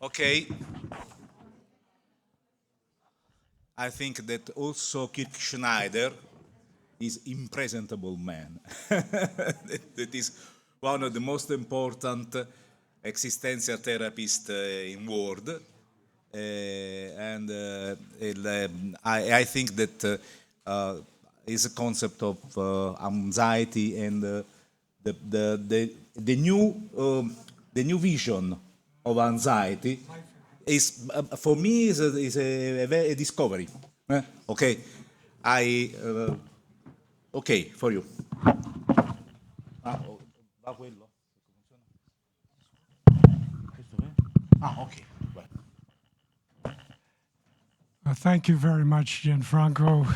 Okay. I think that also Kirk Schneider is impresentable man. That is one of the most important existential therapists in world. I think that is a concept of anxiety and the new the new vision of anxiety is for me is a discovery. Okay, I okay for you. Ah, va quello? Questo è? Ah, ok. Vai. Thank you very much, Gianfranco,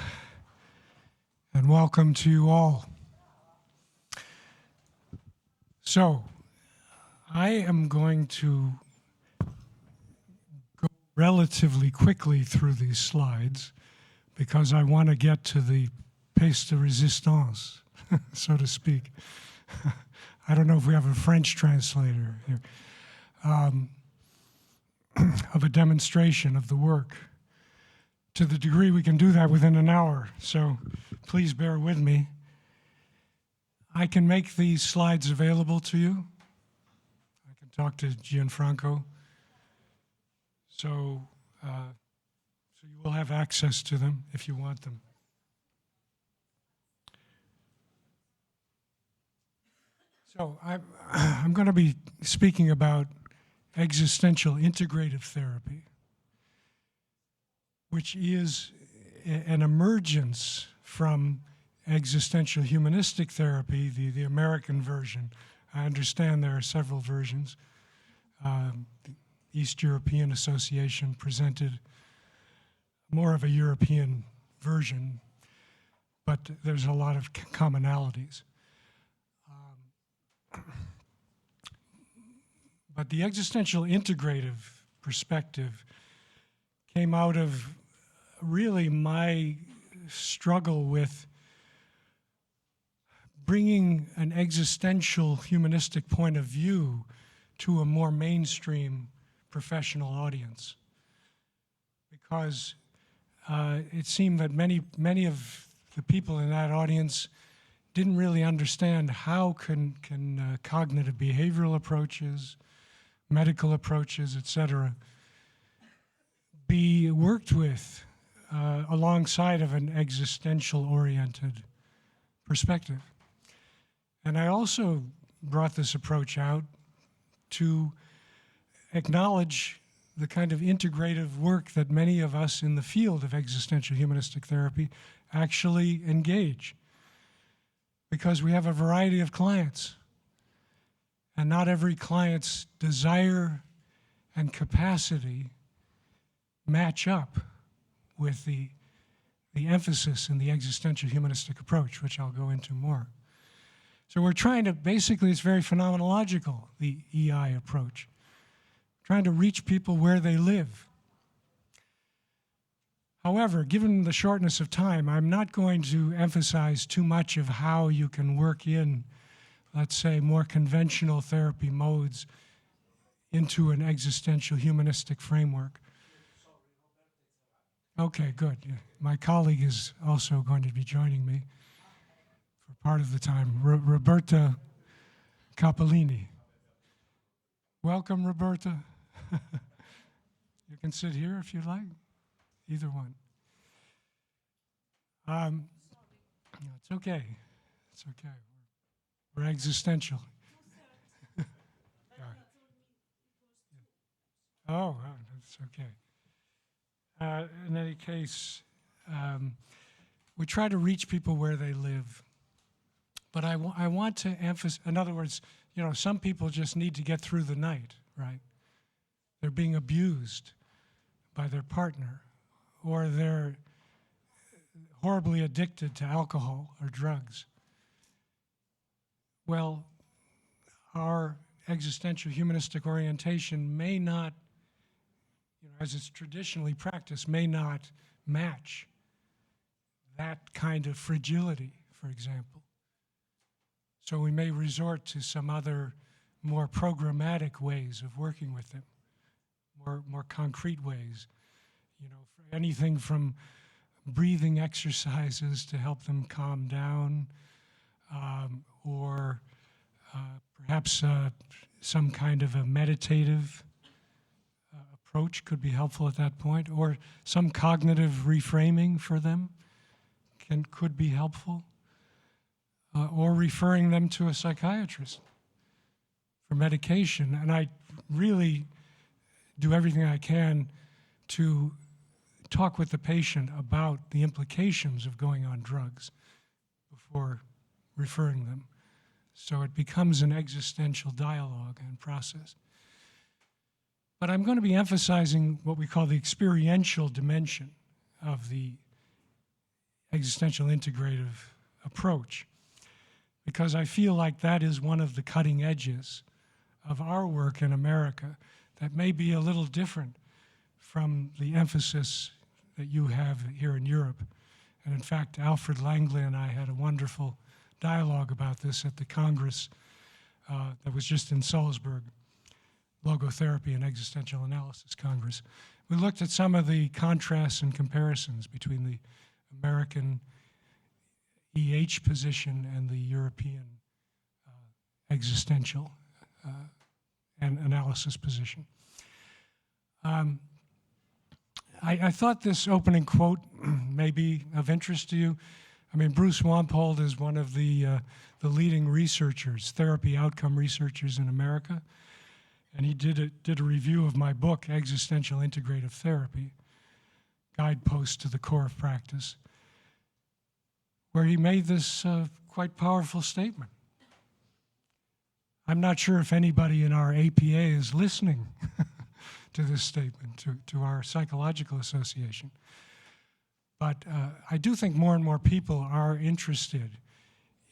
and welcome to you all. So, I am going to go relatively quickly through these slides because I want to get to the pièce de résistance, so to speak. I don't know if we have a French translator here, of a demonstration of the work. To the degree we can do that within an hour, so please bear with me. I can make these slides available to you. I can talk to Gianfranco. So you will have access to them if you want them. So I'm going to be speaking about existential integrative therapy, which is an emergence from existential humanistic therapy, the American version. I understand there are several versions. The East European Association presented more of a European version, but there's a lot of commonalities. But the existential integrative perspective came out of really my struggle with bringing an existential humanistic point of view to a more mainstream professional audience. Because it seemed that many of the people in that audience didn't really understand how can cognitive behavioral approaches, medical approaches, etc., be worked with alongside of an existential-oriented perspective. And I also brought this approach out to acknowledge the kind of integrative work that many of us in the field of existential humanistic therapy actually engage. Because we have a variety of clients, and not every client's desire and capacity match up with the emphasis in the existential humanistic approach, which I'll go into more. So we're trying to, basically it's very phenomenological, the EI approach, trying to reach people where they live. However, given the shortness of time, I'm not going to emphasize too much of how you can work in, let's say, more conventional therapy modes into an existential humanistic framework. Okay, good. Yeah. My colleague is also going to be joining me for part of the time, Roberta Cappellini. Welcome, Roberta. You can sit here if you'd like. Either one. It's okay. It's okay. We're existential. Oh, that's okay. In any case, we try to reach people where they live. But I want to emphasize, in other words, you know, some people just need to get through the night, right? They're being abused by their partner, or they're horribly addicted to alcohol or drugs. Well, our existential humanistic orientation may not, you know, as it's traditionally practiced, may not match that kind of fragility, for example. So we may resort to some other more programmatic ways of working with them. more concrete ways. You know, for anything from breathing exercises to help them calm down, or perhaps some kind of a meditative approach could be helpful at that point, or some cognitive reframing for them could be helpful, or referring them to a psychiatrist for medication. And I really do everything I can to talk with the patient about the implications of going on drugs before referring them. So it becomes an existential dialogue and process. But I'm going to be emphasizing what we call the experiential dimension of the existential integrative approach, because I feel like that is one of the cutting edges of our work in America that may be a little different from the emphasis that you have here in Europe. And in fact, Alfred Langley and I had a wonderful dialogue about this at the Congress that was just in Salzburg, Logotherapy and Existential Analysis Congress. We looked at some of the contrasts and comparisons between the American EH position and the European existential and analysis position. I thought this opening quote may be of interest to you. I mean, Bruce Wampold is one of the leading researchers, therapy outcome researchers in America, and he did a review of my book, Existential Integrative Therapy, Guidepost to the Core of Practice, where he made this quite powerful statement. I'm not sure if anybody in our APA is listening to this statement, to our psychological association. But I do think more and more people are interested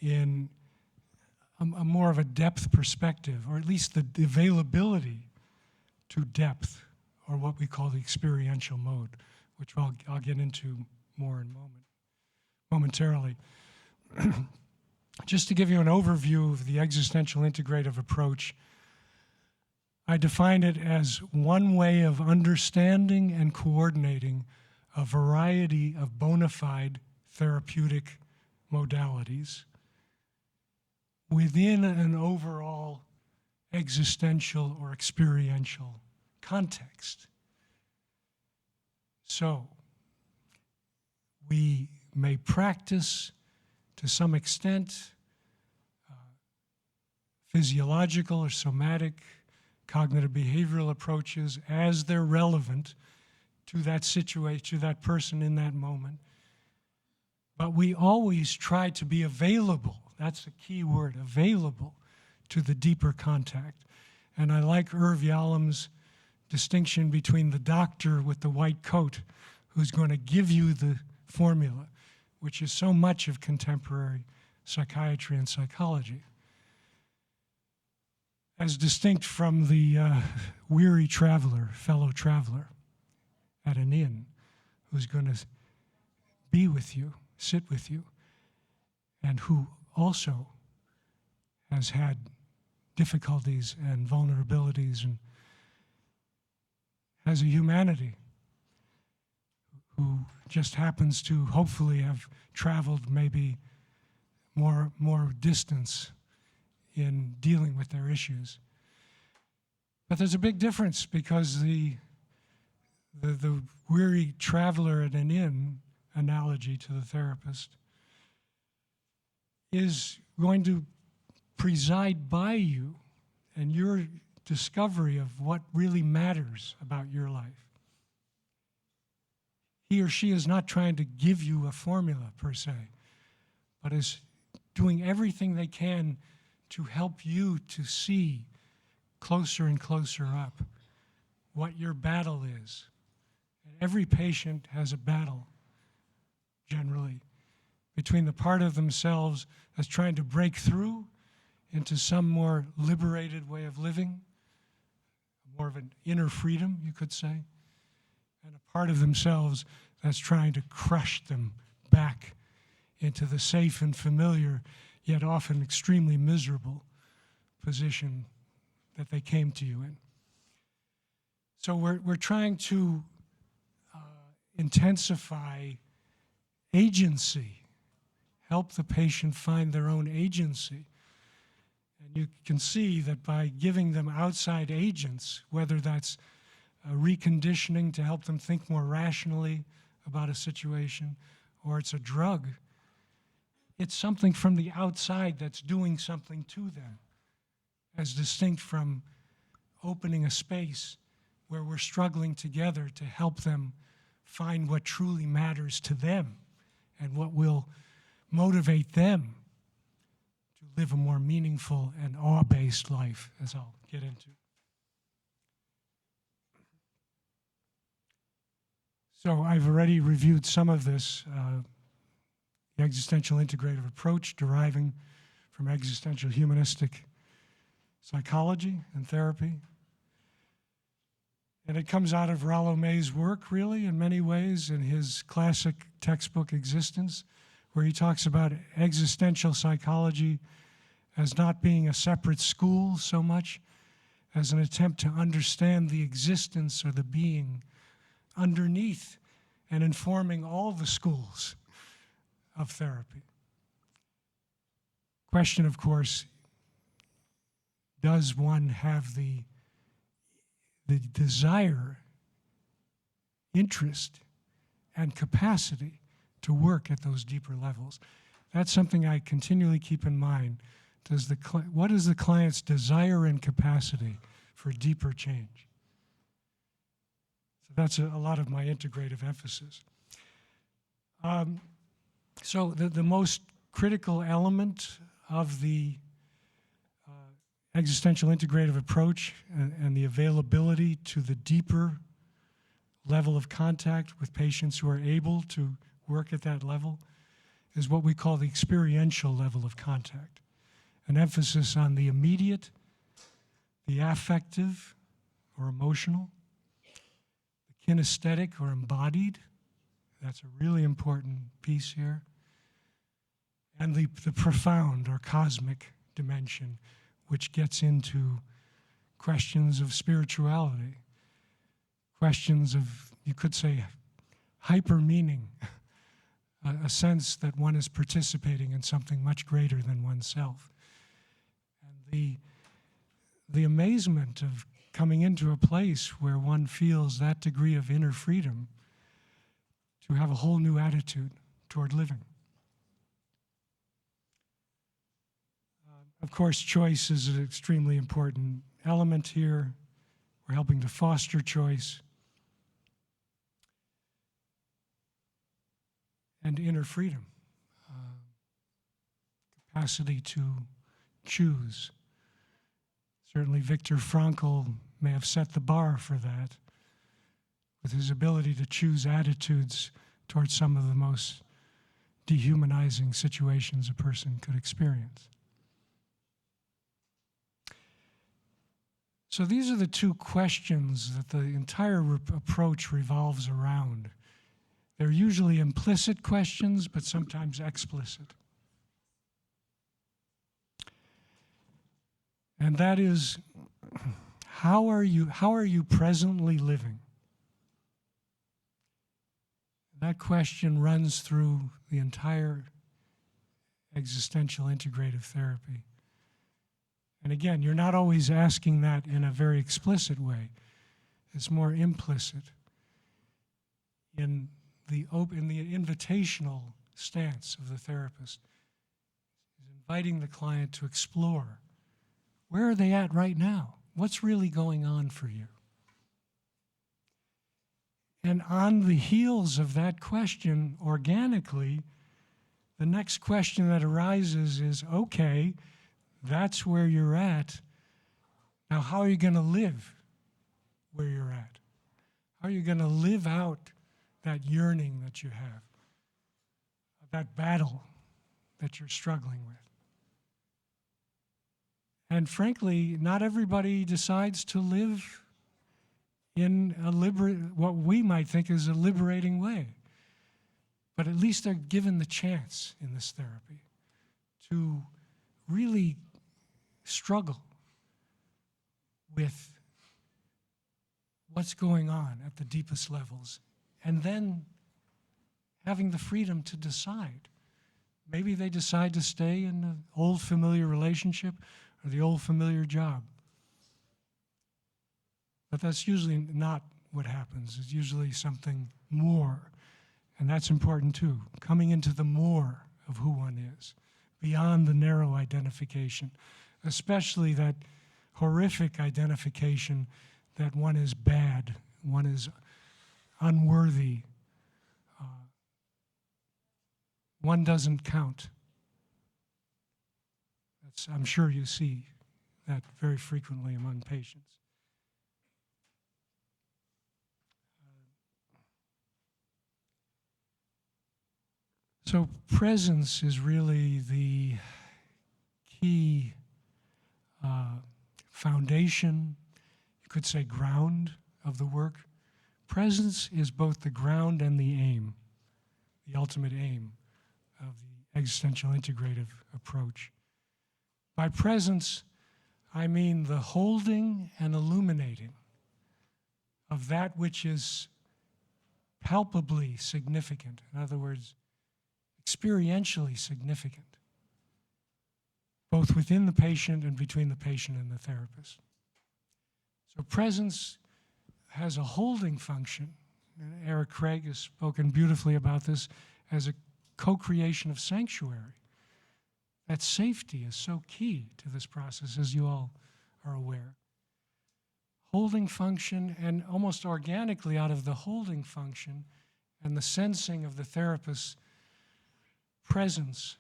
in a more of a depth perspective, or at least the availability to depth, or what we call the experiential mode, which I'll get into more momentarily. Just to give you an overview of the existential integrative approach, I define it as one way of understanding and coordinating a variety of bona fide therapeutic modalities within an overall existential or experiential context. So, we may practice to some extent physiological or somatic cognitive behavioral approaches as they're relevant to that situation, to that person in that moment. But we always try to be available, that's the key word, available to the deeper contact. And I like Irv Yalom's distinction between the doctor with the white coat who's going to give you the formula, which is so much of contemporary psychiatry and psychology, as distinct from the weary traveler, fellow traveler at an inn, who's going to be with you, sit with you, and who also has had difficulties and vulnerabilities and has a humanity, who just happens to hopefully have traveled maybe more distance in dealing with their issues. But there's a big difference, because the weary traveler at an inn analogy to the therapist is going to preside by you and your discovery of what really matters about your life. He or she is not trying to give you a formula per se, but is doing everything they can to help you to see closer and closer up what your battle is. And every patient has a battle, generally, between the part of themselves that's trying to break through into some more liberated way of living, more of an inner freedom, you could say, and a part of themselves that's trying to crush them back into the safe and familiar, yet often extremely miserable position that they came to you in. So we're trying to intensify agency, help the patient find their own agency. And you can see that by giving them outside agents, whether that's reconditioning to help them think more rationally about a situation, or it's a drug, it's something from the outside that's doing something to them, as distinct from opening a space where we're struggling together to help them find what truly matters to them and what will motivate them to live a more meaningful and awe-based life, as I'll get into. So I've already reviewed some of this, the existential integrative approach deriving from existential humanistic psychology and therapy. And it comes out of Rollo May's work, really, in many ways, in his classic textbook, Existence, where he talks about existential psychology as not being a separate school so much as an attempt to understand the existence or the being underneath and informing all the schools of therapy. Question, of course, does one have the desire, interest, and capacity to work at those deeper levels? That's something I continually keep in mind. What is the client's desire and capacity for deeper change? So that's a lot of my integrative emphasis. So the most critical element of the existential integrative approach and the availability to the deeper level of contact with patients who are able to work at that level is what we call the experiential level of contact. An emphasis on the immediate, the affective or emotional, the kinesthetic or embodied. That's a really important piece here. And the profound or cosmic dimension, which gets into questions of spirituality, questions of, you could say, hyper-meaning, a sense that one is participating in something much greater than oneself. And the amazement of coming into a place where one feels that degree of inner freedom to have a whole new attitude toward living. Of course, choice is an extremely important element here. We're helping to foster choice and inner freedom, capacity to choose. Certainly Viktor Frankl may have set the bar for that with his ability to choose attitudes towards some of the most dehumanizing situations a person could experience. So these are the two questions that the entire approach revolves around. They're usually implicit questions, but sometimes explicit. And that is, how are you presently living? That question runs through the entire existential integrative therapy. And again, you're not always asking that in a very explicit way. It's more implicit in the invitational stance of the therapist. Is inviting the client to explore, where are they at right now? What's really going on for you? And on the heels of that question, organically, the next question that arises is, okay, that's where you're at. Now, how are you going to live where you're at? How are you going to live out that yearning that you have, that battle that you're struggling with? And frankly, not everybody decides to live in what we might think is a liberating way. But at least they're given the chance in this therapy to really struggle with what's going on at the deepest levels, and then having the freedom to decide. Maybe they decide to stay in the old familiar relationship or the old familiar job. But that's usually not what happens. It's usually something more. And that's important too, coming into the more of who one is, beyond the narrow identification, especially that horrific identification that one is bad, one is unworthy, one doesn't count. I'm sure you see that very frequently among patients. So presence is really the key foundation, you could say ground of the work. Presence is both the ground and the aim, the ultimate aim of the existential integrative approach. By presence, I mean the holding and illuminating of that which is palpably significant. In other words, experientially significant, both within the patient and between the patient and the therapist. So presence has a holding function. Eric Craig has spoken beautifully about this as a co-creation of sanctuary. That safety is so key to this process, as you all are aware. Holding function, and almost organically out of the holding function and the sensing of the therapist's presence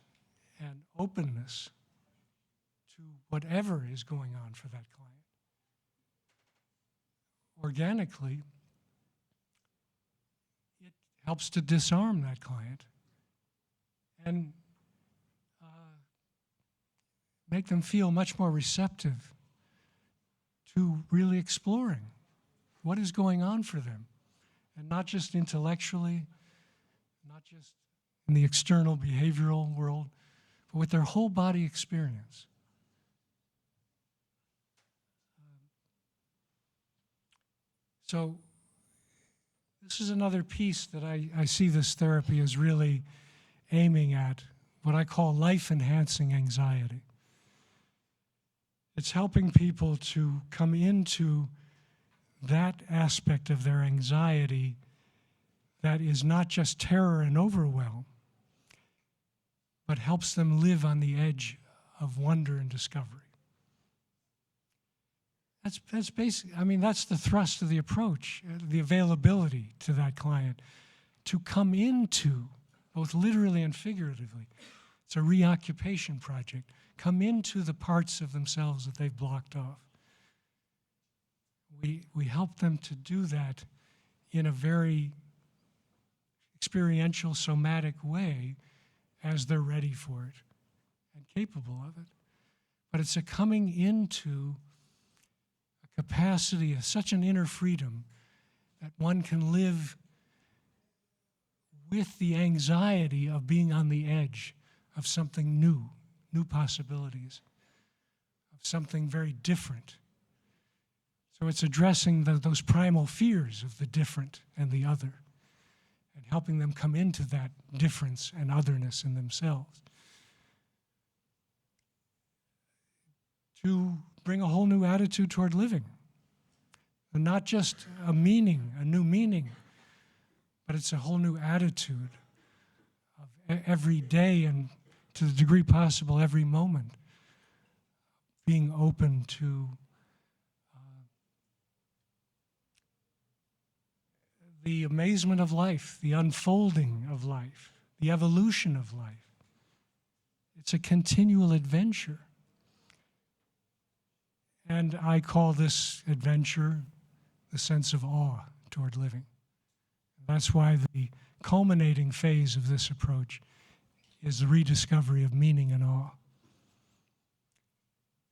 and openness to whatever is going on for that client. Organically, it helps to disarm that client and make them feel much more receptive to really exploring what is going on for them, and not just intellectually, not just in the external behavioral world, but with their whole body experience. So this is another piece that I see this therapy as really aiming at, what I call life-enhancing anxiety. It's helping people to come into that aspect of their anxiety that is not just terror and overwhelm, but helps them live on the edge of wonder and discovery. That's basic. I mean, that's the thrust of the approach, the availability to that client to come into, both literally and figuratively. It's a reoccupation project. Come into the parts of themselves that they've blocked off. We help them to do that in a very experiential, somatic way as they're ready for it and capable of it. But it's a coming into a capacity of such an inner freedom that one can live with the anxiety of being on the edge of something new, new possibilities, of something very different. So it's addressing those primal fears of the different and the other, and helping them come into that difference and otherness in themselves. To bring a whole new attitude toward living. And not just a meaning, a new meaning, but it's a whole new attitude of every day, and to the degree possible every moment, being open to the amazement of life, the unfolding of life, the evolution of life. It's a continual adventure. And I call this adventure the sense of awe toward living. That's why the culminating phase of this approach is the rediscovery of meaning and awe.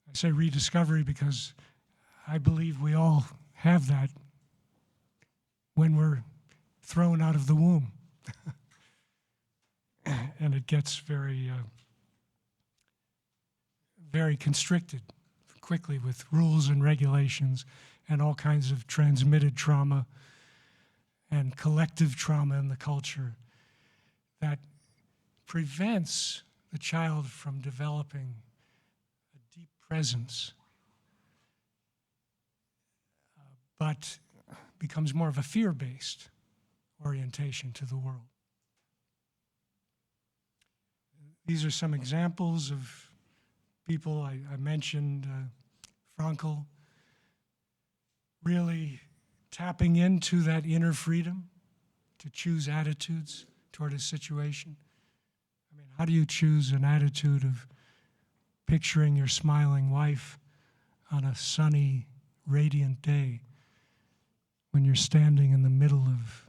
I say rediscovery because I believe we all have that when we're thrown out of the womb. And it gets very, very constricted, quickly with rules and regulations and all kinds of transmitted trauma and collective trauma in the culture that prevents the child from developing a deep presence, but becomes more of a fear-based orientation to the world. These are some examples of people. I mentioned Frankl, really tapping into that inner freedom to choose attitudes toward a situation. I mean, how do you choose an attitude of picturing your smiling wife on a sunny, radiant day when you're standing in the middle of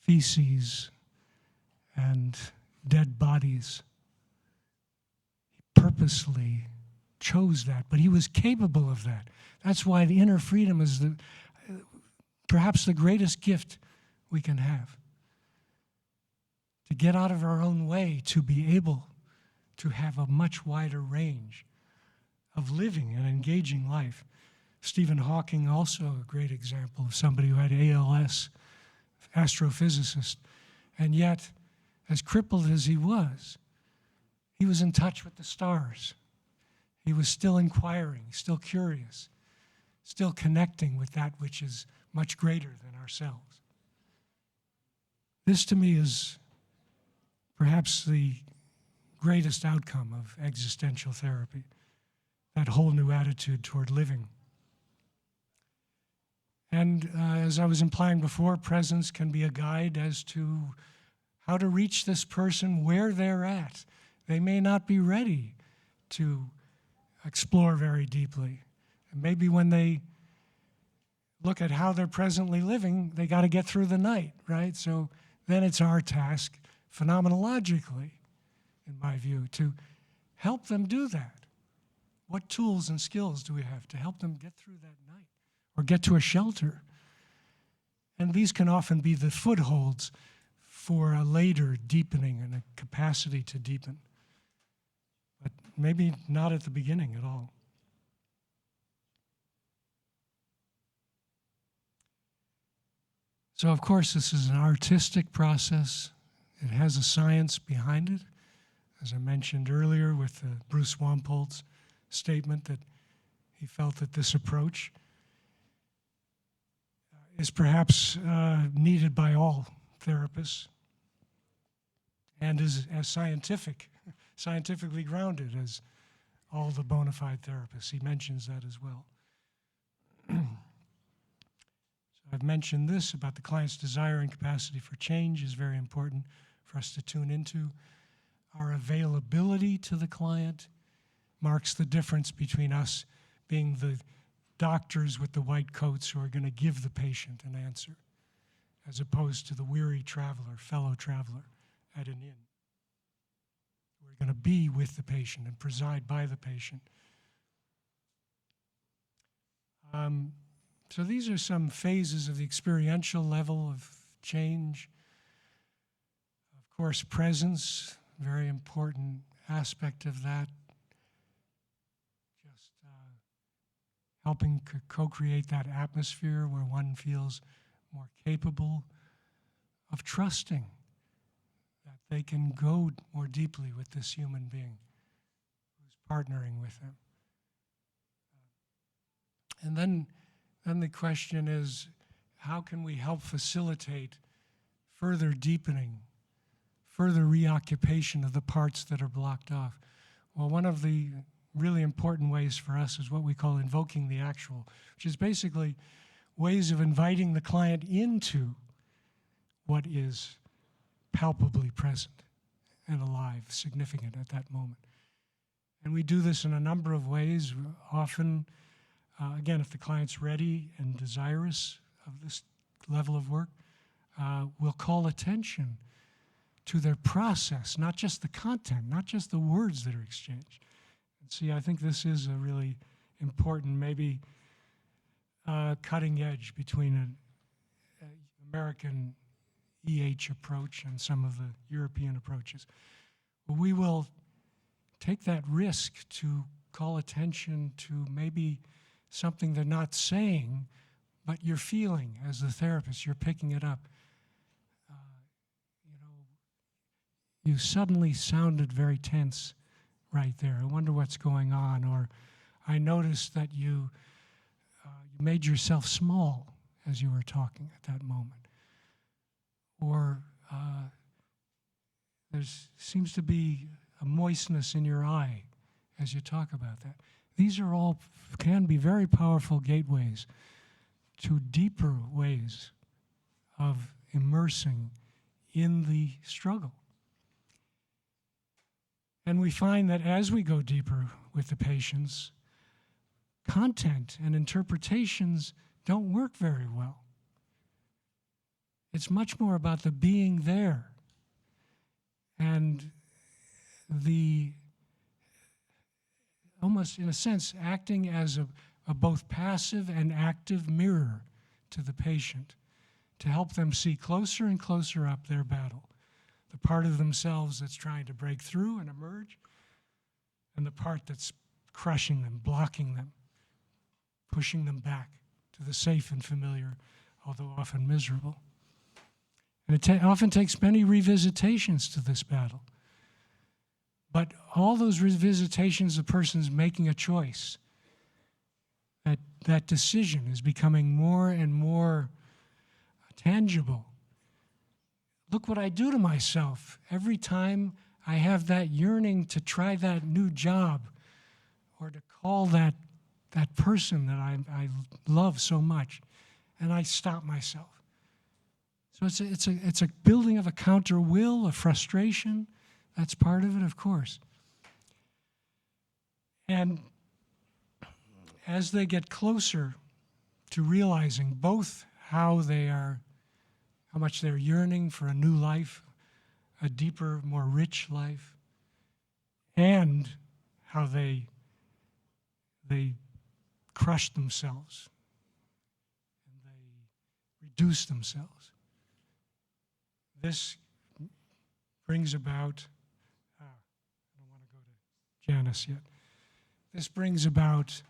feces and dead bodies? He purposely chose that, but he was capable of that. That's why the inner freedom is perhaps the greatest gift we can have. To get out of our own way, to be able to have a much wider range of living and engaging life. Stephen Hawking, also a great example of somebody who had ALS, astrophysicist, and yet, as crippled as he was in touch with the stars. He was still inquiring, still curious, still connecting with that which is much greater than ourselves. This, to me, is perhaps the greatest outcome of existential therapy, that whole new attitude toward living. And as I was implying before, presence can be a guide as to how to reach this person where they're at. They may not be ready to explore very deeply. And maybe when they look at how they're presently living, they got to get through the night, right? So then it's our task, phenomenologically, in my view, to help them do that. What tools and skills do we have to help them get through that night or get to a shelter? And these can often be the footholds for a later deepening and a capacity to deepen, but maybe not at the beginning at all. So, of course, this is an artistic process. It has a science behind it, as I mentioned earlier with Bruce Wampolt's statement that he felt that this approach is perhaps needed by all therapists and is as scientifically grounded as all the bona fide therapists. He mentions that as well. So I've mentioned this about the client's desire and capacity for change is very important for us to tune into. Our availability to the client marks the difference between us being the doctors with the white coats who are going to give the patient an answer, as opposed to the weary traveler, fellow traveler at an inn. We're going to be with the patient and preside by the patient. So these are some phases of the experiential level of change. Of course, presence, very important aspect of that. Just helping co-create that atmosphere where one feels more capable of trusting that they can go more deeply with this human being who's partnering with them. And then the question is, how can we help facilitate further deepening, further reoccupation of the parts that are blocked off? Well, one of the really important ways for us is what we call invoking the actual, which is basically ways of inviting the client into what is palpably present and alive, significant at that moment. And we do this in a number of ways. Often, again, if the client's ready and desirous of this level of work, we'll call attention to their process, not just the content, not just the words that are exchanged. And see, I think this is a really important, maybe cutting edge between an American EH approach and some of the European approaches. We will take that risk to call attention to maybe something they're not saying, but you're feeling as the therapist, you're picking it up. You know, you suddenly sounded very tense right there. I wonder what's going on. Or I noticed that you made yourself small as you were talking at that moment. Or there seems to be a moistness in your eye as you talk about that. These are all can be very powerful gateways to deeper ways of immersing in the struggle. And we find that as we go deeper with the patients, content and interpretations don't work very well. It's much more about the being there and the, almost in a sense, acting as a both passive and active mirror to the patient to help them see closer and closer up their battle. The part of themselves that's trying to break through and emerge, and the part that's crushing them, blocking them, pushing them back to the safe and familiar, although often miserable. And it often takes many revisitations to this battle. But all those revisitations, the person's making a choice. That decision is becoming more and more tangible. Look what I do to myself every time I have that yearning to try that new job or to call that person that I love so much, and I stop myself. So it's a building of a counter will, a frustration. That's part of it, of course. And as they get closer to realizing both how much they're yearning for a new life, a deeper, more rich life, and how they crush themselves and they reduce themselves. This brings about, I don't want to go to Janice yet. This brings about,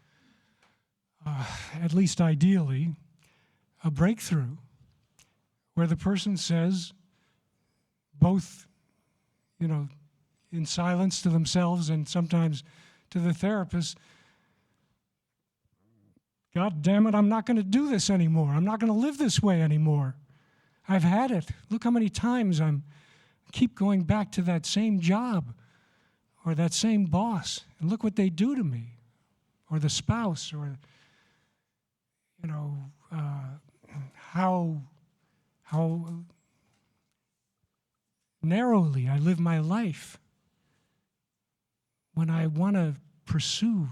at least ideally, a breakthrough where the person says, both, in silence to themselves and sometimes to the therapist, God damn it, I'm not going to do this anymore. I'm not going to live this way anymore. I've had it. Look how many times I keep going back to that same job or that same boss, and look what they do to me, or the spouse, or how narrowly I live my life when I want to pursue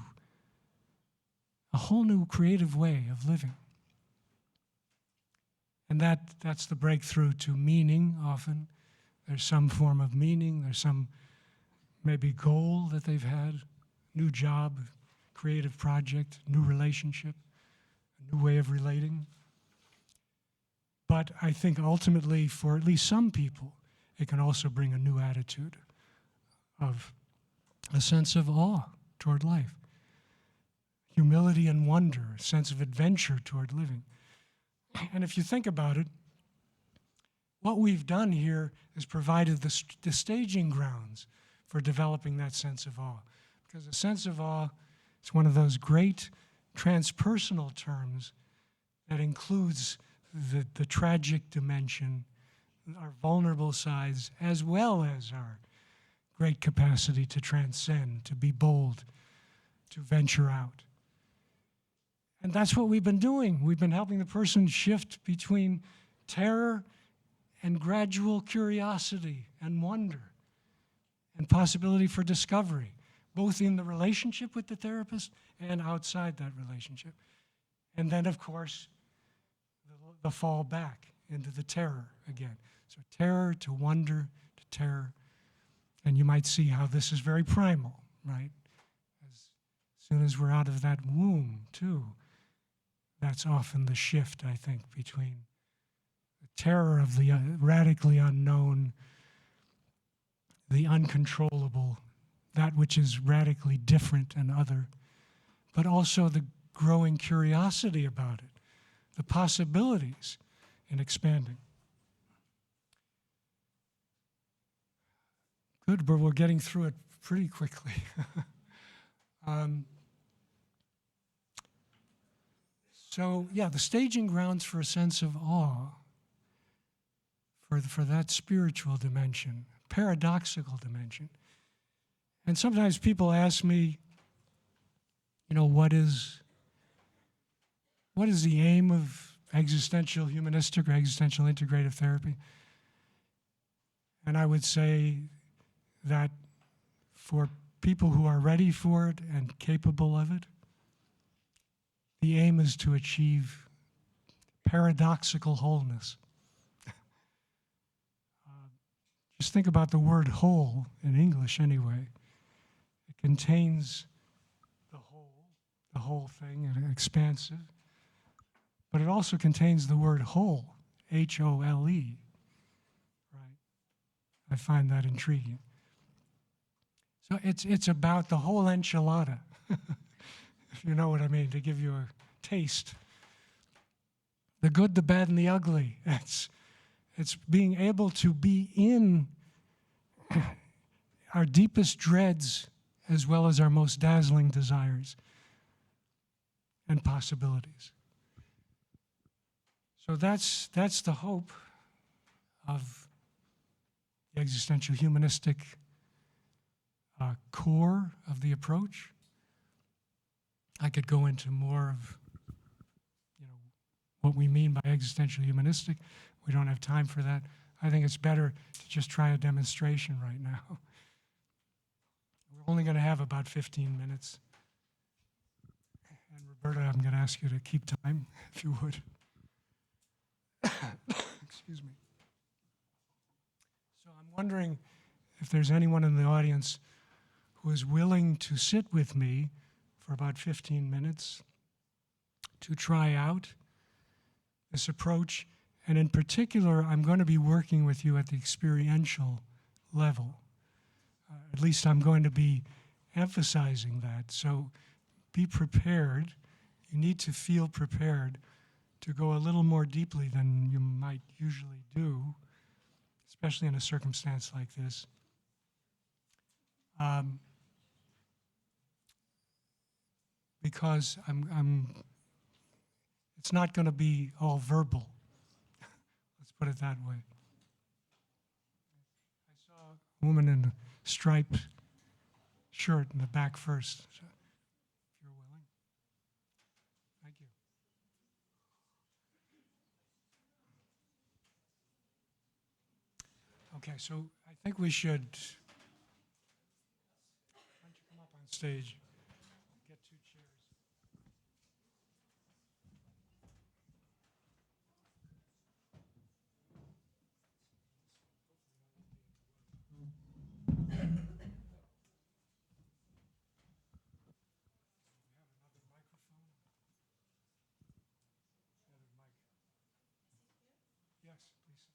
a whole new creative way of living. And that's the breakthrough to meaning often. There's some form of meaning, there's some maybe goal that they've had, new job, creative project, new relationship, a new way of relating. But I think ultimately, for at least some people, it can also bring a new attitude of a sense of awe toward life, humility and wonder, a sense of adventure toward living. And if you think about it, what we've done here is provided the staging grounds for developing that sense of awe. Because a sense of awe is one of those great transpersonal terms that includes the tragic dimension, our vulnerable sides, as well as our great capacity to transcend, to be bold, to venture out. And that's what we've been doing. We've been helping the person shift between terror and gradual curiosity and wonder and possibility for discovery, both in the relationship with the therapist and outside that relationship. And then, of course, the fall back into the terror again. So terror to wonder to terror. And you might see how this is very primal, right? As soon as we're out of that womb, too, that's often the shift, I think, between the terror of the radically unknown, the uncontrollable, that which is radically different and other, but also the growing curiosity about it, the possibilities in expanding. Good, but we're getting through it pretty quickly. So yeah, the staging grounds for a sense of awe, for that spiritual dimension, paradoxical dimension. And sometimes people ask me, you know, what is the aim of existential humanistic or existential integrative therapy? And I would say that for people who are ready for it and capable of it, the aim is to achieve paradoxical wholeness. Just think about the word whole in English anyway. It contains the whole thing, and expansive, but it also contains the word whole, H-O-L-E, right? I find that intriguing. So it's about the whole enchilada, if you know what I mean, to give you a taste. The good, the bad, and the ugly. It's being able to be in our deepest dreads as well as our most dazzling desires and possibilities. So that's the hope of the existential humanistic core of the approach. I could go into more of, you know, what we mean by existential humanistic. We don't have time for that. I think it's better to just try a demonstration right now. We're only going to have about 15 minutes. And Roberta, I'm going to ask you to keep time, if you would. Excuse me. So I'm wondering if there's anyone in the audience who is willing to sit with me for about 15 minutes to try out this approach. And in particular, I'm going to be working with you at the experiential level. At least I'm going to be emphasizing that. So be prepared. You need to feel prepared to go a little more deeply than you might usually do, especially in a circumstance like this. Because it's not going to be all verbal. Let's put it that way. I saw a woman in a striped shirt in the back first. So, if you're willing. Thank you. Okay, so I think we should, why don't you come up on stage, get 2 chairs. Yes, please.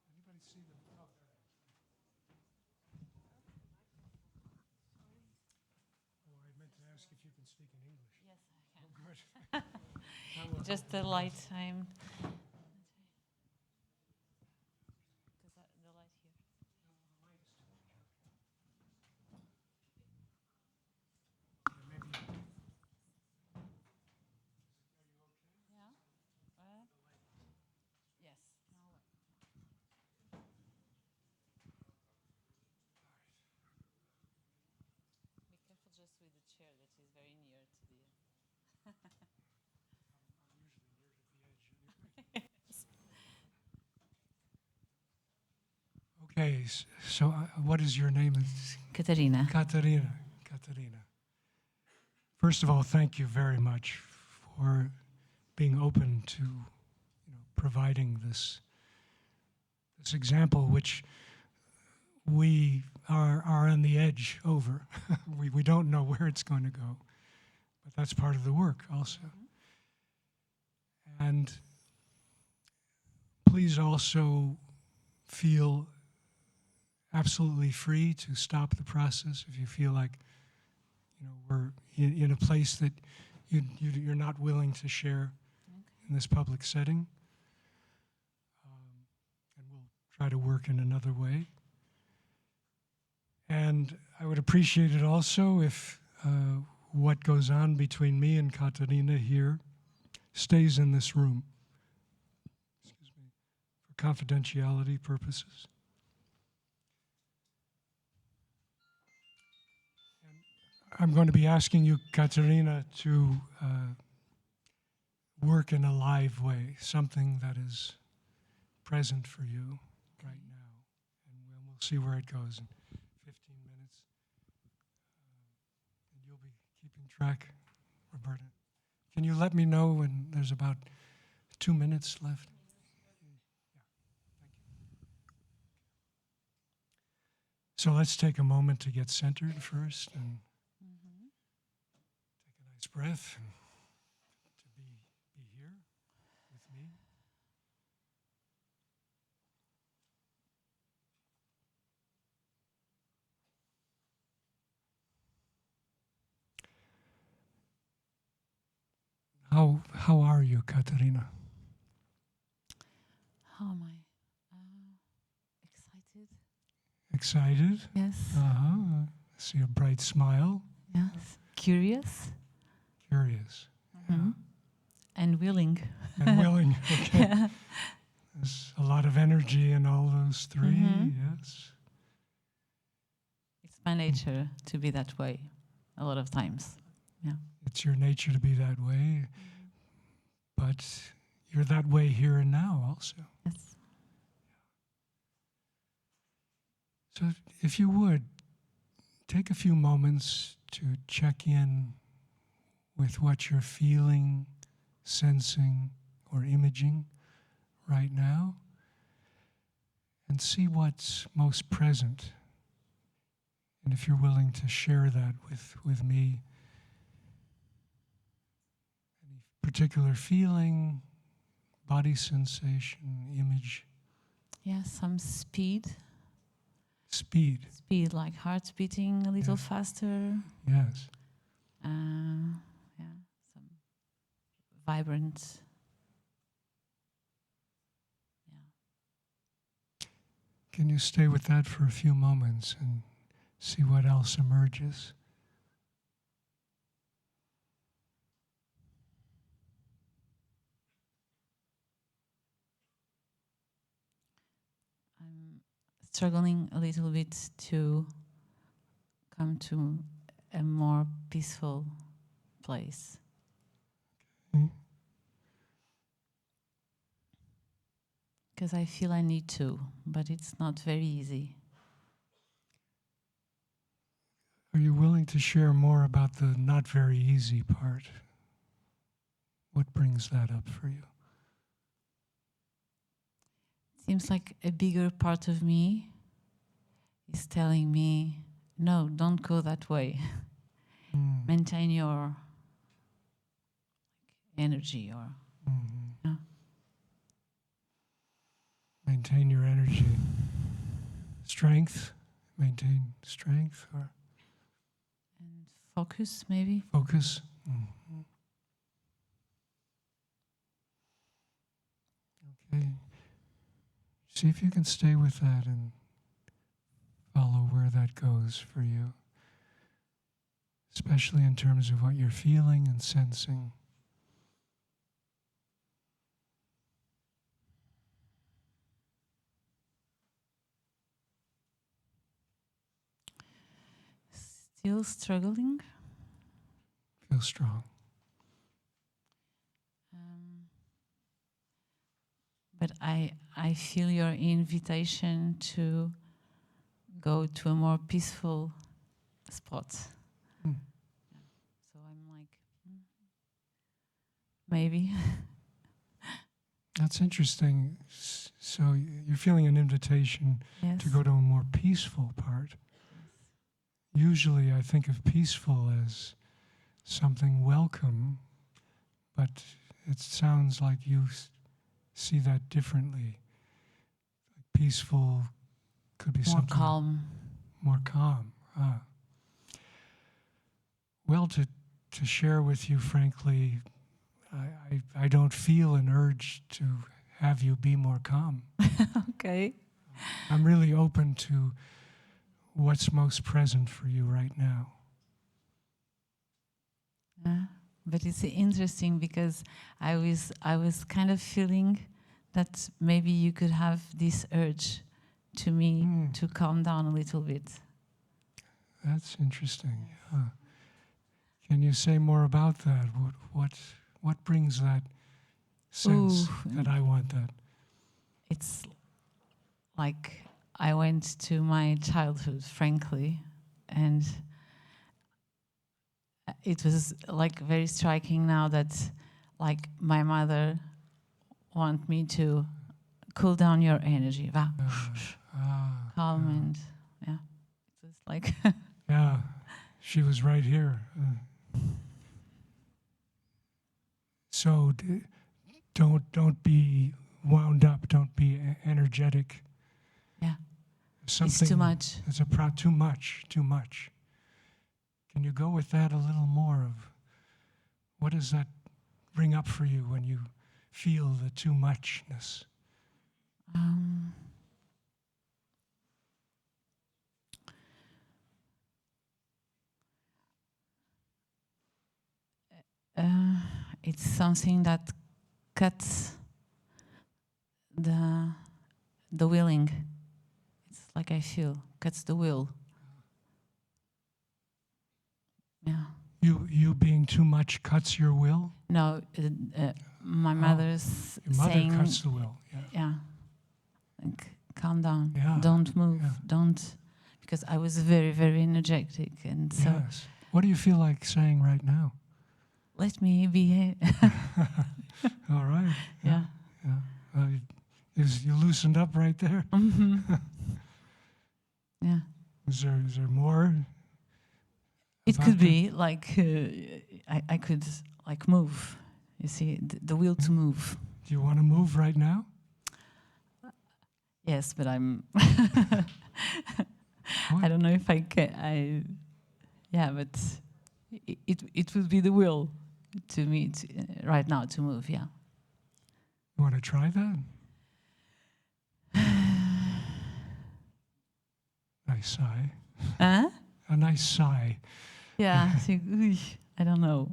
Anybody see the? Oh, there it is. Oh, I meant to ask if you can speak in English. Yes, I can. Oh, good. That will Just help the me light both. time. The light here. Yeah. Yes. Now. Be careful just with the chair that is very near to the. Okay, so what is your name? Katarina. Katarina. First of all, thank you very much for being open to, providing this example, which we are on the edge over. we don't know where it's going to go, but that's part of the work also. And please also feel absolutely free to stop the process if you feel like, we're in a place that you're not willing to share in this public setting. And we'll try to work in another way. And I would appreciate it also if what goes on between me and Katarina here stays in this room, excuse me, for confidentiality purposes. I'm going to be asking you, Katarina, to work in a live way, something that is present for you right now. And we'll see where it goes in 15 minutes. And you'll be keeping track, Roberta. Can you let me know when there's about 2 minutes left? So let's take a moment to get centered first and take a nice breath and to be here with me. How are you, Katarina? How am I? Excited. Excited? Yes. I see a bright smile. Yes. Curious. Curious. And willing. And willing. Okay. There's a lot of energy in all those three. Yes. It's my nature to be that way a lot of times. Yeah. It's your nature to be that way. But you're that way here and now also. Yes. So if you would, take a few moments to check in with what you're feeling, sensing, or imaging right now, and see what's most present. And if you're willing to share that with me, any particular feeling, body sensation, image. Yeah, some speed. Speed. Speed, like heart beating a little faster. Yes. Yeah, some vibrant. Yeah. Can you stay with that for a few moments and see what else emerges? I'm struggling a little bit to come to a more peaceful place. Okay. Because I feel I need to, but it's not very easy. Are you willing to share more about the not very easy part? What brings that up for you? Seems like a bigger part of me is telling me, no, don't go that way. Maintain your energy or yeah. Maintain your energy. Strength, maintain strength or And focus maybe. focus. Okay. See if you can stay with that and follow where that goes for you, especially in terms of what you're feeling and sensing. Still struggling. Feel strong. But I feel your invitation to go to a more peaceful spot. So I'm like, maybe. That's interesting. So you're feeling an invitation Yes. to go to a more peaceful part. Usually I think of peaceful as something welcome, but it sounds like you see that differently. Peaceful, Could be more something calm. more calm. Well, to share with you, frankly, I don't feel an urge to have you be more calm. Okay. I'm really open to what's most present for you right now. But it's interesting because I was kind of feeling that maybe you could have this urge to me to calm down a little bit. That's interesting. Can you say more about that? What brings that sense that I want that? It's like I went to my childhood, frankly, and it was like very striking now that like my mother want me to cool down your energy. Calm and yeah. It was like Yeah, she was right here. So don't be wound up. Don't be energetic. yeah. Something It's too much. It's too much. Too much. Can you go with that a little more? Of what does that bring up for you when you feel the too muchness? It's something that cuts the willing. It's like I feel cuts the will. Yeah. You being too much cuts your will. No, my mother's Your mother saying, cuts the will. Yeah. yeah, like calm down, Yeah, don't move, yeah. don't, because I was very, very energetic, and so Yes. What do you feel like saying right now? let me be here. All right. Yeah. Yeah. You loosened up right there. Yeah. Is there more? It about could that? be like I could like move. You see, the will to move. Do you want to move right now? Yes, but I'm. What? I don't know if I can. Yeah, but it would be the will to me right now to move. Yeah. You want to try that? Nice sigh. Huh? A nice sigh. Yeah. I don't know.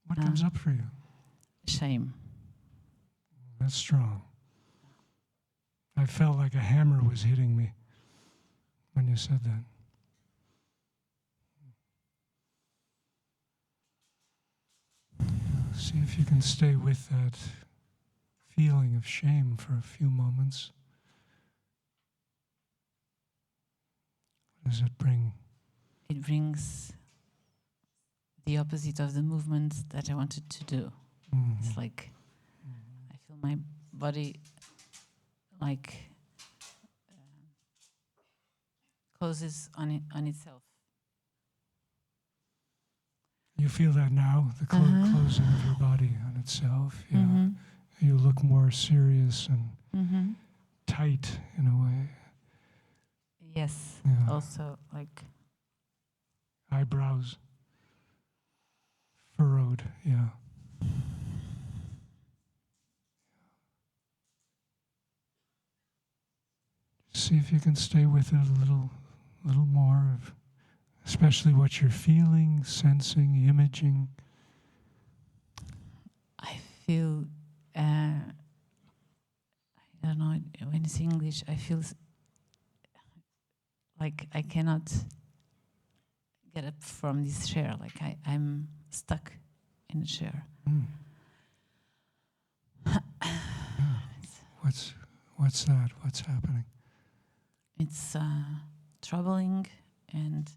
What comes up for you? Shame. That's strong. I felt like a hammer was hitting me when you said that. See if you can stay with that feeling of shame for a few moments. What does it bring? It brings the opposite of the movement that I wanted to do. It's like I feel my body like closes on itself. You feel that now, the closing of your body on itself. Yeah. You look more serious and tight in a way. Yes. Yeah. Also, like Eyebrows furrowed. Yeah. See if you can stay with it a little more of, especially what you're feeling, sensing, imaging. I feel. I don't know when it's English. I feel like I cannot get up from this chair. Like I'm stuck in the chair. What's that? What's happening? It's troubling and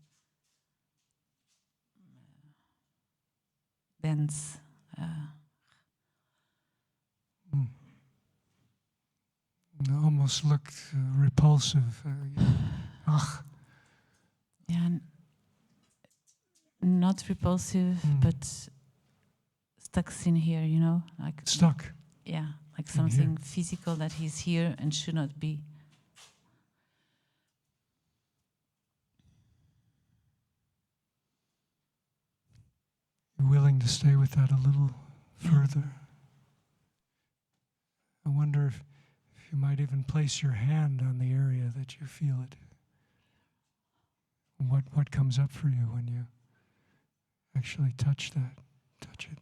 dense. It almost looked repulsive. Ugh. Yeah, not repulsive, but stuck in here. You know, like Stuck. yeah, like something physical that is here and should not be. You're willing to stay with that a little further? I wonder if you might even place your hand on the area that you feel it. What comes up for you when you actually touch that, touch it?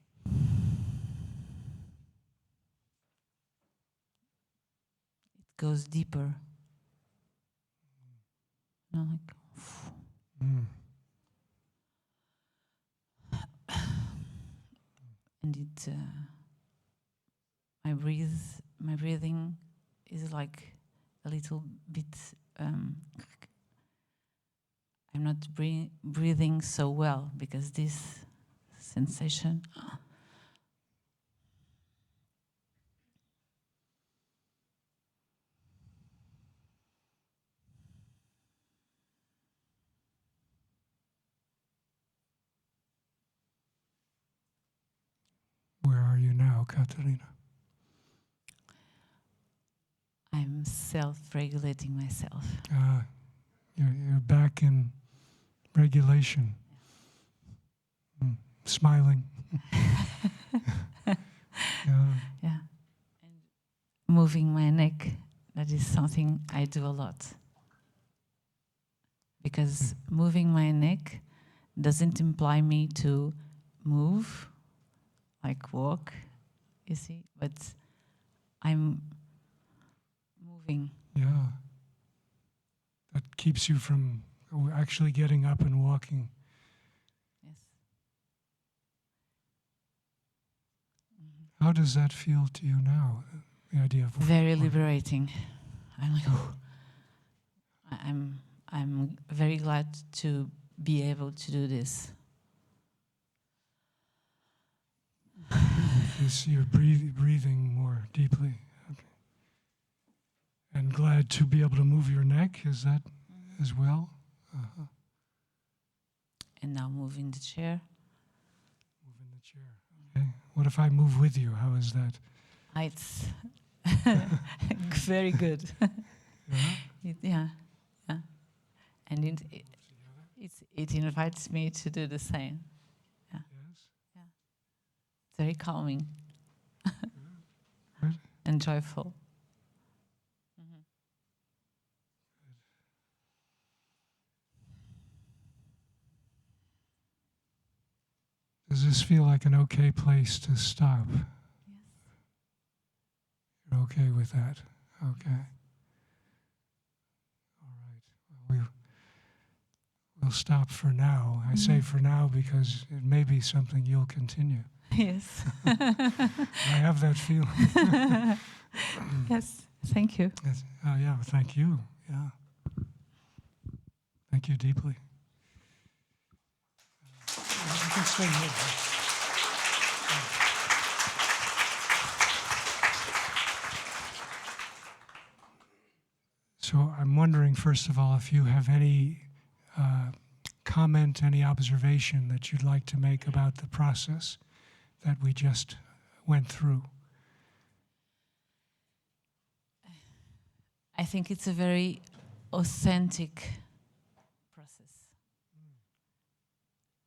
It goes deeper. You know, like, and it, my breathing is like a little bit. I'm not breathing so well because this sensation. Where are you now, Katerina? I'm self-regulating myself. You're back in regulation. Smiling. Yeah. And moving my neck, that is something I do a lot. Because moving my neck doesn't imply me to move, like walk, you see, but I'm moving. Yeah. That keeps you from actually getting up and walking. Yes. How does that feel to you now? The idea of Very liberating. I'm like, oh. I'm very glad to be able to do this. You're breathing more deeply. Okay. And glad to be able to move your neck, is that as well? And now move in the chair. Move in the chair. Okay. What if I move with you? How is that? It's very good. Yeah, yeah. And it invites me to do the same. Yeah. Yes. Yeah. It's very calming. Good. And joyful. Does this feel like an okay place to stop? Yes. You're okay with that? Okay. All right. We'll stop for now. I say for now because it may be something you'll continue. Yes. I have that feeling. Yes. Thank you. Yes. Yeah, thank you. Yeah. Thank you deeply. You can stay here. So I'm wondering, first of all, if you have any comment, any observation that you'd like to make about the process that we just went through. I think it's a very authentic process.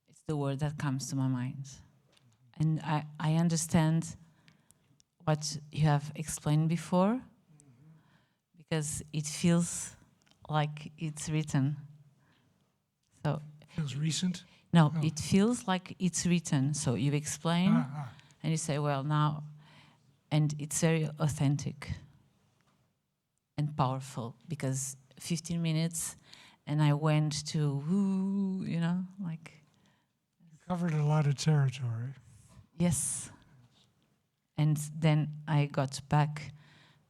It's the word that comes to my mind. And I understand what you have explained before, because it feels like it's written. So Feels recent? no, Oh. it feels like it's written. So you explain and you say, well, now, and it's very authentic and powerful, because 15 minutes and I went to, you know, like. You covered a lot of territory. Yes. And then I got back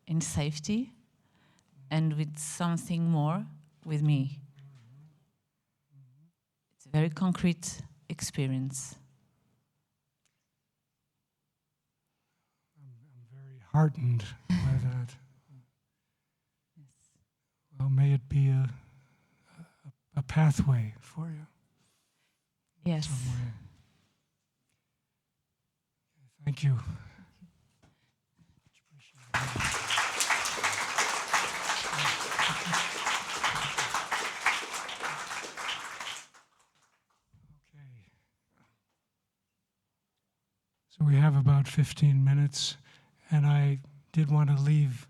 in safety and with something more with me. It's a very concrete experience. I'm very heartened by that. Yes. Well, may it be a pathway for you. Yes. In some way. Thank you. Much appreciated. So we have about 15 minutes, and I did want to leave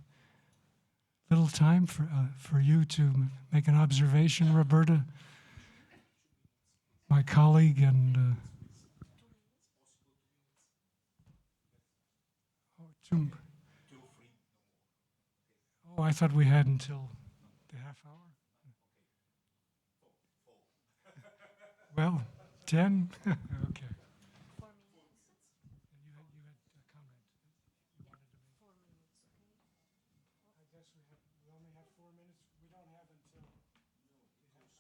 little time for you to make an observation, Roberta, my colleague, and oh, I thought we had until the half hour. Well, 10? Okay. You had a comment you wanted to make. 4 minutes, okay. I guess we only have 4 minutes. We don't have until the half hour.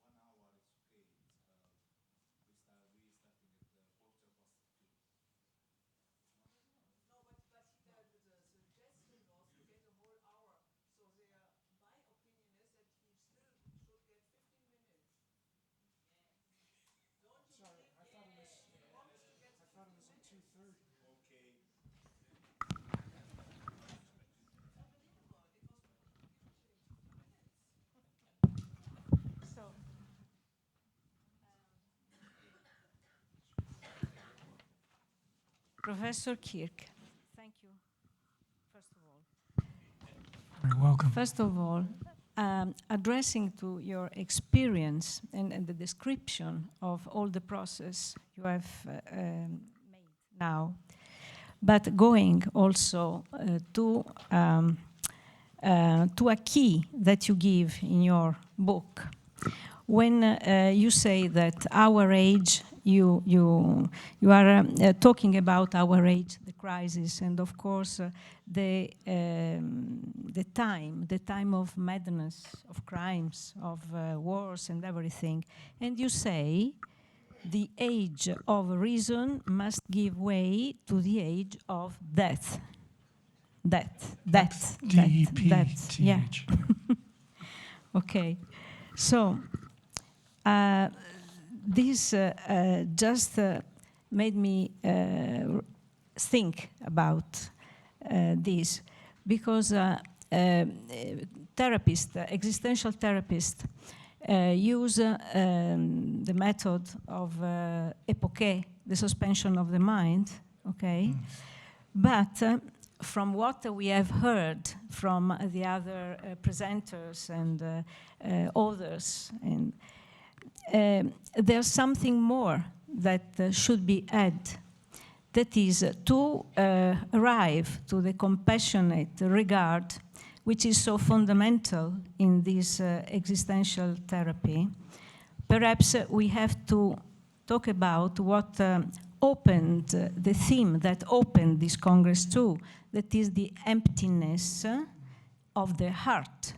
Sorry, I thought it was at 2:30. So, Professor Kirk, thank you, first of all. You're welcome. First of all, addressing to your experience and the description of all the process you have made now, but going also to a key that you give in your book. When you say that our age, you are talking about our age, the crisis, and of course the time of madness, of crimes, of wars and everything, and you say the age of reason must give way to the age of death. Death. D-E-P-T-H. Yeah. Okay. So this just made me think about this, because therapists, existential therapists, use the method of epoché, the suspension of the mind, okay? But from what we have heard from the other presenters and authors, and there's something more that should be added. That is to arrive to the compassionate regard, which is so fundamental in this existential therapy. Perhaps we have to talk about what opened the theme that opened this Congress too, that is the emptiness of the heart.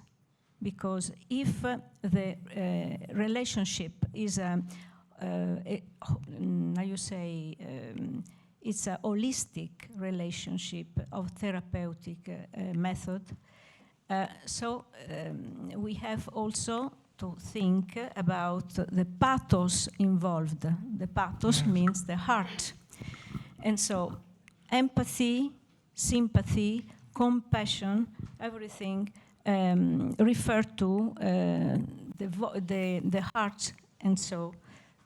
Because if the relationship is how you say, it's a holistic relationship of therapeutic method, so we have also to think about the pathos involved. The pathos means the heart. And so empathy, sympathy, compassion, everything refer to the heart. And so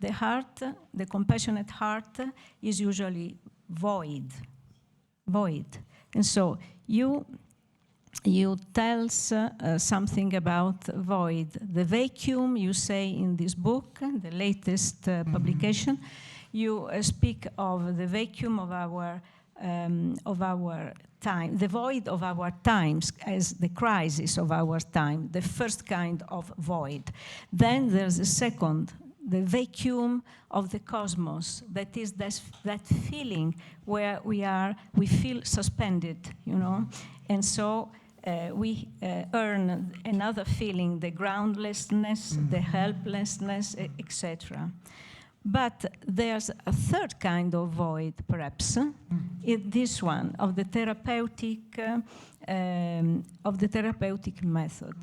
the heart, the compassionate heart, is usually void. And so you tell something about void. The vacuum, you say in this book, the latest publication, you speak of the vacuum of our time, the void of our times as the crisis of our time, the first kind of void. Then there's a second, the vacuum of the cosmos, that is that feeling where we feel suspended, you know, and so we earn another feeling, the groundlessness, the helplessness, etc. But there's a third kind of void, perhaps, this one of the therapeutic method.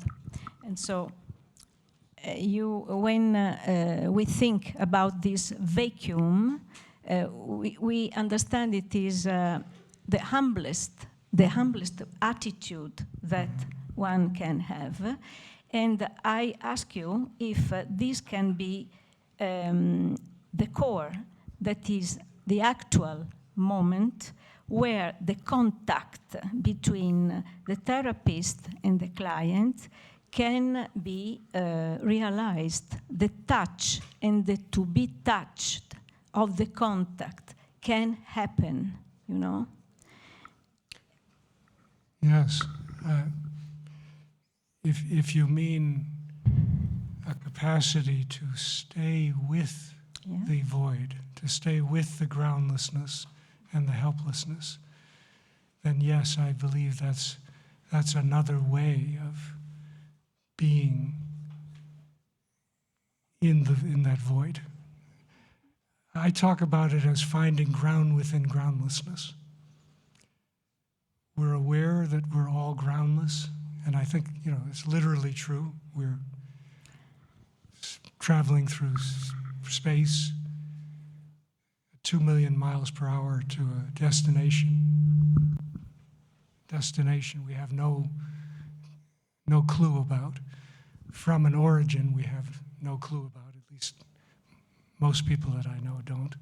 And so, when we think about this vacuum, we understand it is the humblest attitude that one can have. And I ask you if this can be the core that is the actual moment where the contact between the therapist and the client can be realized. The touch and the to be touched of the contact can happen, you know? Yes. If you mean a capacity to stay with the void, to stay with the groundlessness and the helplessness, then yes, I believe that's another way of being in that void. I talk about it as finding ground within groundlessness. We're aware that we're all groundless, and I think, it's literally true. We're traveling through space at 2 million miles per hour to a destination we have no clue about. From an origin we have no clue about, at least most people that I know don't.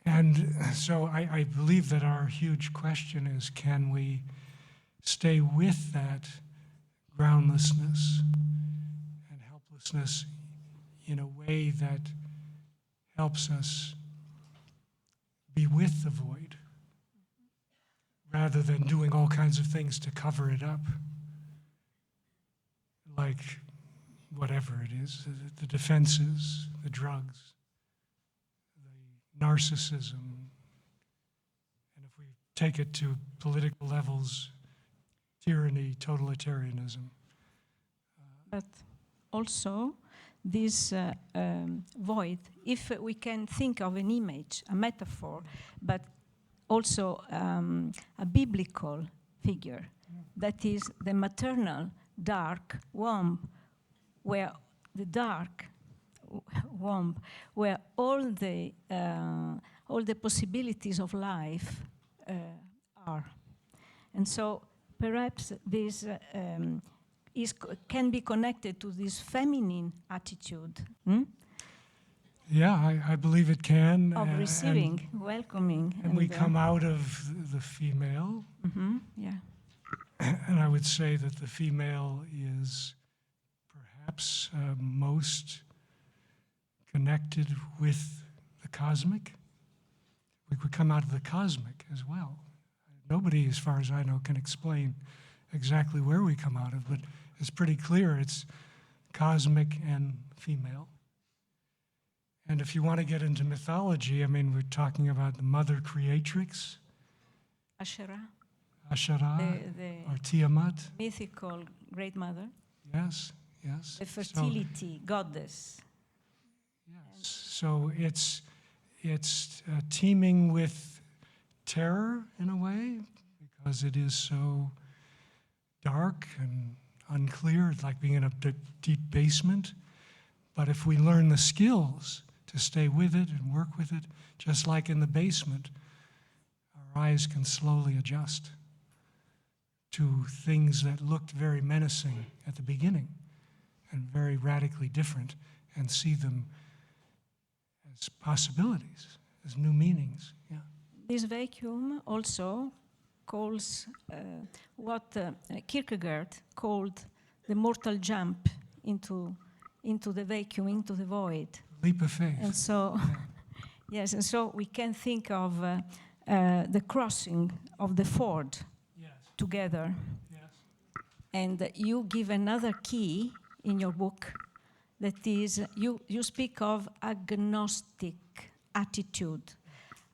And so I believe that our huge question is, can we stay with that groundlessness and helplessness in a way that helps us be with the void, rather than doing all kinds of things to cover it up, like whatever it is, the defenses, the drugs, the narcissism, and if we take it to political levels, tyranny, totalitarianism. But also, this void, if we can think of an image, a metaphor, but also a biblical figure, that is the maternal dark womb, where the dark womb, where all the possibilities of life are. And so perhaps this can be connected to this feminine attitude. Yeah, I believe it can. Of receiving, welcoming. And we come out of the female. Yeah. And I would say that the female is perhaps most connected with the cosmic. We could come out of the cosmic as well. Nobody, as far as I know, can explain exactly where we come out of, but it's pretty clear it's cosmic and female. And if you want to get into mythology, we're talking about the mother creatrix, Ashera, or Tiamat. Mythical great mother. Yes. The fertility goddess. Yes. So it's teeming with terror in a way, because it is so dark and unclear. It's like being in a deep basement. But if we learn the skills to stay with it and work with it, just like in the basement, our eyes can slowly adjust to things that looked very menacing at the beginning and very radically different, and see them as possibilities, as new meanings. Yeah. This vacuum also calls what Kierkegaard called the mortal jump into the vacuum, into the void. Leap of faith. And so, yes, and so we can think of the crossing of the ford together. Yes. And you give another key in your book, that is, you speak of agnostic attitude.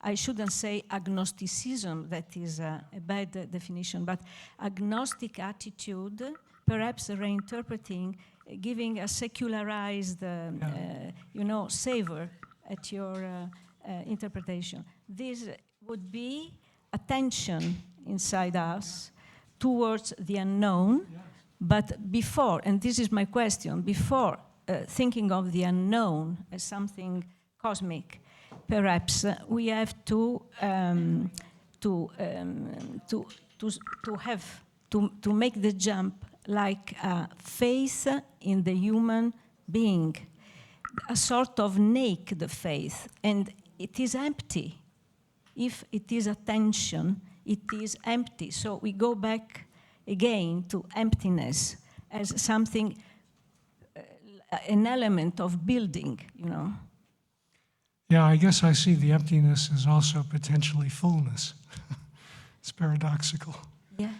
I shouldn't say agnosticism, that is a bad definition, but agnostic attitude, perhaps reinterpreting, giving a secularized, savor at your interpretation. This would be a tension inside us towards the unknown, but before, and this is my question, before thinking of the unknown as something cosmic, perhaps we have to make the jump like a faith in the human being, a sort of naked faith. And it is empty. If it is attention, it is empty. So we go back again to emptiness as something, an element of building, you know. Yeah, I guess I see the emptiness as also potentially fullness. It's paradoxical. Yeah,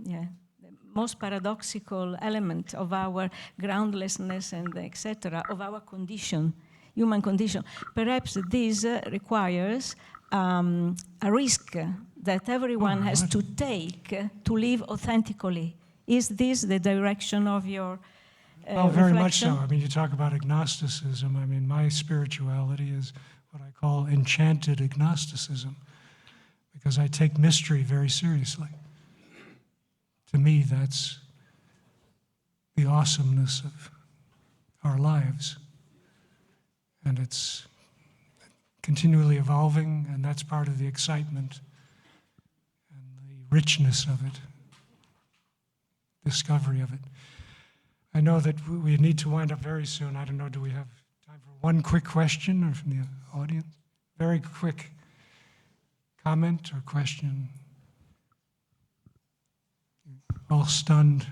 yeah. The most paradoxical element of our groundlessness and etc., of our condition, human condition. Perhaps this requires a risk that everyone has to take to live authentically. Is this the direction of your Oh, very much reflection? so. I mean, you talk about agnosticism. I mean, my spirituality is what I call enchanted agnosticism, because I take mystery very seriously. To me, that's the awesomeness of our lives. And it's continually evolving, and that's part of the excitement and the richness of it, discovery of it. I know that we need to wind up very soon. I don't know, do we have time for one quick question or from the audience? Very quick comment or question? All stunned.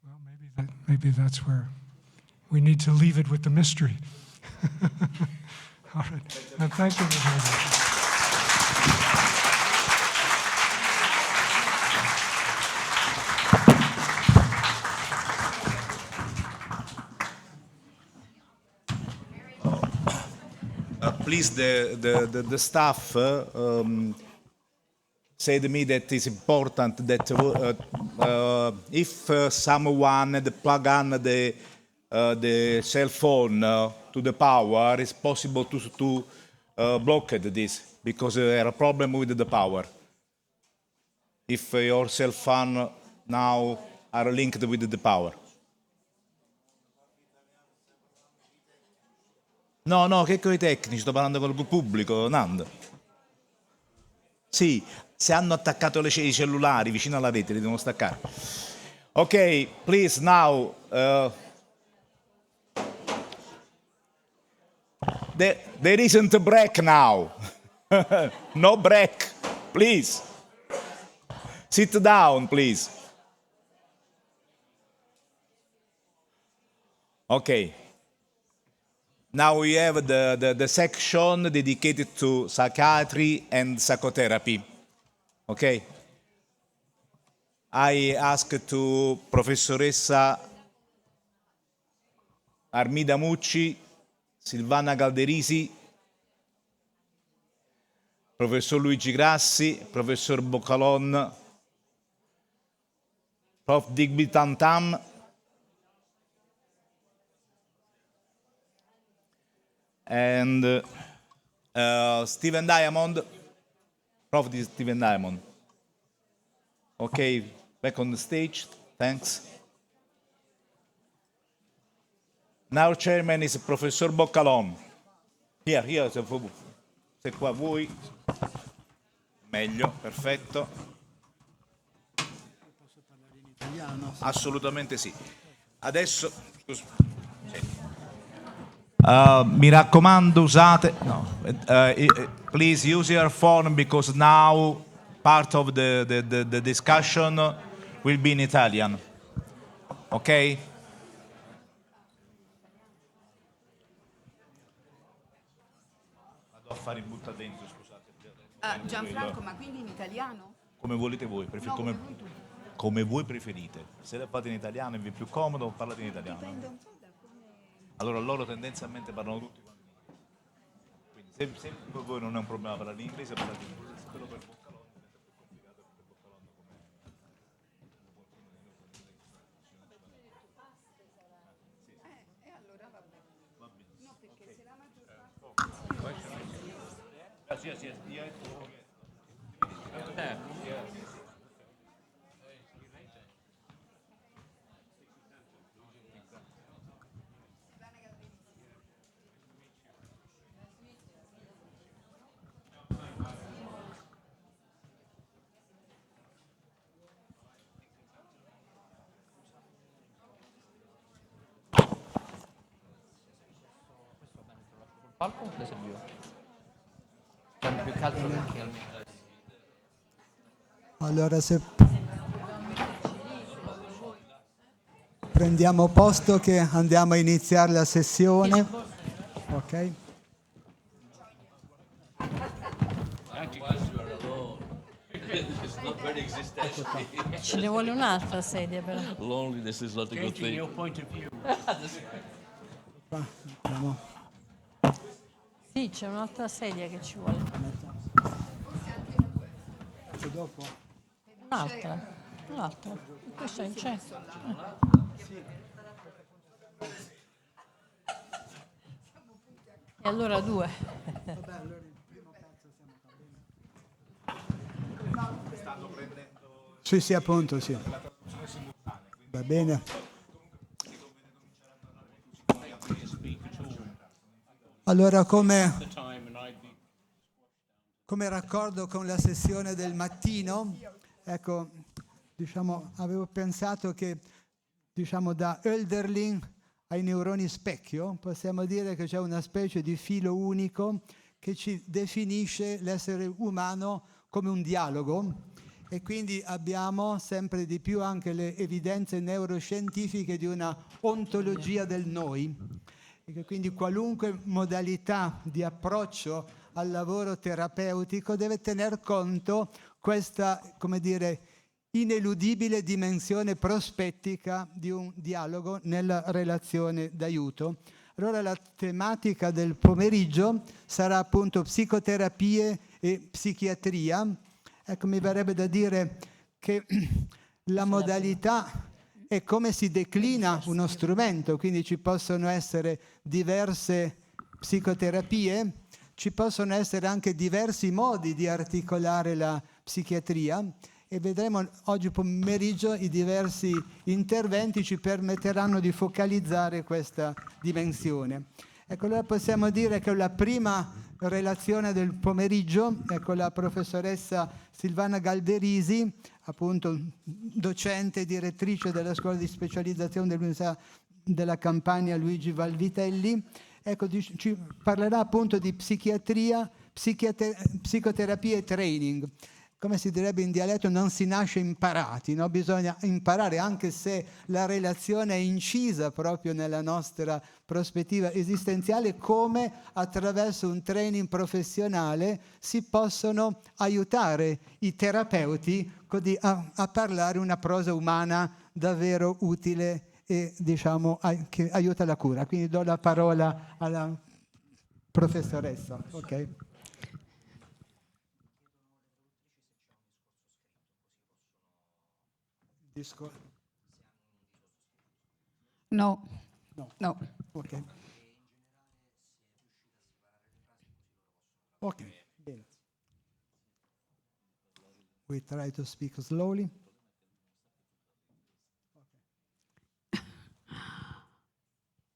Well, maybe that's where we need to leave it with the mystery. All right. And thank you very much. Please, the staff said to me that it's important that if someone had plug on the cell phone to the power, it's possible to block this, because there are a problem with the power. If your cell phone now are linked with the power. No, no, che con i tecnici, sto parlando con il pubblico, Nando. Sì, se hanno attaccato i cellulari vicino alla rete li devono staccare. Ok, please now. There isn't a break now. No break, please. Sit down, please. Okay. Now we have the section dedicated to psychiatry and psychotherapy. Okay. I asked to Professoressa Armida Mucci, Silvana Calderisi, Professor Luigi Grassi, Professor Boccalon, Prof. Digby Tantam, and Stephen Diamond, Prof. Stephen Diamond. Okay, back on the stage, thanks. Now chairman is Professor Boccalon. Here, se qua voi. Meglio, perfetto. Posso parlare in italiano? Assolutamente sì. Adesso, scusa. Sì. Mi raccomando, usate. No, please use your phone, because now part of the discussion will be in Italian. Ok? Vado a fare in butta dentro, scusate. Gianfranco, ma quindi in italiano? Come volete voi, No, come vuoi tu. come voi preferite. Se le fate in italiano e vi è più comodo, parlate in italiano. Dipende un po' da come... Allora loro tendenzialmente parlano tutti quanti in inglese. Quindi se per voi non è un problema parlare in inglese, parlate in inglese. Però per Boccalon diventa più complicato, perché Boccalon come E allora va bene. No, perché se la maggior parte... Yes, yes, yes. Qualcuno le serviva? Cioè, più che altro perché almeno... Allora, se prendiamo posto che andiamo a iniziare la sessione. Ok? Ce ne vuole un'altra sedia però. Loneliness is not a good thing. Andiamo. Sì, c'è un'altra sedia che ci vuole. E dopo? Un'altra. Un'altra. Questa non c'è. E allora due. Sì, sì, appunto, sì. Va bene. Allora, come raccordo con la sessione del mattino, ecco, diciamo, avevo pensato che, diciamo, da Hölderlin ai neuroni specchio, possiamo dire che c'è una specie di filo unico che ci definisce l'essere umano come un dialogo, e quindi abbiamo sempre di più anche le evidenze neuroscientifiche di una ontologia del noi, e che quindi qualunque modalità di approccio al lavoro terapeutico deve tener conto questa, come dire, ineludibile dimensione prospettica di un dialogo nella relazione d'aiuto. Allora la tematica del pomeriggio sarà appunto psicoterapie e psichiatria. Ecco, mi verrebbe da dire che la modalità è come si declina uno strumento, quindi ci possono essere diverse psicoterapie, ci possono essere anche diversi modi di articolare la psichiatria, e vedremo oggi pomeriggio i diversi interventi ci permetteranno di focalizzare questa dimensione. Ecco, allora possiamo dire che la prima relazione del pomeriggio è con la professoressa Silvana Galderisi, appunto docente e direttrice della scuola di specializzazione dell'Università della Campania Luigi Valvitelli. Ecco, ci parlerà appunto di psichiatria, psicoterapia e training. Come si direbbe in dialetto, non si nasce imparati, no? Bisogna imparare, anche se la relazione è incisa proprio nella nostra prospettiva esistenziale, come attraverso un training professionale si possono aiutare i terapeuti così a parlare una prosa umana davvero utile e, diciamo, che aiuta la cura. Quindi do la parola alla professoressa. Ok. No. No. No. Ok. Ok, bene. We try to speak slowly.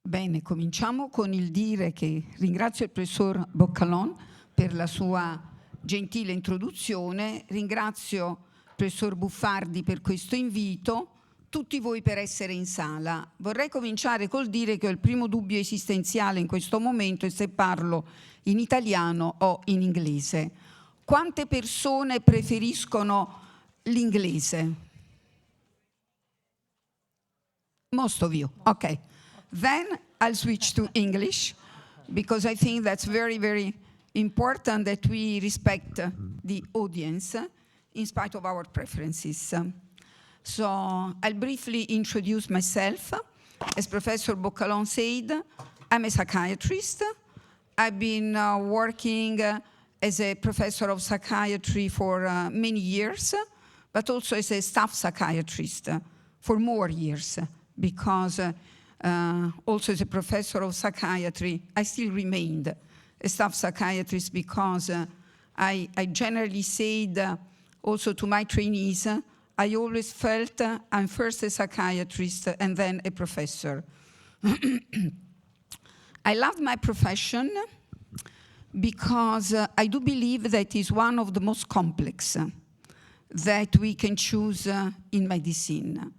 Bene, cominciamo con il dire che ringrazio il professor Boccalon per la sua gentile introduzione, ringrazio il professor Buffardi per questo invito, tutti voi per essere in sala. Vorrei cominciare col dire che ho il primo dubbio esistenziale in questo momento è se parlo in italiano o in inglese. Quante persone preferiscono l'inglese? Most of you, okay. Then I'll switch to English because I think that's very, very important that we respect the audience in spite of our preferences. So I'll briefly introduce myself. As Professor Boccalon said, I'm a psychiatrist. I've been working as a professor of psychiatry for many years, but also as a staff psychiatrist for more years, because also as a professor of psychiatry, I still remained a staff psychiatrist because I generally said also to my trainees, I always felt I'm first a psychiatrist and then a professor. I love my profession because I do believe that it's one of the most complex that we can choose in medicine.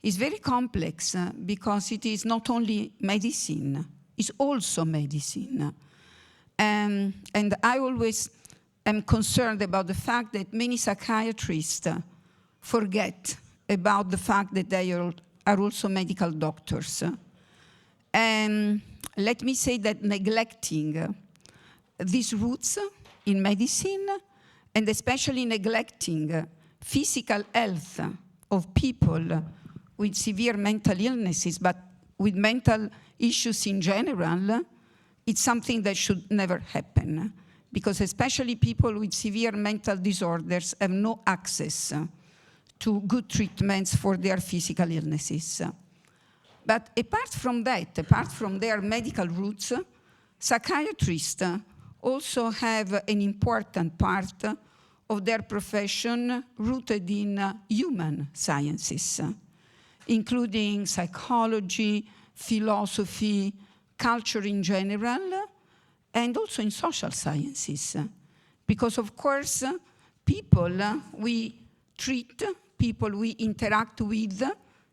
It's very complex because it is not only medicine, it's also medicine. And I always am concerned about the fact that many psychiatrists forget about the fact that they are also medical doctors. And let me say that neglecting these roots in medicine, and especially neglecting physical health of people with severe mental illnesses, but with mental issues in general, it's something that should never happen, because especially people with severe mental disorders have no access to good treatments for their physical illnesses. But apart from that, apart from their medical roots, psychiatrists also have an important part of their profession rooted in human sciences, including psychology, philosophy, culture in general, and also in social sciences. Because of course, people we treat, people we interact with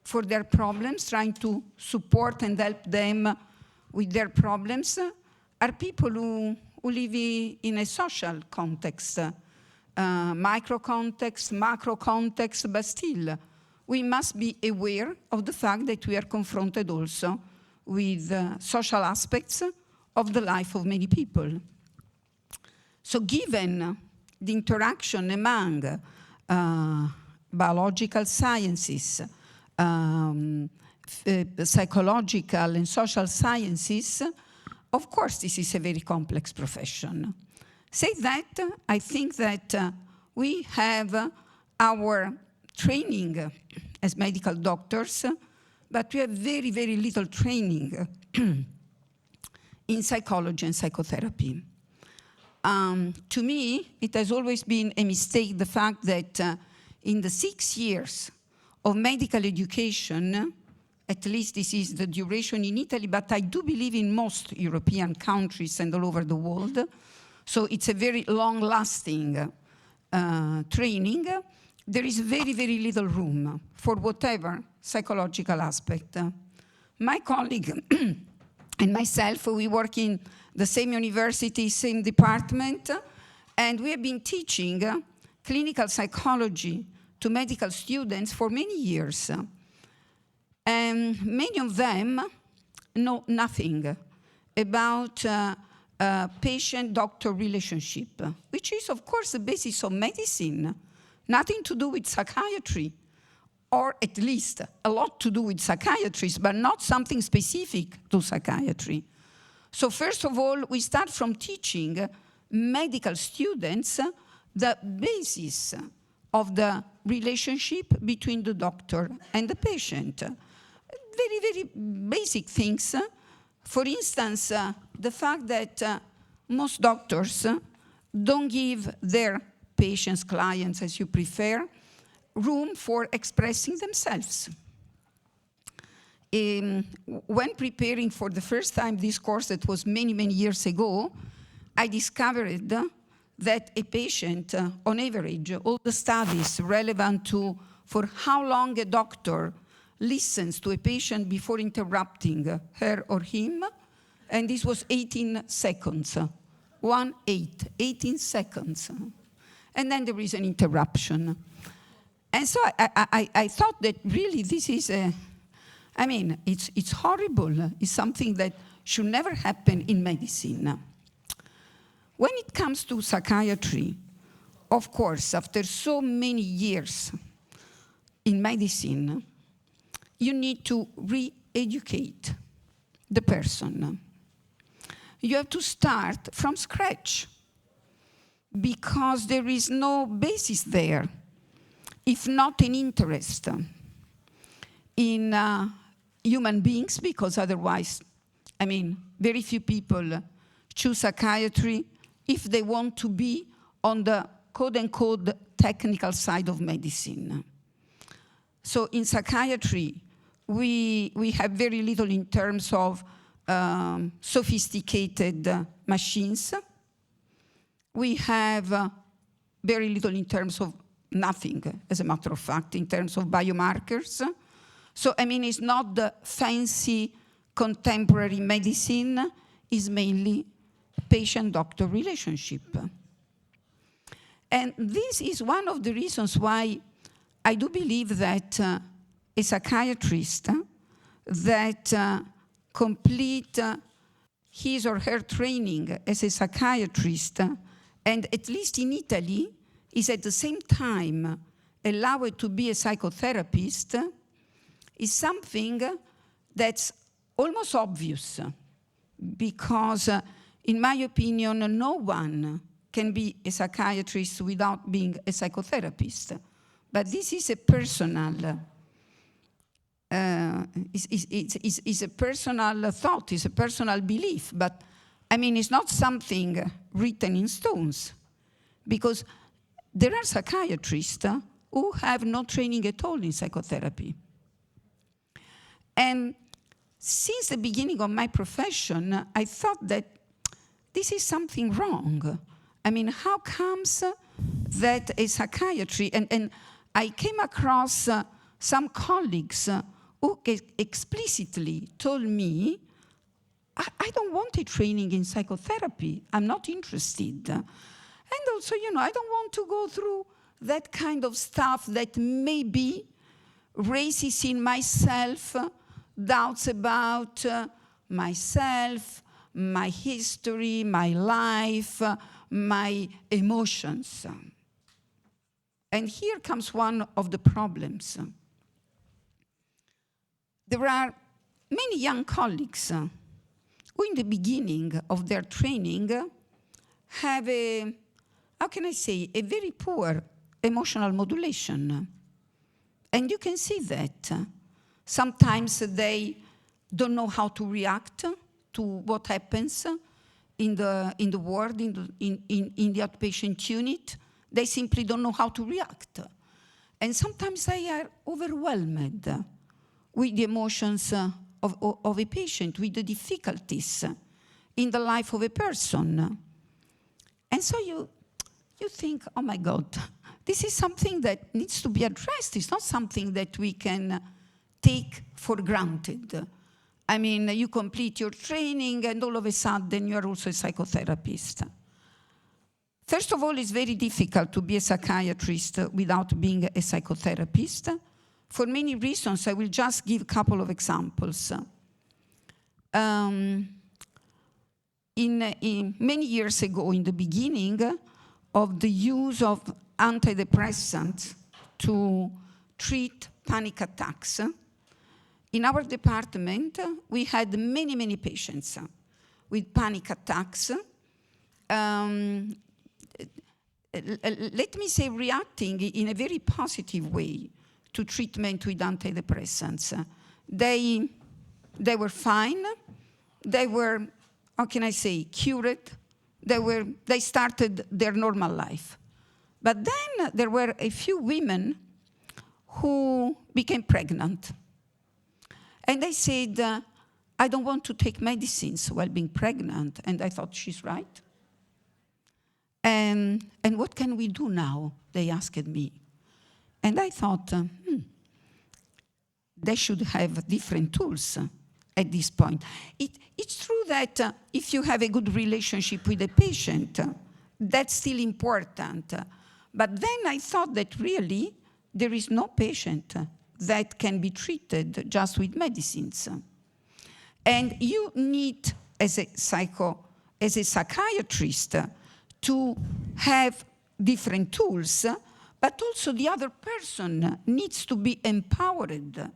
for their problems, trying to support and help them with their problems, are people who live in a social context, micro context, macro context, but still, we must be aware of the fact that we are confronted also with social aspects of the life of many people. So given the interaction among biological sciences, psychological and social sciences, of course, this is a very complex profession. Say that, I think that we have our training as medical doctors, but we have very, very little training in psychology and psychotherapy. To me, it has always been a mistake, the fact that in the 6 years of medical education, at least this is the duration in Italy, but I do believe in most European countries and all over the world, so it's a very long-lasting training, there is very, very little room for whatever psychological aspect. My colleague and myself, we work in the same university, same department, and we have been teaching clinical psychology to medical students for many years. And many of them know nothing about patient-doctor relationship, which is, of course, the basis of medicine, nothing to do with psychiatry, or at least a lot to do with psychiatrists, but not something specific to psychiatry. So first of all, we start from teaching medical students the basis of the relationship between the doctor and the patient. Very, very basic things. For instance, the fact that most doctors don't give their patients, clients, as you prefer, room for expressing themselves. When preparing for the first time this course, that was many, many years ago, I discovered that a patient, on average, all the studies relevant to for how long a doctor listens to a patient before interrupting her or him, and this was 18 seconds, 18 seconds. And then there is an interruption. And so I thought that really this is it's horrible. It's something that should never happen in medicine. When it comes to psychiatry, of course, after so many years in medicine, you need to re-educate the person. You have to start from scratch because there is no basis there, if not an interest in human beings, because otherwise, very few people choose psychiatry if they want to be on the quote-unquote technical side of medicine. So in psychiatry, we have very little in terms of sophisticated machines. We have very little in terms of nothing, as a matter of fact, in terms of biomarkers. So, it's not the fancy contemporary medicine, it's mainly patient-doctor relationship. And this is one of the reasons why I do believe that a psychiatrist that complete his or her training as a psychiatrist, and at least in Italy, is at the same time allowed to be a psychotherapist, is something that's almost obvious, because in my opinion, no one can be a psychiatrist without being a psychotherapist. But this is a personal is a personal thought, is a personal belief. But I mean, it's not something written in stones, because there are psychiatrists who have no training at all in psychotherapy. And since the beginning of my profession, I thought that this is something wrong. I mean, how comes that a psychiatry, and I came across some colleagues who explicitly told me, I don't want a training in psychotherapy. I'm not interested. And also, I don't want to go through that kind of stuff that maybe raises in myself doubts about myself, my history, my life, my emotions. And here comes one of the problems. There are many young colleagues who in the beginning of their training have a, how can I say, a very poor emotional modulation. And you can see that. Sometimes they don't know how to react to what happens in the ward, in the outpatient unit. They simply don't know how to react. And sometimes they are overwhelmed with the emotions of a patient, with the difficulties in the life of a person. And so you think, oh my God, this is something that needs to be addressed. It's not something that we can take for granted. I mean, you complete your training and all of a sudden you are also a psychotherapist. First of all, it's very difficult to be a psychiatrist without being a psychotherapist. For many reasons, I will just give a couple of examples. In many years ago, in the beginning of the use of antidepressants to treat panic attacks, in our department, we had many, many patients with panic attacks. Let me say, reacting in a very positive way to treatment with antidepressants. They were fine. They were, how can I say, cured. They started their normal life. But then there were a few women who became pregnant. And they said, I don't want to take medicines while being pregnant. And I thought, she's right. And what can we do now? They asked me. And I thought, they should have different tools at this point. It's true that if you have a good relationship with a patient, that's still important. But then I thought that really there is no patient that can be treated just with medicines. And you need, as a psychiatrist, to have different tools, but also the other person needs to be empowered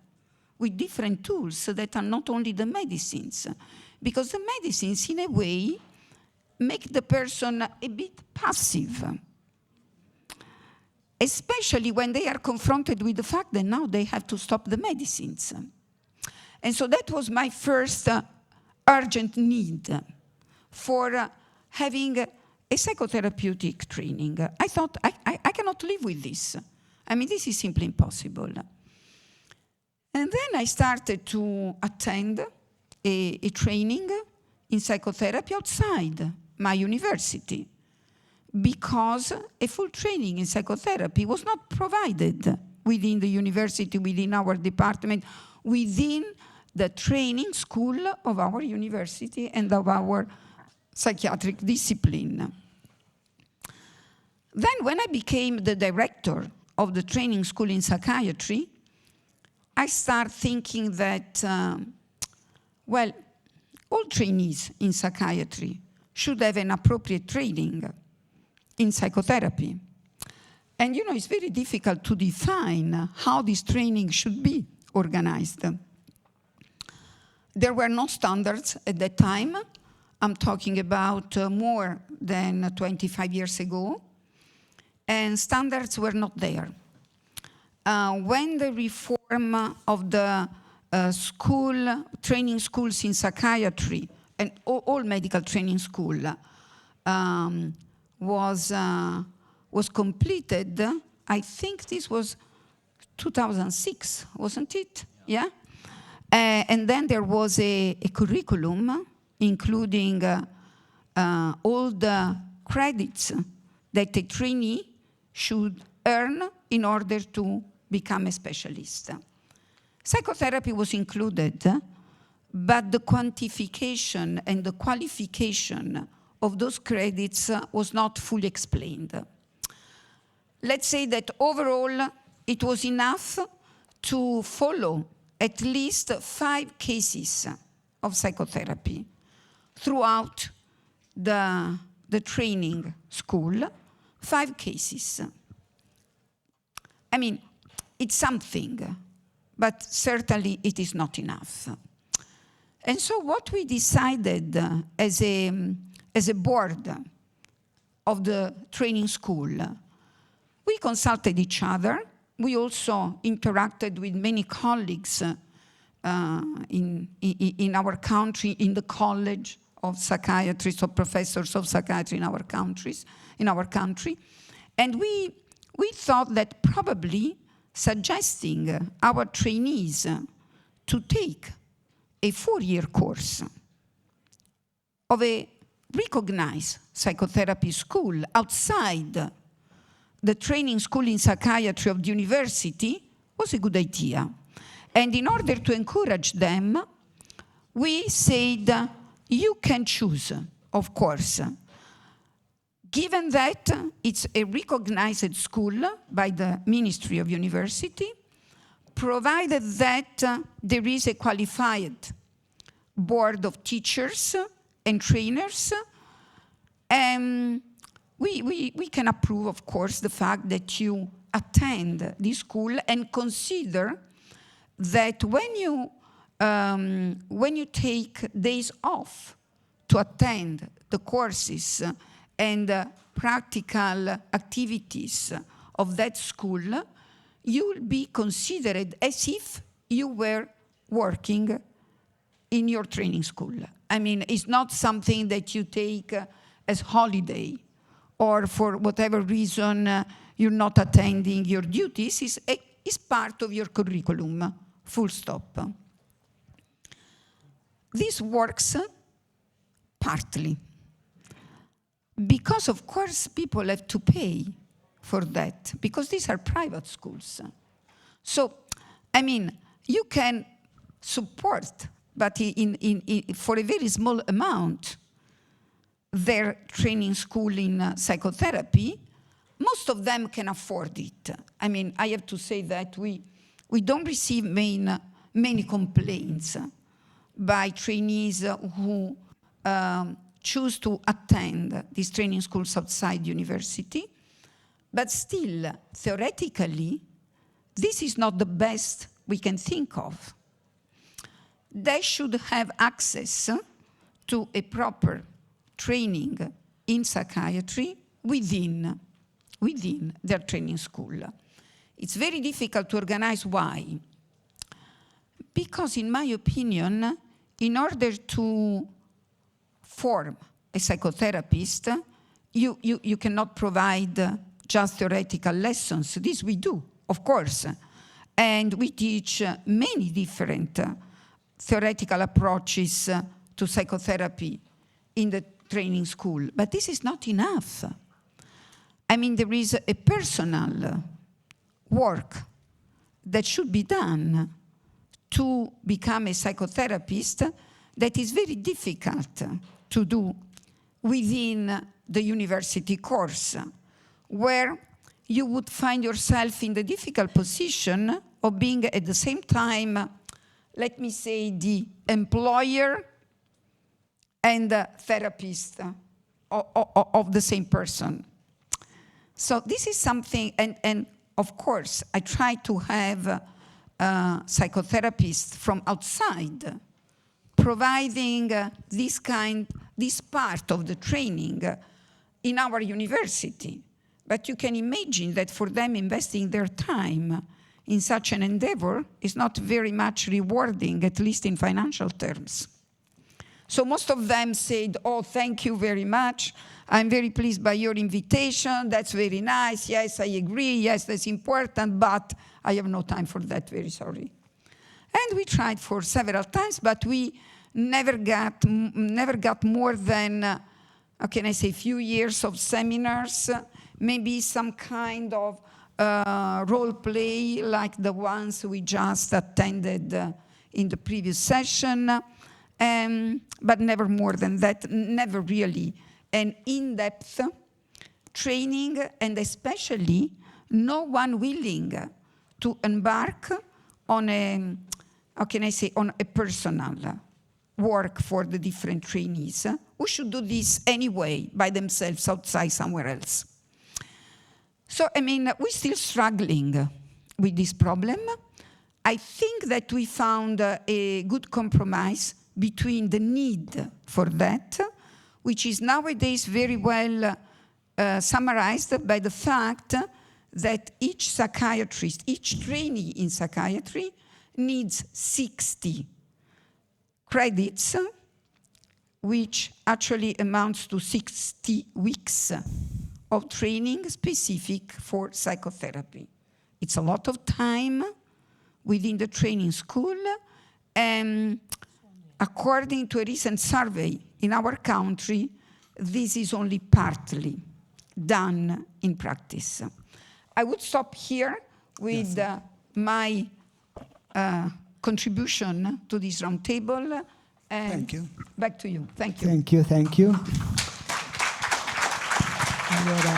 with different tools that are not only the medicines, because the medicines, in a way, make the person a bit passive, especially when they are confronted with the fact that now they have to stop the medicines. And so that was my first urgent need for having a psychotherapeutic training. I thought, I cannot live with this. I mean, this is simply impossible. And then I started to attend a training in psychotherapy outside my university, because a full training in psychotherapy was not provided within the university, within our department, within the training school of our university and of our psychiatric discipline. Then when I became the director of the training school in psychiatry, I started thinking that, well, all trainees in psychiatry should have an appropriate training in psychotherapy. And you know, it's very difficult to define how this training should be organized. There were no standards at that time. I'm talking about more than 25 years ago. And standards were not there. When the reform of the training schools in psychiatry and all medical training school was completed, I think this was 2006, wasn't it? Yeah? And then there was a curriculum including all the credits that a trainee should earn in order to become a specialist. Psychotherapy was included, but the quantification and the qualification of those credits was not fully explained. Let's say that overall, it was enough to follow at least 5 cases of psychotherapy throughout the training school, 5 cases. I mean, it's something, but certainly it is not enough. And so what we decided as a board of the training school, we consulted each other. We also interacted with many colleagues in our country, in the College of Psychiatrists or professors of psychiatry in our country. And we thought that probably suggesting our trainees to take a 4-year course of a recognized psychotherapy school outside the training school in psychiatry of the university was a good idea. And in order to encourage them, we said, you can choose, of course. Given that it's a recognized school by the Ministry of University, provided that there is a qualified board of teachers and trainers, we can approve, of course, the fact that you attend this school and consider that when you take days off to attend the courses and practical activities of that school, you will be considered as if you were working in your training school. I mean, it's not something that you take as holiday or for whatever reason you're not attending your duties. It's part of your curriculum, full stop. This works partly because, of course, people have to pay for that because these are private schools. So, I mean, you can support, but for a very small amount, their training school in psychotherapy. Most of them can afford it. I mean, I have to say that we don't receive many complaints by trainees who choose to attend these training schools outside university. But still, theoretically, this is not the best we can think of. They should have access to a proper training in psychiatry within their training school. It's very difficult to organize. Why? Because, in my opinion, in order to form a psychotherapist, you cannot provide just theoretical lessons. This we do, of course. And we teach many different theoretical approaches to psychotherapy in the training school. But this is not enough. I mean, there is a personal work that should be done to become a psychotherapist that is very difficult to do within the university course, where you would find yourself in the difficult position of being at the same time, let me say, the employer and the therapist of the same person. So this is something, and of course, I try to have psychotherapists from outside providing this part of the training in our university. But you can imagine that for them, investing their time in such an endeavor is not very much rewarding, at least in financial terms. So most of them said, oh, thank you very much. I'm very pleased by your invitation. That's very nice. Yes, I agree. Yes, that's important, but I have no time for that, very sorry. And we tried for several times, but we never got more than, how can I say, a few years of seminars, maybe some kind of role play like the ones we just attended in the previous session, but never more than that, never really an in-depth training, and especially no one willing to embark on a, how can I say, on a personal work for the different trainees who should do this anyway by themselves outside somewhere else. So, I mean, we're still struggling with this problem. I think that we found a good compromise between the need for that, which is nowadays very well summarized by the fact that each psychiatrist, each trainee in psychiatry needs 60 credits, which actually amounts to 60 weeks of training specific for psychotherapy. It's a lot of time within the training school, and according to a recent survey in our country, this is only partly done in practice. I would stop here with my contribution to this roundtable. Thank you. Back to you. Thank you. Thank you, thank you. Allora,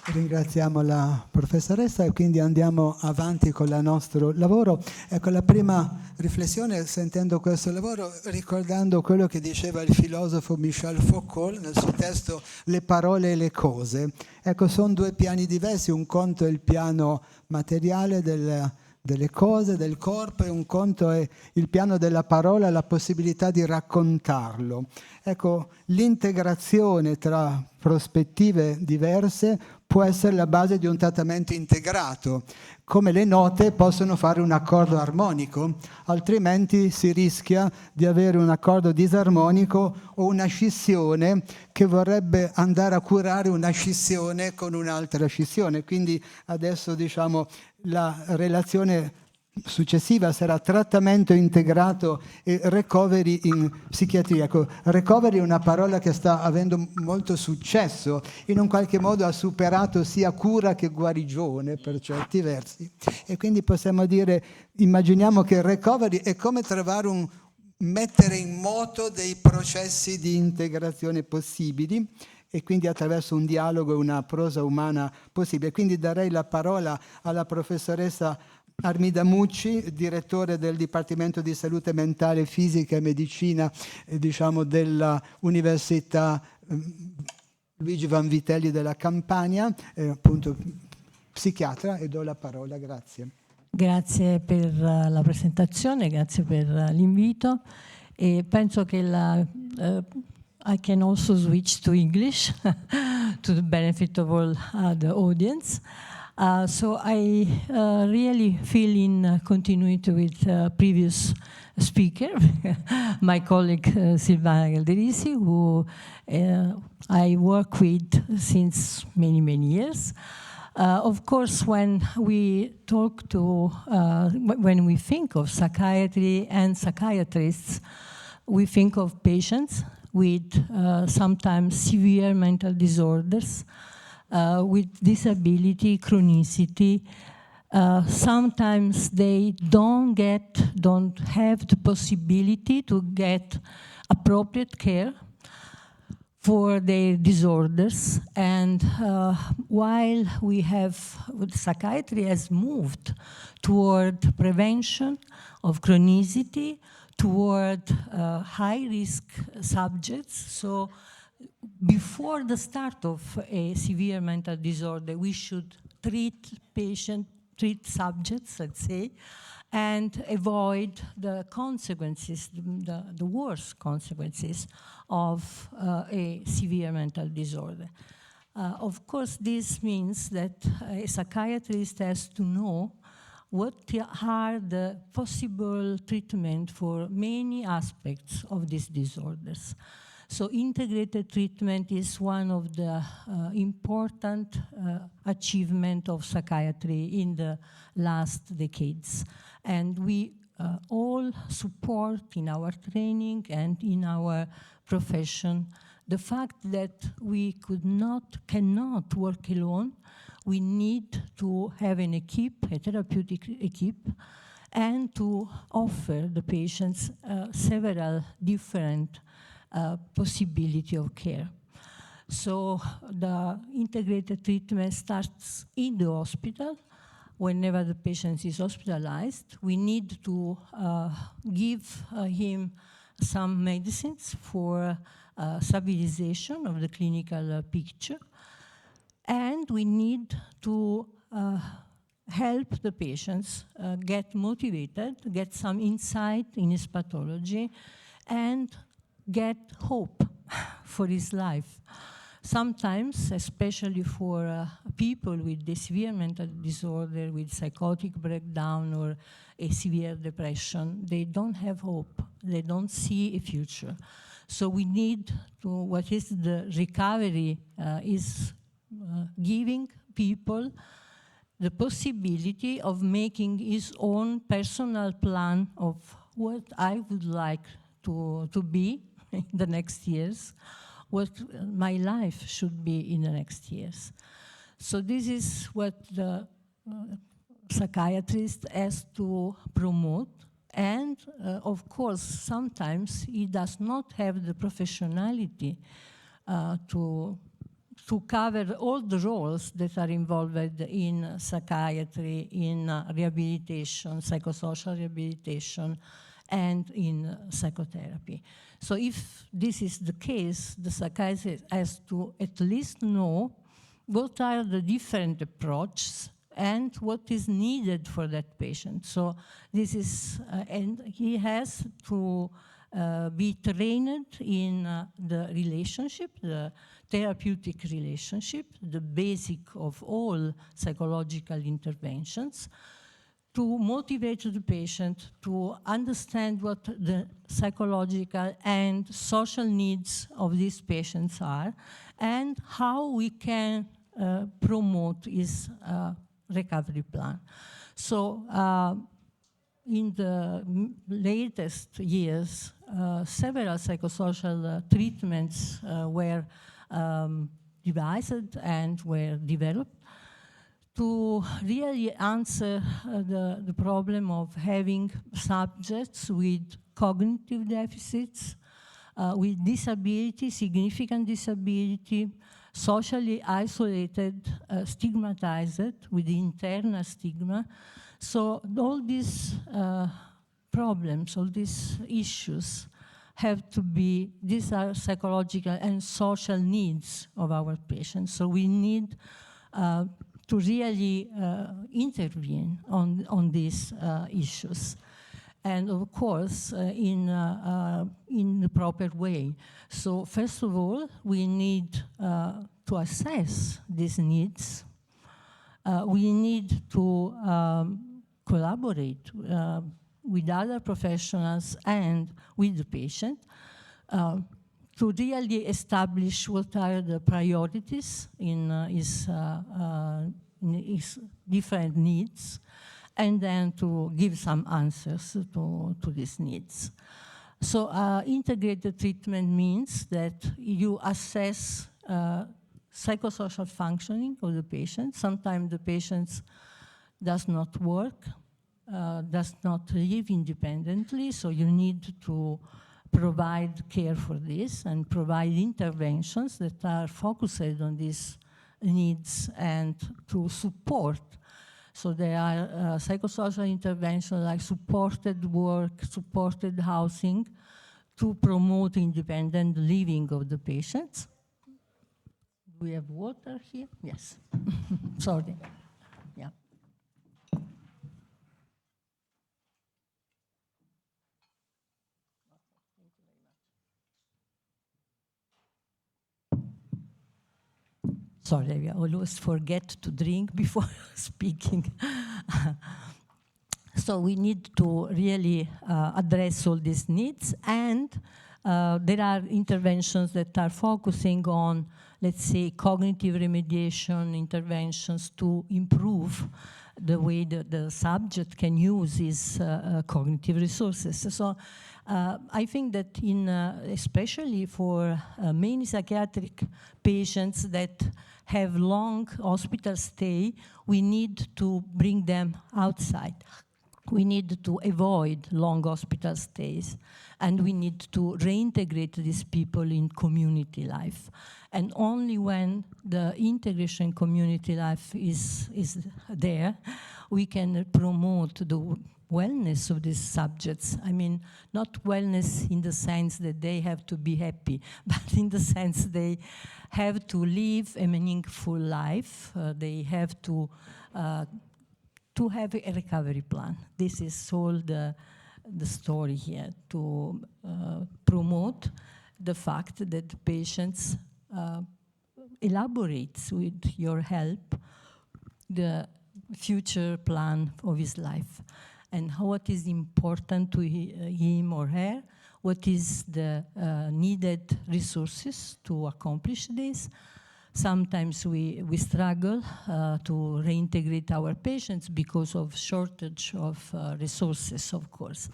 ringraziamo la professoressa e quindi andiamo avanti con il nostro lavoro. Ecco, la prima riflessione, sentendo questo lavoro, ricordando quello che diceva il filosofo Michel Foucault nel suo testo Le parole e le cose. Ecco, sono due piani diversi, un conto è il piano materiale delle cose, del corpo, e un conto è il piano della parola, la possibilità di raccontarlo. Ecco, l'integrazione tra prospettive diverse può essere la base di un trattamento integrato. Come le note possono fare un accordo armonico, altrimenti si rischia di avere un accordo disarmonico o una scissione che vorrebbe andare a curare una scissione con un'altra scissione. Quindi adesso, diciamo, la relazione successiva sarà trattamento integrato e recovery in psichiatria. Ecco, recovery è una parola che sta avendo molto successo, in un qualche modo ha superato sia cura che guarigione per certi versi, e quindi possiamo dire, immaginiamo che recovery è come trovare mettere in moto dei processi di integrazione possibili, e quindi attraverso un dialogo e una prosa umana possibile. Quindi darei la parola alla professoressa Armida Mucci, direttore del Dipartimento di Salute Mentale, Fisica e Medicina, diciamo, dell'Università Luigi Vanvitelli della Campania, appunto psichiatra, e do la parola, grazie. Grazie per la presentazione, grazie per l'invito, e penso che I can also switch to English to the benefit of all the audience. So I really feel in continuity with previous speaker, my colleague Silvana Galderisi, who I work with since many, many years. Of course, when we when we think of psychiatry and psychiatrists, we think of patients with sometimes severe mental disorders, with disability, chronicity, sometimes they don't have the possibility to get appropriate care for their disorders. And while psychiatry has moved toward prevention of chronicity, toward high-risk subjects, so before the start of a severe mental disorder, we should treat subjects, let's say, and avoid the consequences, the worst consequences of a severe mental disorder. Of course, this means that a psychiatrist has to know what are the possible treatment for many aspects of these disorders. So integrated treatment is one of the important achievements of psychiatry in the last decades. And we all support in our training and in our profession the fact that we cannot work alone. We need to have an equipe, a therapeutic equipe, and to offer the patients several different possibility of care. So the integrated treatment starts in the hospital. Whenever the patient is hospitalized, we need to give him some medicines for stabilization of the clinical picture. And we need to help the patients get motivated, get some insight in his pathology, and get hope for his life. Sometimes, especially for people with a severe mental disorder, with psychotic breakdown or a severe depression, they don't have hope. They don't see a future. So we need to, what is the recovery is giving people the possibility of making his own personal plan of what I would like to be in the next years, what my life should be in the next years. So this is what the psychiatrist has to promote. And of course, sometimes he does not have the professionality to cover all the roles that are involved in psychiatry, in rehabilitation, psychosocial rehabilitation, and in psychotherapy. So if this is the case, the psychiatrist has to at least know what are the different approaches and what is needed for that patient. So this is, and he has to be trained in the relationship, the therapeutic relationship, the basic of all psychological interventions, to motivate the patient to understand what the psychological and social needs of these patients are and how we can promote his recovery plan. So in the latest years, several psychosocial treatments were devised and were developed to really answer the problem of having subjects with cognitive deficits, with disability, significant disability, socially isolated, stigmatized, with internal stigma. So all these problems, all these issues have to be, these are psychological and social needs of our patients. So we need to really intervene on these issues. And of course, in the proper way. So first of all, we need to assess these needs. We need to collaborate with other professionals and with the patient to really establish what are the priorities in his different needs, and then to give some answers to these needs. So integrated treatment means that you assess psychosocial functioning of the patient. Sometimes the patients does not work, does not live independently, so you need to provide care for this and provide interventions that are focused on these needs and to support. So there are psychosocial interventions like supported work, supported housing to promote independent living of the patients. Do we have water here? Yes. Sorry. Yeah. Sorry, I always forget to drink before speaking. So we need to really address all these needs, and there are interventions that are focusing on, let's say, cognitive remediation interventions to improve the way the subject can use his cognitive resources. So I think that especially for many psychiatric patients that have long hospital stay, we need to bring them outside. We need to avoid long hospital stays, and we need to reintegrate these people in community life. And only when the integration in community life is there, we can promote the wellness of these subjects. I mean, not wellness in the sense that they have to be happy, but in the sense they have to live a meaningful life. They have to have a recovery plan. This is all the story here, to promote the fact that the patients elaborates with your help the future plan of his life and what is important to him or her, what is the needed resources to accomplish this. Sometimes we struggle to reintegrate our patients because of shortage of resources, of course.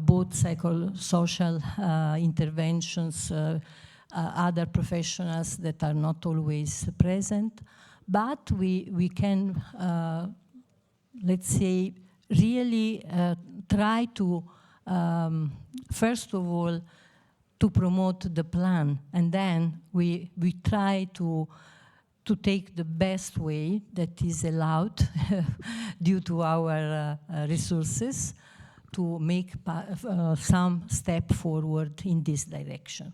Both psychosocial interventions, other professionals that are not always present, but we can, let's say, really try to, first of all, to promote the plan, and then we try to take the best way that is allowed due to our resources to make some step forward in this direction.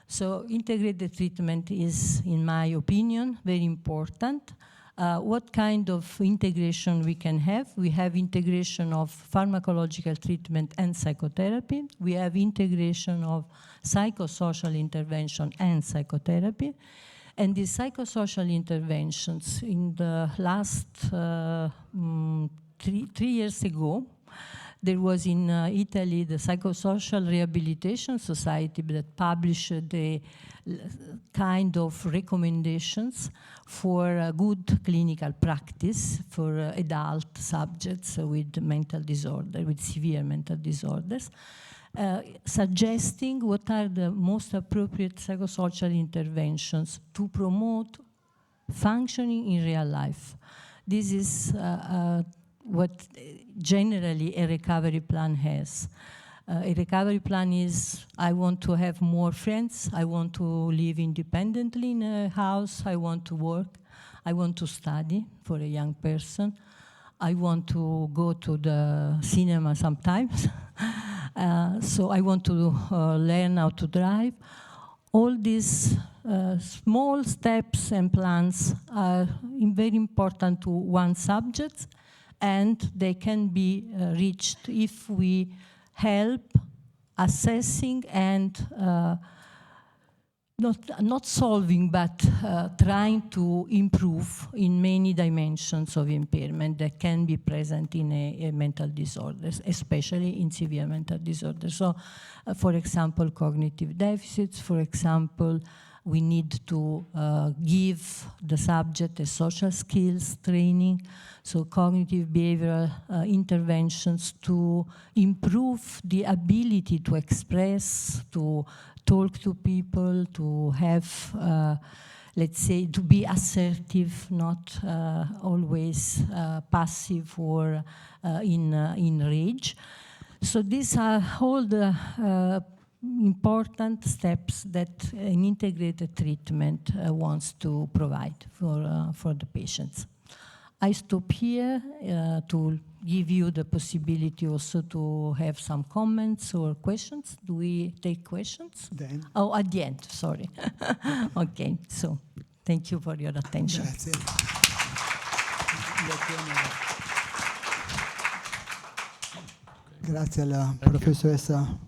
So integrated treatment is, in my opinion, very important. What kind of integration we can have? We have integration of pharmacological treatment and psychotherapy. We have integration of psychosocial intervention and psychotherapy. And these psychosocial interventions in the last 3 years ago, there was in Italy the Psychosocial Rehabilitation Society that published the kind of recommendations for good clinical practice for adult subjects with mental disorder, with severe mental disorders, suggesting what are the most appropriate psychosocial interventions to promote functioning in real life. This is what generally a recovery plan has. A recovery plan is, I want to have more friends, I want to live independently in a house, I want to work, I want to study for a young person, I want to go to the cinema sometimes, so I want to learn how to drive. All these small steps and plans are very important to one subject, and they can be reached if we help assessing and not solving, but trying to improve in many dimensions of impairment that can be present in a mental disorders, especially in severe mental disorders. So, for example, cognitive deficits, for example, we need to give the subject a social skills training, so cognitive behavioral interventions to improve the ability to express, to talk to people, to have let's say, to be assertive, not always passive or in rage. So these are all the important steps that an integrated treatment wants to provide for the patients. I stop here to give you the possibility also to have some comments or questions. Do we take questions? Then. Oh, at the end, sorry. Okay, so thank you for your attention. Grazie. Grazie alla professoressa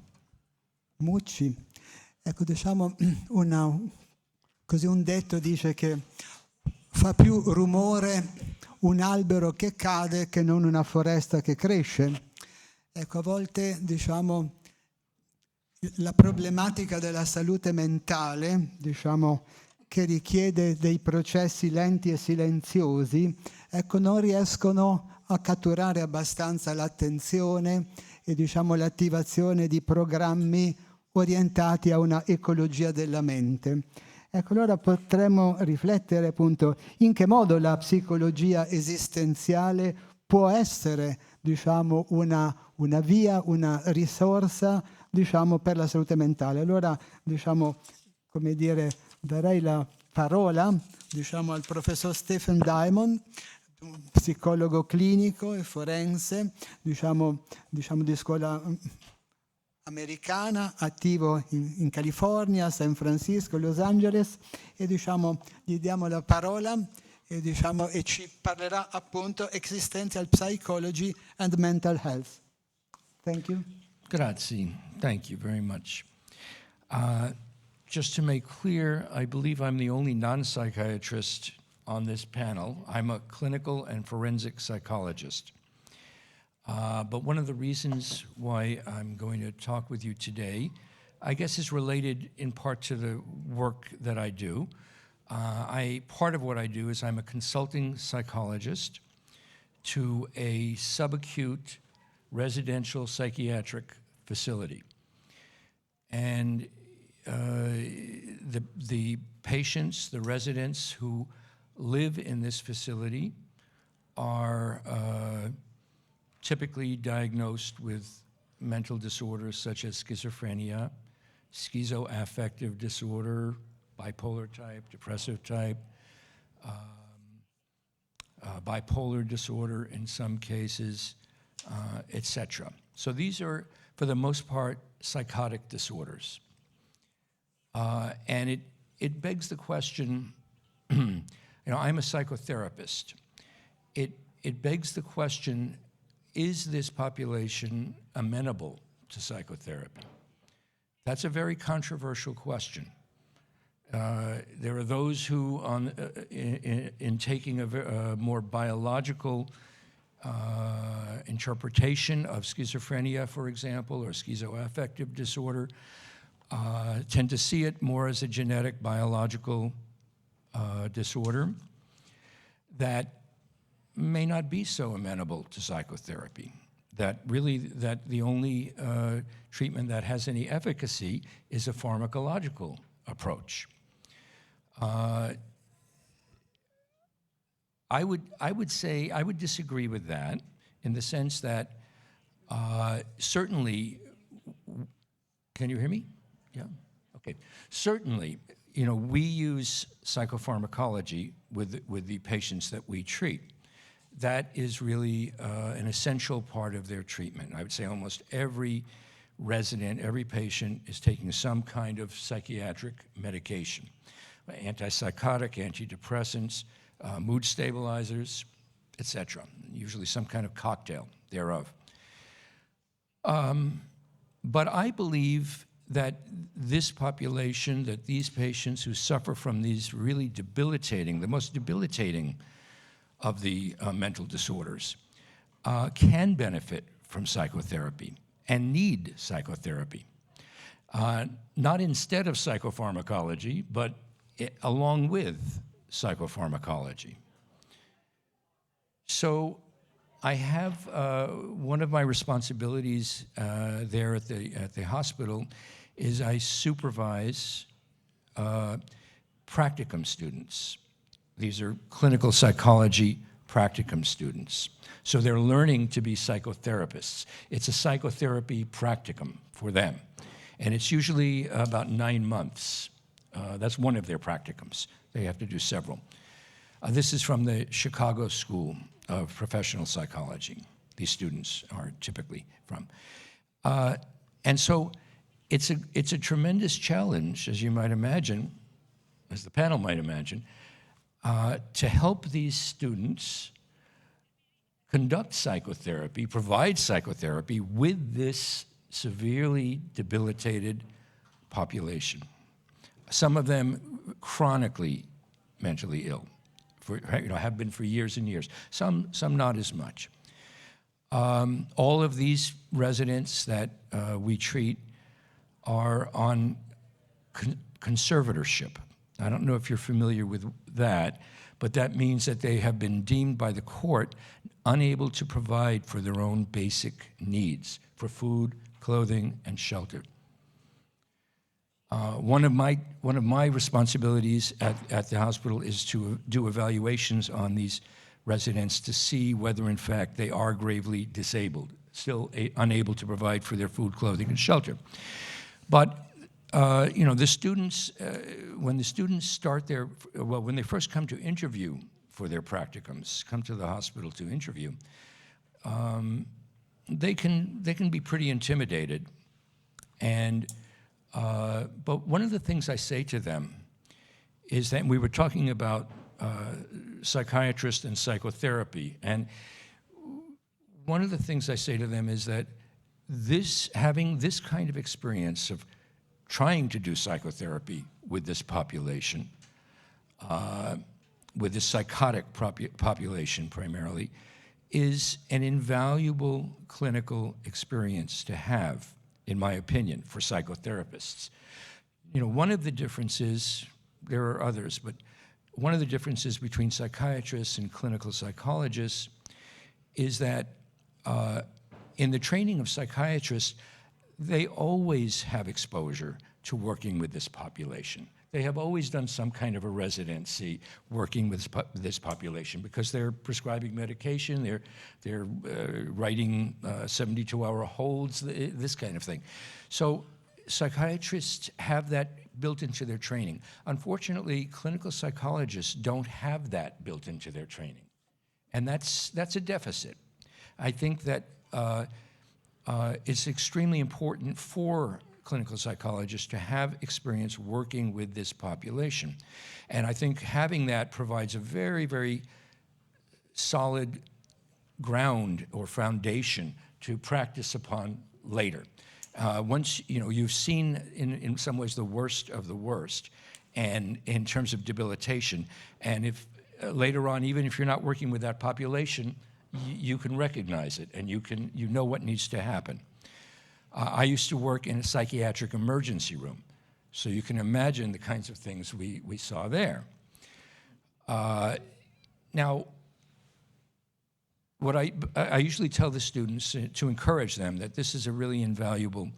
Mucci. Ecco, diciamo, così un detto dice che fa più rumore un albero che cade che non una foresta che cresce. Ecco, a volte, diciamo, la problematica della salute mentale, diciamo, che richiede dei processi lenti e silenziosi, ecco, non riescono a catturare abbastanza l'attenzione e, diciamo, l'attivazione di programmi orientati a una ecologia della mente. Ecco, allora potremmo riflettere appunto in che modo la psicologia esistenziale può essere, diciamo, una via, una risorsa, diciamo, per la salute mentale. Allora, diciamo, come dire, darei la parola, diciamo, al professor Stephen Diamond, psicologo clinico e forense, diciamo di scuola americana, attivo in California, San Francisco, Los Angeles, e diciamo gli diamo la parola e ci parlerà appunto Existential Psychology and Mental Health. Thank you. Grazie. Thank you very much. Just to make clear, I believe I'm the only non-psychiatrist on this panel. I'm a clinical and forensic psychologist. But one of the reasons why I'm going to talk with you today, I guess, is related in part to the work that I do. Part of what I do is I'm a consulting psychologist to a subacute residential psychiatric facility. And the patients, the residents who live in this facility are typically diagnosed with mental disorders such as schizophrenia, schizoaffective disorder, bipolar type, depressive type, bipolar disorder in some cases, etc. So these are, for the most part, psychotic disorders. And it begs the question, I'm a psychotherapist. It begs the question, is this population amenable to psychotherapy? That's a very controversial question. There are those who, in taking a more biological interpretation of schizophrenia, for example, or schizoaffective disorder, tend to see it more as a genetic biological disorder that may not be so amenable to psychotherapy. That the only treatment that has any efficacy is a pharmacological approach. I would disagree with that in the sense that certainly, can you hear me? Yeah, okay. Certainly, we use psychopharmacology with the patients that we treat. That is really an essential part of their treatment. I would say almost every resident, every patient is taking some kind of psychiatric medication. Antipsychotic, antidepressants, mood stabilizers, etc. Usually some kind of cocktail thereof. But I believe that this population, that these patients who suffer from these really debilitating, the most debilitating of the mental disorders, can benefit from psychotherapy and need psychotherapy. Not instead of psychopharmacology, but along with psychopharmacology. So I have one of my responsibilities there at the hospital is I supervise practicum students. These are clinical psychology practicum students. So they're learning to be psychotherapists. It's a psychotherapy practicum for them. And it's usually about 9 months. That's one of their practicums. They have to do several. This is from the Chicago School of Professional Psychology. These students are typically from. And so it's a tremendous challenge, as you might imagine, as the panel might imagine, to help these students conduct psychotherapy, provide psychotherapy with this severely debilitated population. Some of them chronically mentally ill, have been for years and years. Some not as much. All of these residents that we treat are on conservatorship. I don't know if you're familiar with that, but that means that they have been deemed by the court unable to provide for their own basic needs, for food, clothing, and shelter. One of my responsibilities at the hospital is to do evaluations on these residents to see whether, in fact, they are gravely disabled, still unable to provide for their food, clothing, and shelter. But the students, when the students start when they first come to interview for their practicums, come to the hospital to interview, they can be pretty intimidated. But one of the things I say to them is that we were talking about psychiatrists and psychotherapy, and one of the things I say to them is that having this kind of experience of trying to do psychotherapy with this population, with this psychotic population primarily, is an invaluable clinical experience to have, in my opinion, for psychotherapists. One of the differences, there are others, but one of the differences between psychiatrists and clinical psychologists is that in the training of psychiatrists, they always have exposure to working with this population. They have always done some kind of a residency working with this population because they're prescribing medication, they're writing 72-hour holds, this kind of thing. So psychiatrists have that built into their training. Unfortunately, clinical psychologists don't have that built into their training. And that's a deficit. I think that it's extremely important for clinical psychologists to have experience working with this population. And I think having that provides a very, very solid ground or foundation to practice upon later. Once you've seen in some ways the worst of the worst, and in terms of debilitation, and if later on, even if you're not working with that population, you can recognize it and you know what needs to happen. I used to work in a psychiatric emergency room, so you can imagine the kinds of things we saw there. Now, what I usually tell the students to encourage them that this is a really invaluable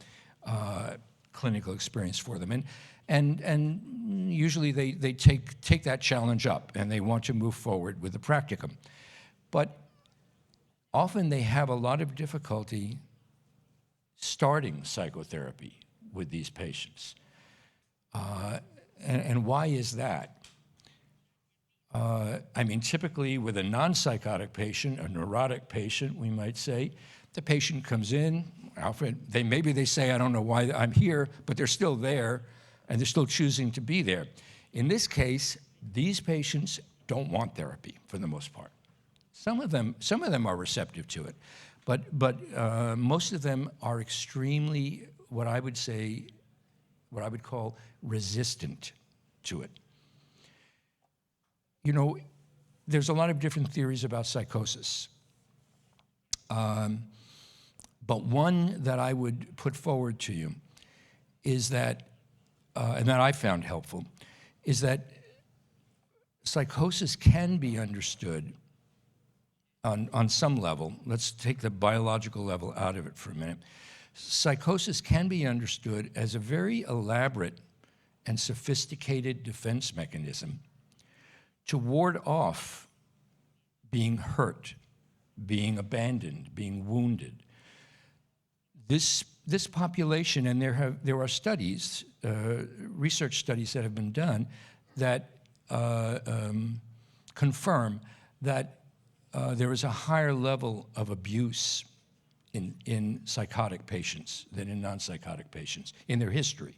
clinical experience for them, and usually they take that challenge up and they want to move forward with the practicum, but often they have a lot of difficulty starting psychotherapy with these patients. And why is that? Typically with a non-psychotic patient, a neurotic patient, we might say, the patient comes in, maybe they say, I don't know why I'm here, but they're still there, and they're still choosing to be there. In this case, these patients don't want therapy for the most part. Some of them are receptive to it, but most of them are extremely, what I would call resistant to it. There's a lot of different theories about psychosis. But one that I would put forward to you is that, and that I found helpful, is that psychosis can be understood on some level. Let's take the biological level out of it for a minute. Psychosis can be understood as a very elaborate and sophisticated defense mechanism to ward off being hurt, being abandoned, being wounded. This population, and there are studies, research studies that have been done that confirm that there is a higher level of abuse in psychotic patients than in non-psychotic patients in their history.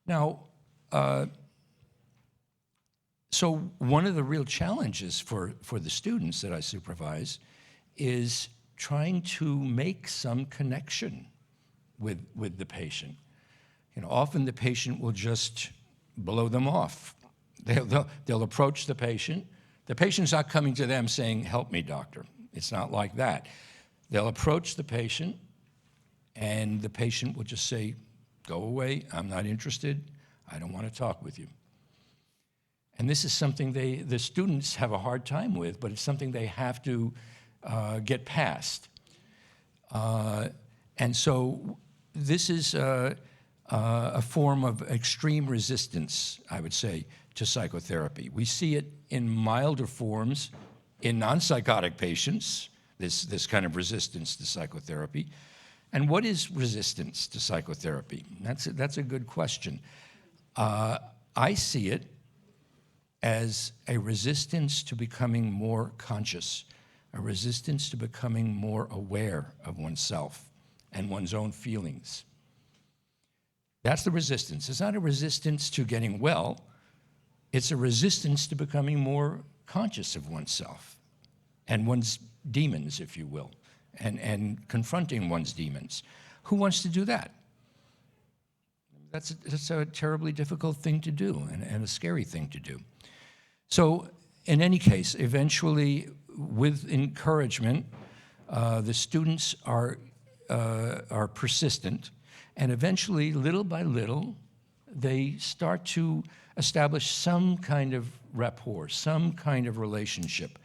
Now, so one of the real challenges for the students that I supervise is trying to make some connection with the patient. You know, often the patient will just blow them off. They'll approach the patient. The patient's not coming to them saying, "Help me, doctor." It's not like that. They'll approach the patient, and the patient will just say, "Go away, I'm not interested, I don't want to talk with you." And this is something the students have a hard time with, but it's something they have to get past. And so this is a form of extreme resistance, I would say, to psychotherapy. We see it in milder forms in non-psychotic patients, this kind of resistance to psychotherapy. And what is resistance to psychotherapy? That's a good question. I see it as a resistance to becoming more conscious, a resistance to becoming more aware of oneself and one's own feelings. That's the resistance. It's not a resistance to getting well. It's a resistance to becoming more conscious of oneself and one's demons, if you will, and confronting one's demons. Who wants to do that? That's a terribly difficult thing to do and a scary thing to do. So in any case, eventually, with encouragement, the students are persistent, and eventually, little by little, they start to establish some kind of rapport, some kind of relationship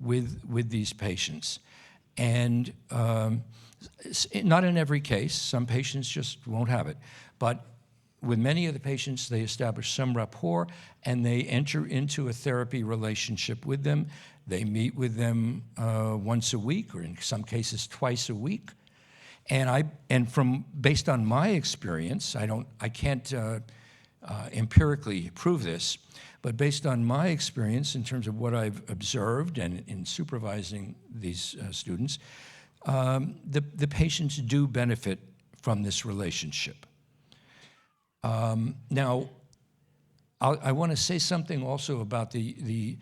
with these patients. And not in every case, some patients just won't have it, but with many of the patients, they establish some rapport, and they enter into a therapy relationship with them. They meet with them once a week, or in some cases twice a week. And based on my experience, I can't empirically prove this, but based on my experience in terms of what I've observed and in supervising these students, the patients do benefit from this relationship. Now, I want to say something also about the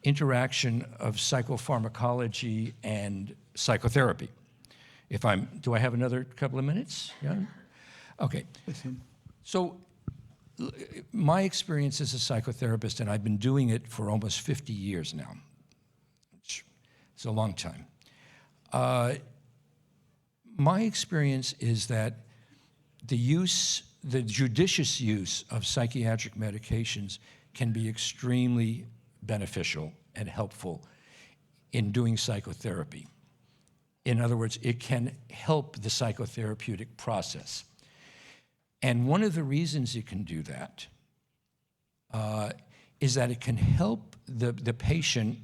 interaction of psychopharmacology and psychotherapy. Do I have another couple of minutes? Yeah? Okay. So my experience as a psychotherapist, and I've been doing it for almost 50 years now. It's a long time. My experience is that the judicious use of psychiatric medications can be extremely beneficial and helpful in doing psychotherapy. In other words, it can help the psychotherapeutic process. And one of the reasons it can do that is that it can help the patient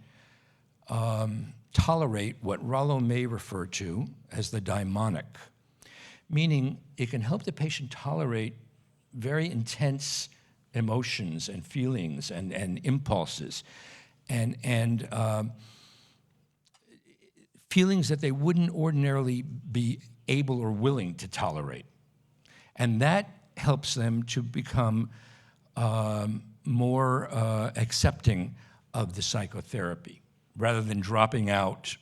tolerate what Rollo may refer to as the daimonic, meaning it can help the patient tolerate very intense emotions and feelings and impulses and feelings that they wouldn't ordinarily be able or willing to tolerate. And that helps them to become more accepting of the psychotherapy, rather than dropping out,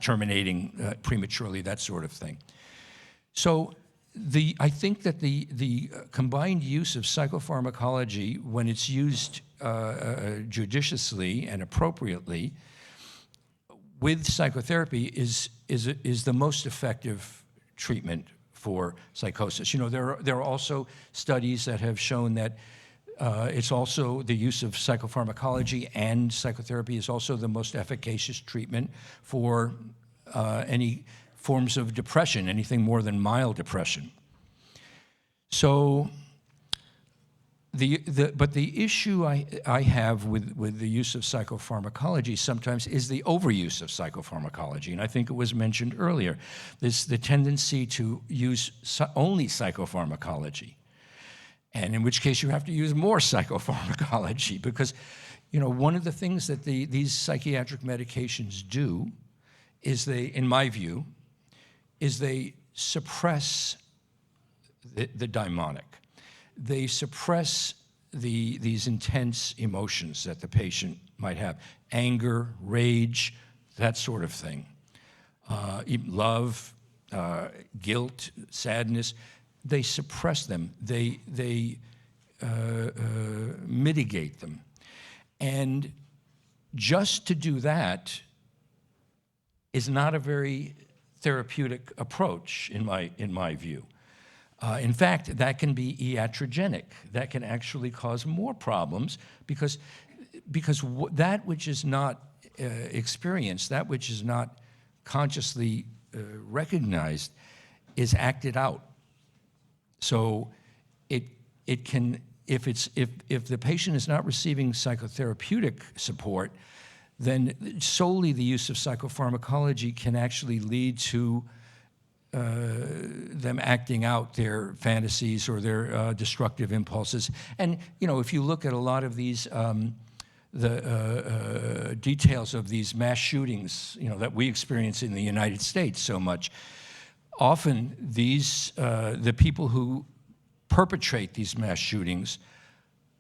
terminating prematurely, that sort of thing. So I think that the combined use of psychopharmacology, when it's used judiciously and appropriately with psychotherapy, is the most effective treatment for psychosis. You know, there are also studies that have shown that it's also the use of psychopharmacology and psychotherapy is also the most efficacious treatment for any forms of depression, anything more than mild depression. So but the issue I have with the use of psychopharmacology sometimes is the overuse of psychopharmacology, and I think it was mentioned earlier, the tendency to use only psychopharmacology, and in which case you have to use more psychopharmacology, because one of the things that these psychiatric medications do is in my view, they suppress the daimonic. They suppress these intense emotions that the patient might have. Anger, rage, that sort of thing. Love, guilt, sadness. They suppress them. They mitigate them. And just to do that is not a very therapeutic approach in my view. In fact, that can be iatrogenic. That can actually cause more problems because that which is not experienced, that which is not consciously recognized, is acted out. So it can, if the patient is not receiving psychotherapeutic support, then solely the use of psychopharmacology can actually lead to them acting out their fantasies or their destructive impulses. And if you look at a lot of these the details of these mass shootings, that we experience in the United States so much, often the people who perpetrate these mass shootings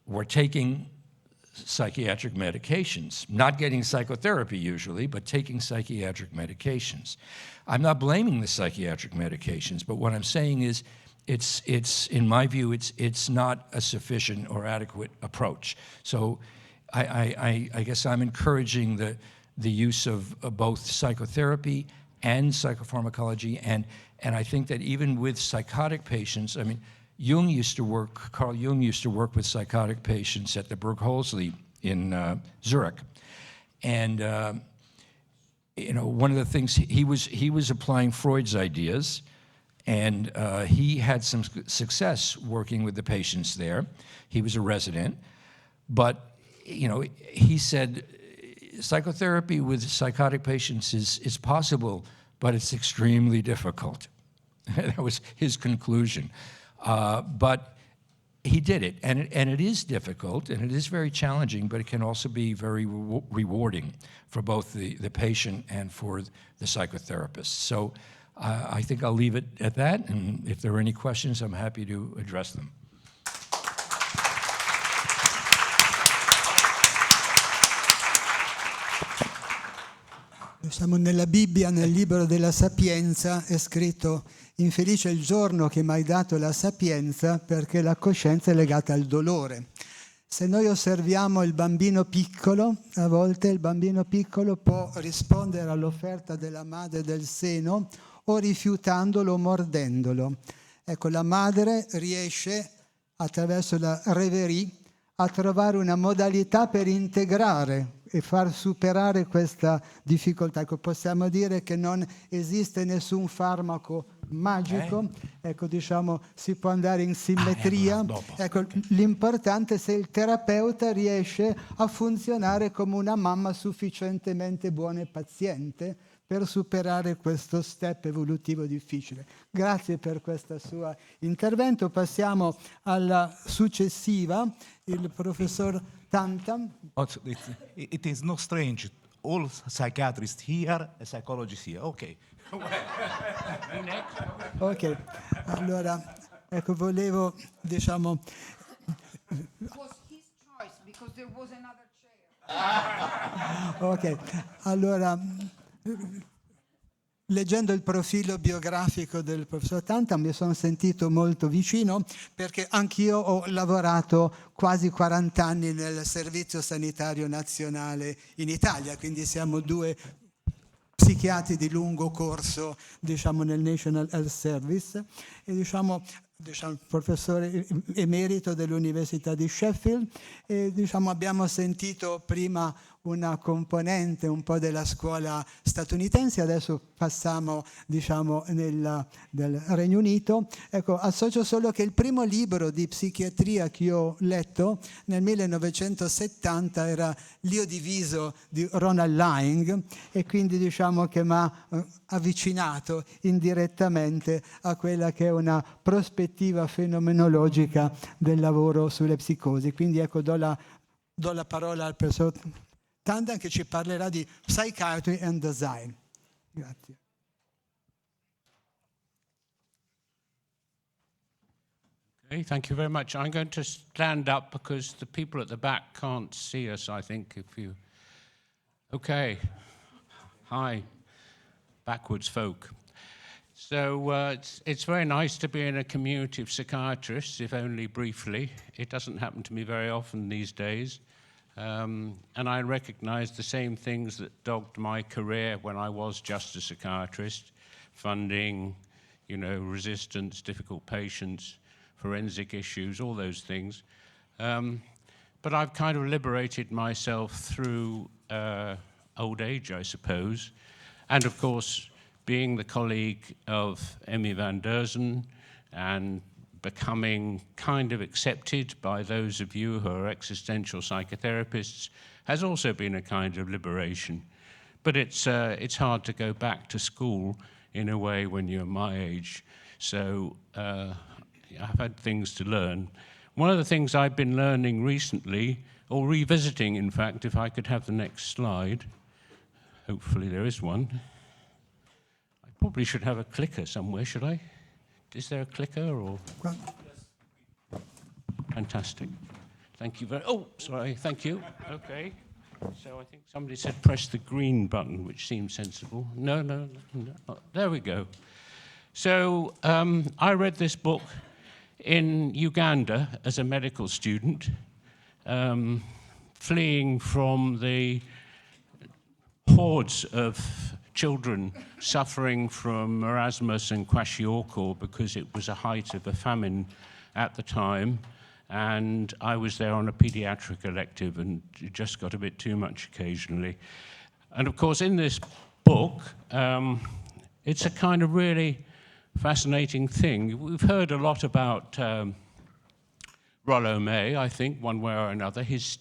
were taking psychiatric medications, not getting psychotherapy usually, but taking psychiatric medications. I'm not blaming the psychiatric medications, but what I'm saying is it's in my view, it's not a sufficient or adequate approach. So I guess I'm encouraging the use of both psychotherapy and psychopharmacology, and I think that even with psychotic patients, I mean, Carl Jung used to work with psychotic patients at the Burgholzli in Zurich. And one of the things, he was applying Freud's ideas, and he had some success working with the patients there. He was a resident. But, he said psychotherapy with psychotic patients is possible, but it's extremely difficult. That was his conclusion. But he did it, and it is difficult, and it is very challenging, but it can also be very rewarding for both the patient and for the psychotherapist. So I think I'll leave it at that, and if there are any questions, I'm happy to address them. Siamo nella Bibbia, nel libro della Sapienza, è scritto: infelice il giorno che mi hai dato la sapienza, perché la coscienza è legata al dolore. Se noi osserviamo il bambino piccolo, a volte il bambino piccolo può rispondere all'offerta della madre del seno o rifiutandolo o mordendolo. Ecco, la madre riesce, attraverso la reverie, a trovare una modalità per integrare e far superare questa difficoltà. Ecco, possiamo dire che non esiste nessun farmaco magico, ecco, si può andare in simmetria. Ecco, l'importante è se il terapeuta riesce a funzionare come una mamma sufficientemente buona e paziente per superare questo step evolutivo difficile. Grazie per questo suo intervento. Passiamo alla successiva, il professor Tantam. It is not strange. All psychiatrists here and psychologists here. Okay. Ok, allora, ecco, volevo, It was his choice because there was another chair. ok, allora, leggendo il profilo biografico del professor Tantam mi sono sentito molto vicino, perché anch'io ho lavorato quasi 40 anni nel Servizio Sanitario Nazionale in Italia, quindi siamo due psichiatri di lungo corso, nel National Health Service, e professore emerito dell'Università di Sheffield, e abbiamo sentito prima una componente un po' della scuola statunitense. Adesso passiamo, diciamo, del Regno Unito. Ecco, associo solo che il primo libro di psichiatria che io ho letto nel 1970 era L'Io diviso di Ronald Lang, e quindi diciamo che mi ha avvicinato indirettamente a quella che è una prospettiva fenomenologica del lavoro sulle psicosi. Quindi ecco, do la parola al professor Tandan, che ci parlerà di Psychiatry and Design. Grazie. Okay, thank you very much. I'm going to stand up because the people at the back can't see us, I think, if you... Okay. Hi, backwards folk. So it's very nice to be in a community of psychiatrists, if only briefly. It doesn't happen to me very often these days. And I recognize the same things that dogged my career when I was just a psychiatrist: funding, you know, resistance, difficult patients, forensic issues, all those things. But I've kind of liberated myself through old age, I suppose. And of course, being the colleague of Emmy van Derzen and becoming kind of accepted by those of you who are existential psychotherapists has also been a kind of liberation. But it's hard to go back to school in a way when you're my age. So I've had things to learn. One of the things I've been learning recently, or revisiting in fact, if I could have the next slide. Hopefully there is one. I probably should have a clicker somewhere, should I? Is there a clicker or? Fantastic. Thank you very, oh, sorry, thank you. Okay. So I think somebody said press the green button, which seems sensible. No. There we go. So I read this book in Uganda as a medical student, fleeing from the hordes of children suffering from marasmus and kwashiorkor because it was a height of a famine at the time. And I was there on a pediatric elective, and it just got a bit too much occasionally. And of course, in this book, it's a kind of really fascinating thing. We've heard a lot about Rollo May, I think, one way or another. His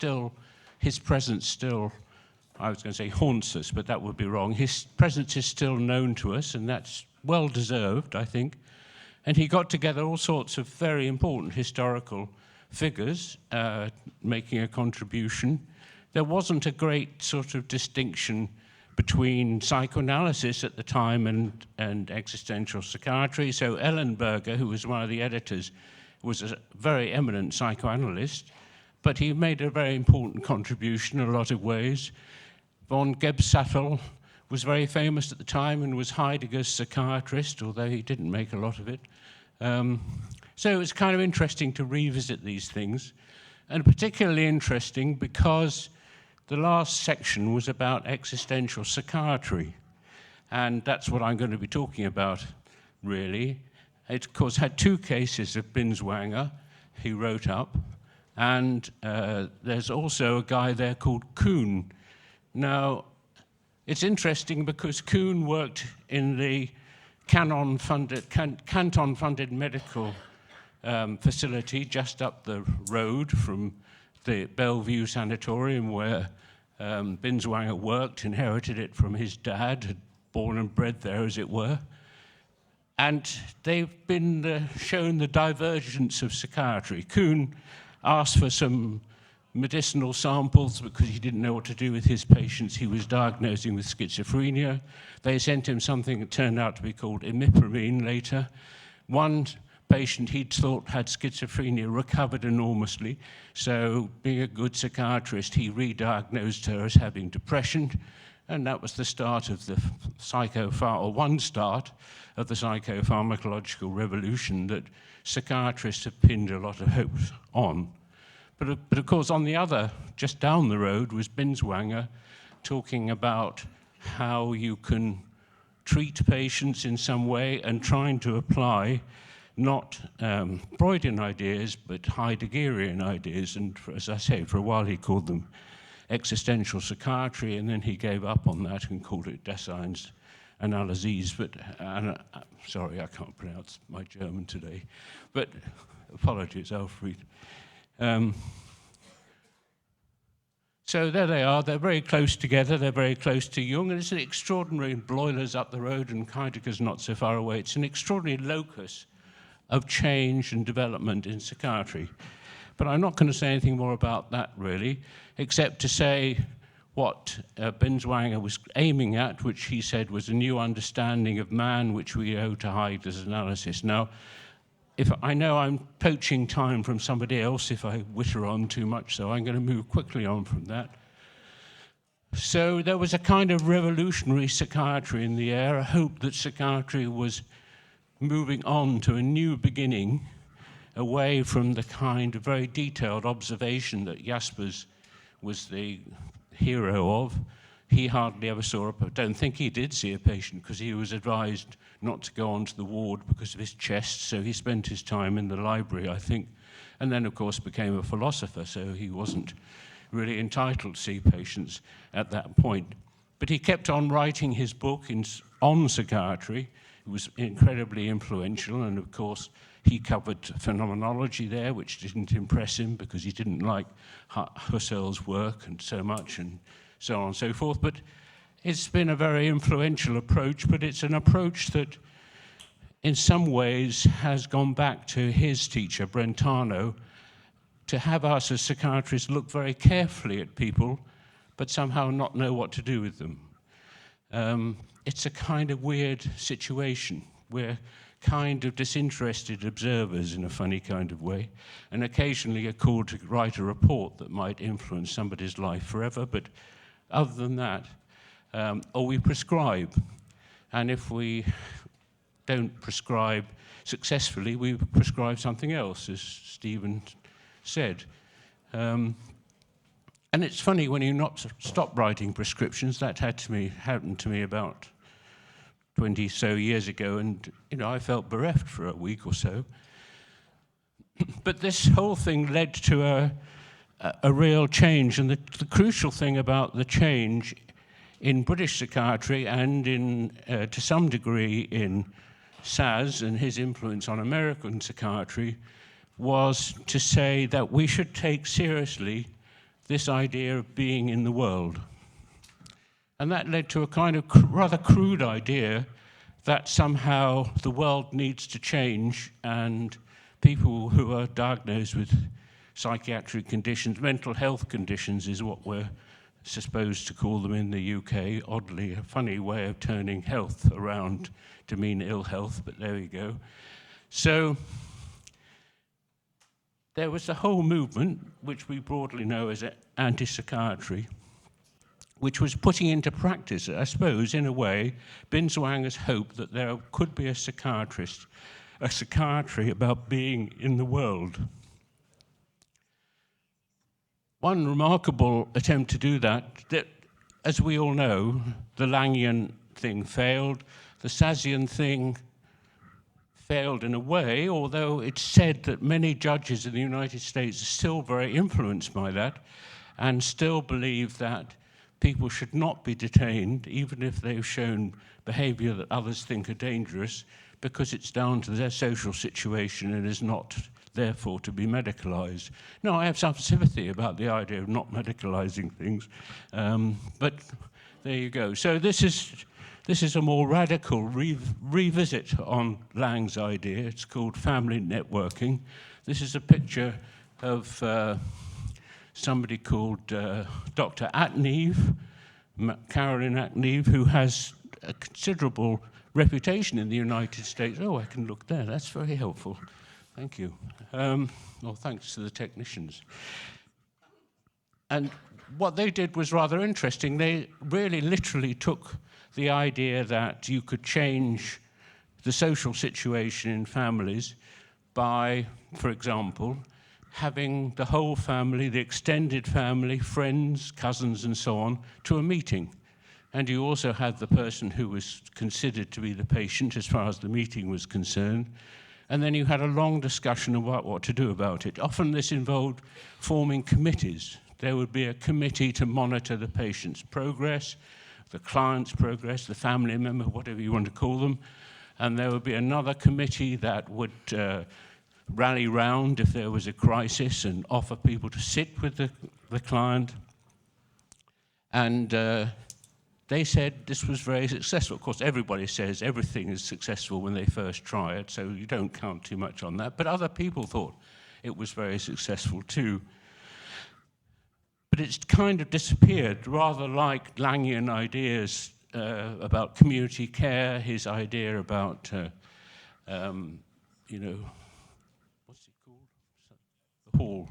presence still, I was going to say haunts us, but that would be wrong. His presence is still known to us, and that's well deserved, I think. And he got together all sorts of very important historical figures making a contribution. There wasn't a great sort of distinction between psychoanalysis at the time and existential psychiatry. So Ellenberger, who was one of the editors, was a very eminent psychoanalyst, but he made a very important contribution in a lot of ways. Von Gebsattel was very famous at the time and was Heidegger's psychiatrist, although he didn't make a lot of it. So it's kind of interesting to revisit these things, and particularly interesting because the last section was about existential psychiatry, and that's what I'm going to be talking about, really. It, of course, had two cases of Binswanger he wrote up, and there's also a guy there called Kuhn. Now, it's interesting because Kuhn worked in the canton-funded medical facility just up the road from the Bellevue Sanatorium where Binswanger worked, inherited it from his dad, had born and bred there, as it were. And they've been shown the divergence of psychiatry. Kuhn asked for some medicinal samples because he didn't know what to do with his patients he was diagnosing with schizophrenia. They sent him something that turned out to be called imipramine later. One patient he'd thought had schizophrenia recovered enormously, so being a good psychiatrist, he re-diagnosed her as having depression, and that was the start of the one start of the psychopharmacological revolution that psychiatrists have pinned a lot of hopes on. But of course, on the other, just down the road, was Binswanger talking about how you can treat patients in some way and trying to apply not Freudian ideas, but Heideggerian ideas. And as I say, for a while he called them existential psychiatry, and then he gave up on that and called it Dasein's Analyses. But sorry, I can't pronounce my German today. But apologies, Alfred. So there they are. They're very close together. They're very close to Jung, and it's an extraordinary. Bloiler's up the road, and Heidegger's not so far away. It's an extraordinary locus of change and development in psychiatry. But I'm not going to say anything more about that, really, except to say what Binswanger was aiming at, which he said was a new understanding of man, which we owe to Heidegger's analysis. Now, if I know I'm poaching time from somebody else if I witter on too much, so I'm going to move quickly on from that. So there was a kind of revolutionary psychiatry in the air, a hope that psychiatry was moving on to a new beginning, away from the kind of very detailed observation that Jaspers was the hero of. He hardly ever saw I don't think he did see a patient, because he was advised not to go onto the ward because of his chest, so he spent his time in the library, I think, and then, of course, became a philosopher, so he wasn't really entitled to see patients at that point. But he kept on writing his book on psychiatry. It was incredibly influential, and, of course, he covered phenomenology there, which didn't impress him because he didn't like Husserl's work and so much, and so on and so forth. But it's been a very influential approach, but it's an approach that in some ways has gone back to his teacher, Brentano, to have us as psychiatrists look very carefully at people, but somehow not know what to do with them. It's a kind of weird situation. We're kind of disinterested observers in a funny kind of way, and occasionally are called to write a report that might influence somebody's life forever, but other than that, or we prescribe, and if we don't prescribe successfully, we prescribe something else, as Stephen said. And it's funny, when you stop writing prescriptions, that happened to me about 20 so years ago, and I felt bereft for a week or so. But this whole thing led to a real change, and the crucial thing about the change in British psychiatry and to some degree in Saz and his influence on American psychiatry was to say that we should take seriously this idea of being in the world. And that led to a kind of rather crude idea that somehow the world needs to change, and people who are diagnosed with psychiatric conditions, mental health conditions is what we're supposed to call them in the UK, oddly, a funny way of turning health around to mean ill health, but there we go. So there was a whole movement, which we broadly know as anti-psychiatry, which was putting into practice, I suppose, in a way, Binswanger's hope that there could be a psychiatry about being in the world. One remarkable attempt to do that, as we all know, the Langian thing failed, the Sazian thing failed in a way, although it's said that many judges in the United States are still very influenced by that and still believe that people should not be detained, even if they've shown behavior that others think are dangerous, because it's down to their social situation and is not, therefore, to be medicalized. Now, I have some sympathy about the idea of not medicalizing things, but there you go. So this is a more radical revisit on Lang's idea. It's called family networking. This is a picture of somebody called Dr. Atneve, Carolyn Atneve, who has a considerable reputation in the United States. Oh, I can look there. That's very helpful. Thank you. Well, thanks to the technicians. And what they did was rather interesting. They really literally took the idea that you could change the social situation in families by, for example, having the whole family, the extended family, friends, cousins, and so on, to a meeting. And you also had the person who was considered to be the patient as far as the meeting was concerned. And then you had a long discussion about what to do about it. Often this involved forming committees there would be a committee to monitor the patient's progress, the client's progress, the family member, whatever you want to call them, and there would be another committee that would rally round if there was a crisis and offer people to sit with the client. And they said this was very successful. Of course, everybody says everything is successful when they first try it, so you don't count too much on that. But other people thought it was very successful too. But it's kind of disappeared, rather like Langian ideas about community care, his idea about, you know, what's it called? The hall,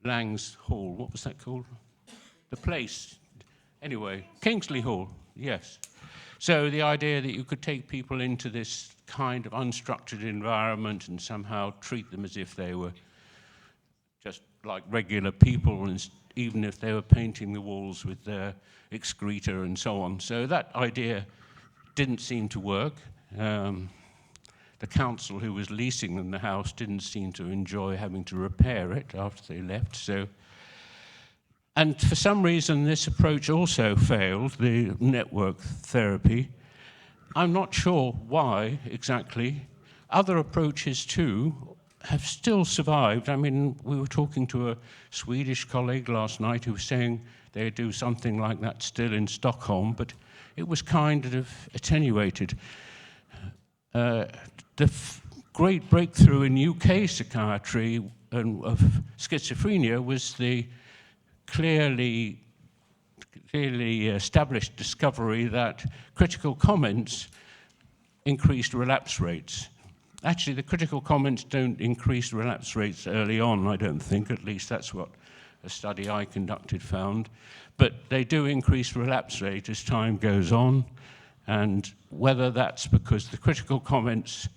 Lang's Hall, what was that called? The place. Anyway, Kingsley Hall, yes. So the idea that you could take people into this kind of unstructured environment and somehow treat them as if they were just like regular people, and even if they were painting the walls with their excreta and so on. So that idea didn't seem to work. The council who was leasing them the house didn't seem to enjoy having to repair it after they left. So. And for some reason, this approach also failed, the network therapy. I'm not sure why exactly. Other approaches too have still survived. I mean, we were talking to a Swedish colleague last night who was saying they do something like that still in Stockholm, but it was kind of attenuated. The great breakthrough in UK psychiatry of schizophrenia was the clearly established discovery that critical comments increased relapse rates. Actually, the critical comments don't increase relapse rates early on, I don't think. At least that's what a study I conducted found. But they do increase relapse rate as time goes on. And whether that's because the critical comments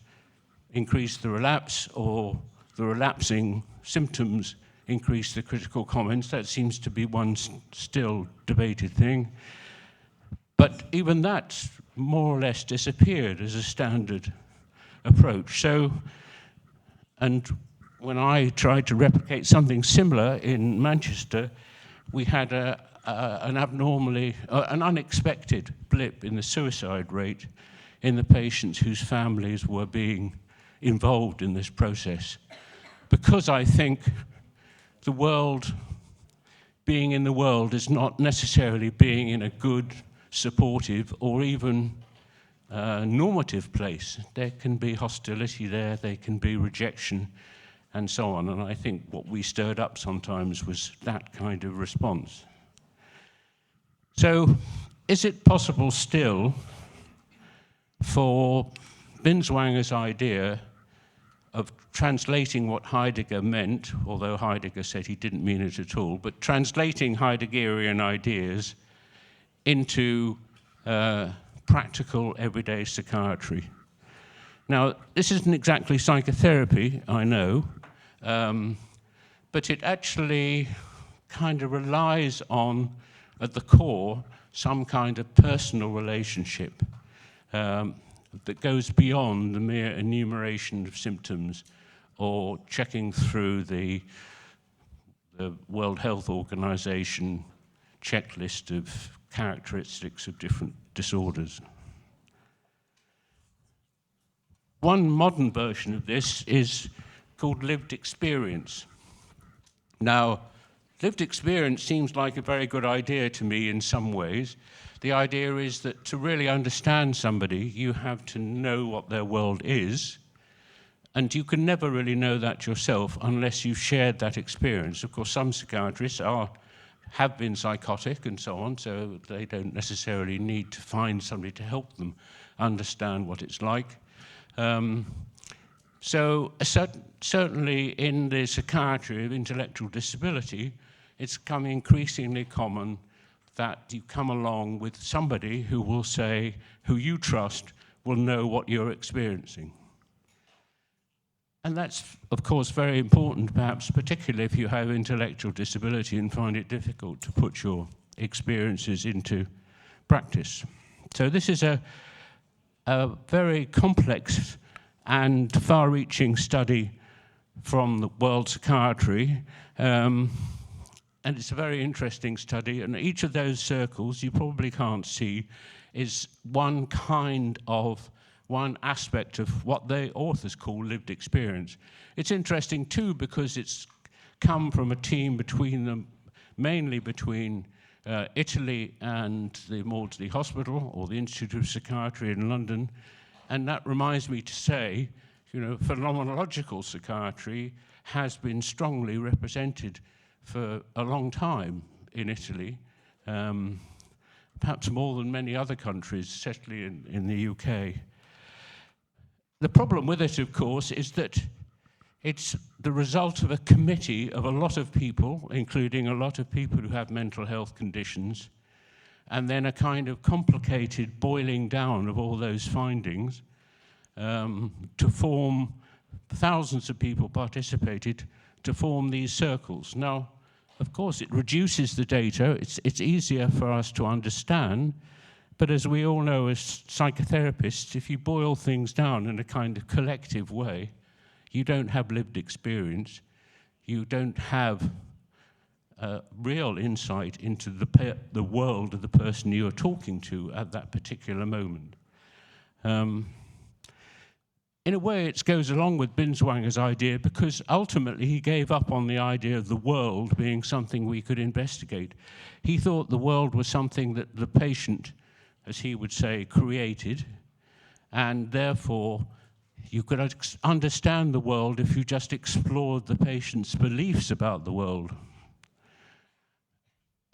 increase the relapse or the relapsing symptoms increase the critical comments, that seems to be one still debated thing. But even that's more or less disappeared as a standard approach. So, and when I tried to replicate something similar in Manchester, we had an unexpected blip in the suicide rate in the patients whose families were being involved in this process. Because I think the world, being in the world is not necessarily being in a good, supportive, or even normative place. There can be hostility there, there can be rejection, and so on. And I think what we stirred up sometimes was that kind of response. So, is it possible still for Binswanger's idea of translating what Heidegger meant, although Heidegger said he didn't mean it at all, but translating Heideggerian ideas into practical everyday psychiatry? Now, this isn't exactly psychotherapy, I know, but it actually kind of relies on, at the core, some kind of personal relationship that goes beyond the mere enumeration of symptoms or checking through the World Health Organization checklist of characteristics of different disorders. One modern version of this is called lived experience. Now, lived experience seems like a very good idea to me in some ways. The idea is that to really understand somebody, you have to know what their world is, and you can never really know that yourself unless you've shared that experience. Of course, some psychiatrists have been psychotic and so on, so they don't necessarily need to find somebody to help them understand what it's like. Certainly in the psychiatry of intellectual disability, it's become increasingly common that you come along with somebody who will say, who you trust, will know what you're experiencing. And that's, of course, very important, perhaps, particularly if you have intellectual disability and find it difficult to put your experiences into practice. So this is a very complex and far-reaching study from the World Psychiatry. And it's a very interesting study, and each of those circles, you probably can't see, is one aspect of what the authors call lived experience. It's interesting too because it's come from a team between them, mainly between Italy and the Maudsley Hospital or the Institute of Psychiatry in London. And that reminds me to say, you know, phenomenological psychiatry has been strongly represented for a long time in Italy, perhaps more than many other countries, especially in the UK. The problem with it, of course, is that it's the result of a committee of a lot of people, including a lot of people who have mental health conditions, and then a kind of complicated boiling down of all those findings to form, thousands of people participated to form these circles. Now, of course, it reduces the data. It's easier for us to understand. But as we all know as psychotherapists, if you boil things down in a kind of collective way, you don't have lived experience. You don't have real insight into the world of the person you're talking to at that particular moment. In a way, it goes along with Binswanger's idea because ultimately he gave up on the idea of the world being something we could investigate. He thought the world was something that the patient, as he would say, created, and therefore you could understand the world if you just explored the patient's beliefs about the world.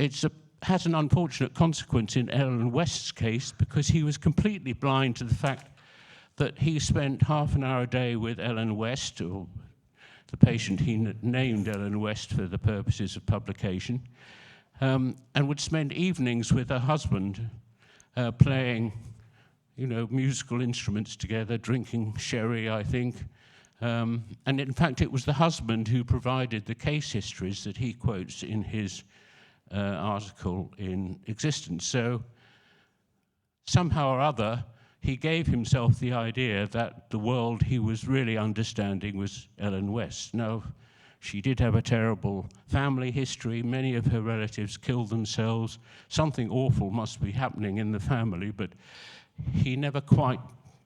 It has an unfortunate consequence in Ellen West's case because he was completely blind to the fact that he spent half an hour a day with Ellen West, or the patient he named Ellen West for the purposes of publication, and would spend evenings with her husband playing, you know, musical instruments together, drinking sherry, I think. And in fact, it was the husband who provided the case histories that he quotes in his article in Existence. So somehow or other, he gave himself the idea that the world he was really understanding was Ellen West. Now, she did have a terrible family history. Many of her relatives killed themselves. Something awful must be happening in the family, but he never quite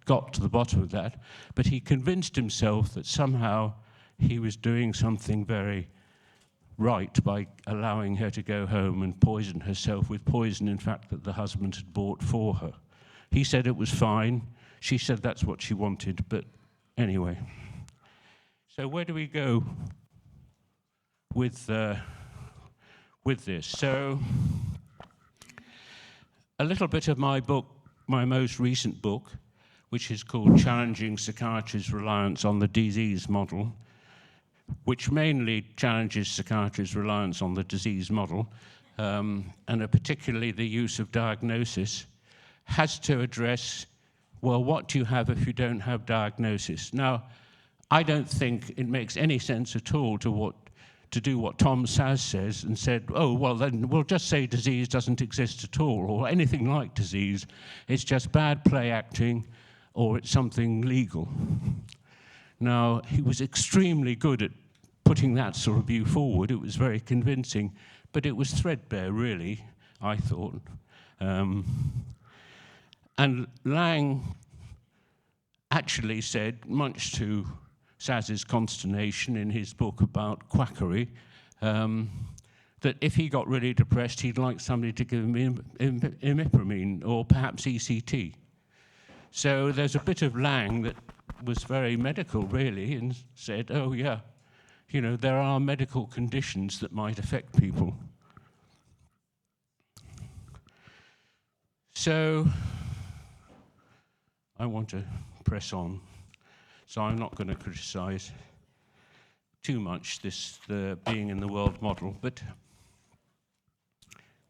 got to the bottom of that. But he convinced himself that somehow he was doing something very right by allowing her to go home and poison herself with poison, in fact, that the husband had bought for her. He said it was fine. She said that's what she wanted, but anyway. So where do we go with this? So a little bit of my book, my most recent book, which is called Challenging Psychiatry's Reliance on the Disease Model, which mainly challenges psychiatry's reliance on the disease model, and particularly the use of diagnosis, has to address, well, what do you have if you don't have diagnosis? Now, I don't think it makes any sense at all to do what Tom Saz says and said, oh, well, then we'll just say disease doesn't exist at all, or anything like disease. It's just bad play acting, or it's something legal. Now, he was extremely good at putting that sort of view forward. It was very convincing, but it was threadbare, really, I thought. And Lang actually said, much to Saz's consternation in his book about quackery, that if he got really depressed, he'd like somebody to give him imipramine or perhaps ECT. So there's a bit of Lang that was very medical, really, and said, oh, yeah, you know, there are medical conditions that might affect people. So I want to press on, so I'm not going to criticize too much the being in the world model, but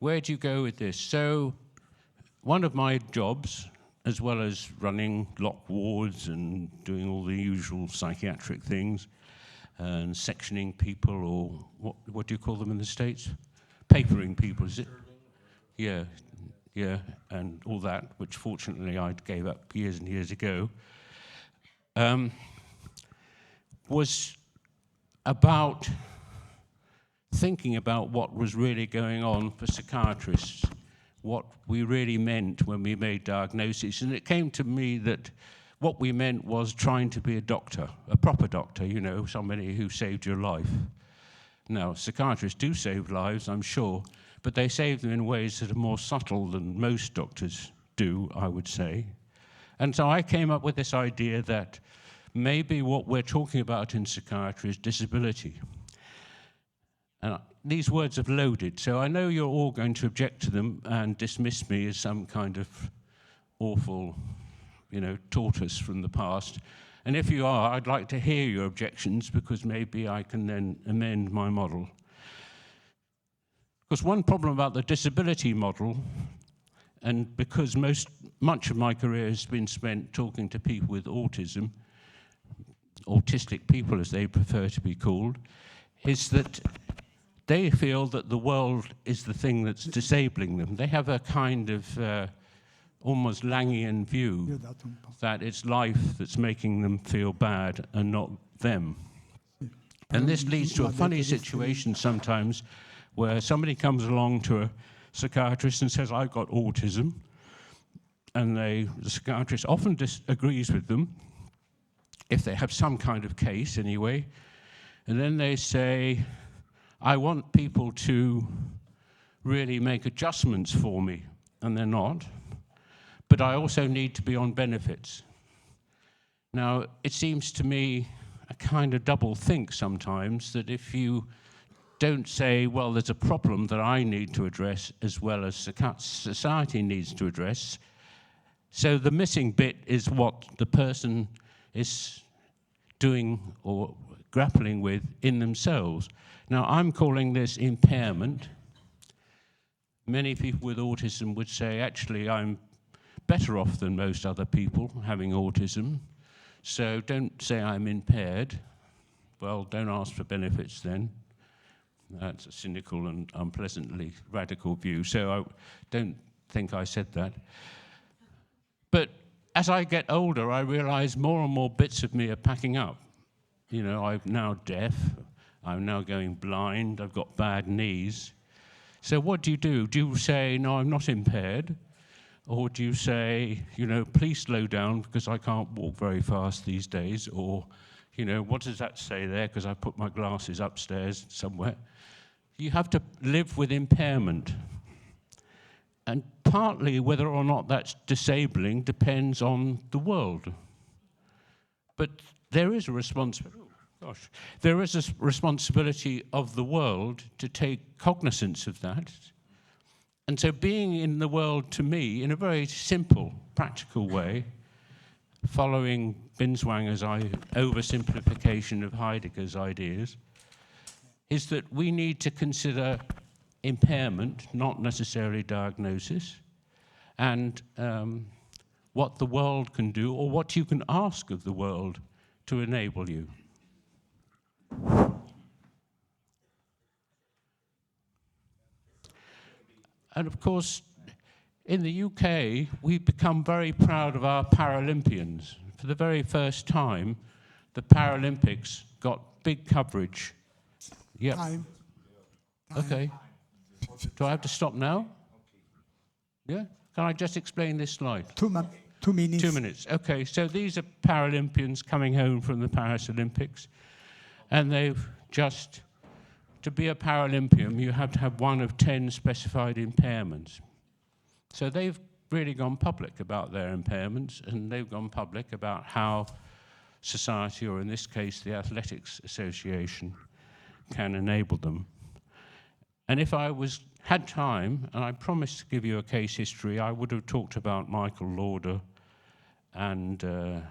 where do you go with this? So one of my jobs, as well as running lock wards and doing all the usual psychiatric things, and sectioning people, or what do you call them in the States? Papering people, is it? Yeah. Yeah, and all that, which fortunately I gave up years and years ago, was about thinking about what was really going on for psychiatrists, what we really meant when we made diagnoses. And it came to me that what we meant was trying to be a doctor, a proper doctor, you know, somebody who saved your life. Now, psychiatrists do save lives, I'm sure, but they save them in ways that are more subtle than most doctors do, I would say. And so I came up with this idea that maybe what we're talking about in psychiatry is disability. And these words have loaded, so I know you're all going to object to them and dismiss me as some kind of awful, you know, tortoise from the past. And if you are, I'd like to hear your objections, because maybe I can then amend my model. Because one problem about the disability model, and because much of my career has been spent talking to people with autism, autistic people as they prefer to be called, is that they feel that the world is the thing that's disabling them. They have a kind of almost Langian view that it's life that's making them feel bad and not them. And this leads to a funny situation sometimes where somebody comes along to a psychiatrist and says, I've got autism, and the psychiatrist often disagrees with them, if they have some kind of case anyway, and then they say, I want people to really make adjustments for me, and they're not, but I also need to be on benefits. Now, it seems to me a kind of double think sometimes, that if you don't say, well, there's a problem that I need to address as well as society needs to address, so the missing bit is what the person is doing or grappling with in themselves. Now, I'm calling this impairment. Many people with autism would say, actually, I'm better off than most other people having autism, so don't say I'm impaired. Well, don't ask for benefits then. That's a cynical and unpleasantly radical view, so I don't think I said that. But as I get older, I realize more and more bits of me are packing up. You know, I'm now deaf, I'm now going blind, I've got bad knees. So what do? Do you say, no, I'm not impaired? Or do you say, you know, please slow down because I can't walk very fast these days? Or, you know, what does that say there? Because I put my glasses upstairs somewhere. You have to live with impairment. And partly whether or not that's disabling depends on the world. But there is a responsibility of the world to take cognizance of that. And so being in the world, to me, in a very simple, practical way, following Binswanger's oversimplification of Heidegger's ideas, is that we need to consider impairment, not necessarily diagnosis, and what the world can do, or what you can ask of the world to enable you. And of course, in the UK, we've become very proud of our Paralympians. For the very first time, the Paralympics got big coverage. Yep. Time. Okay. Do I have to stop now? Yeah? Can I just explain this slide? 2 minutes. 2 minutes. Okay, so these are Paralympians coming home from the Paris Olympics, and they've just, to be a Paralympian, you have to have 1 of 10 specified impairments. So they've really gone public about their impairments, and they've gone public about how society, or in this case, the Athletics Association, can enable them. And if I had time, and I promised to give you a case history, I would have talked about Michael Lauder and his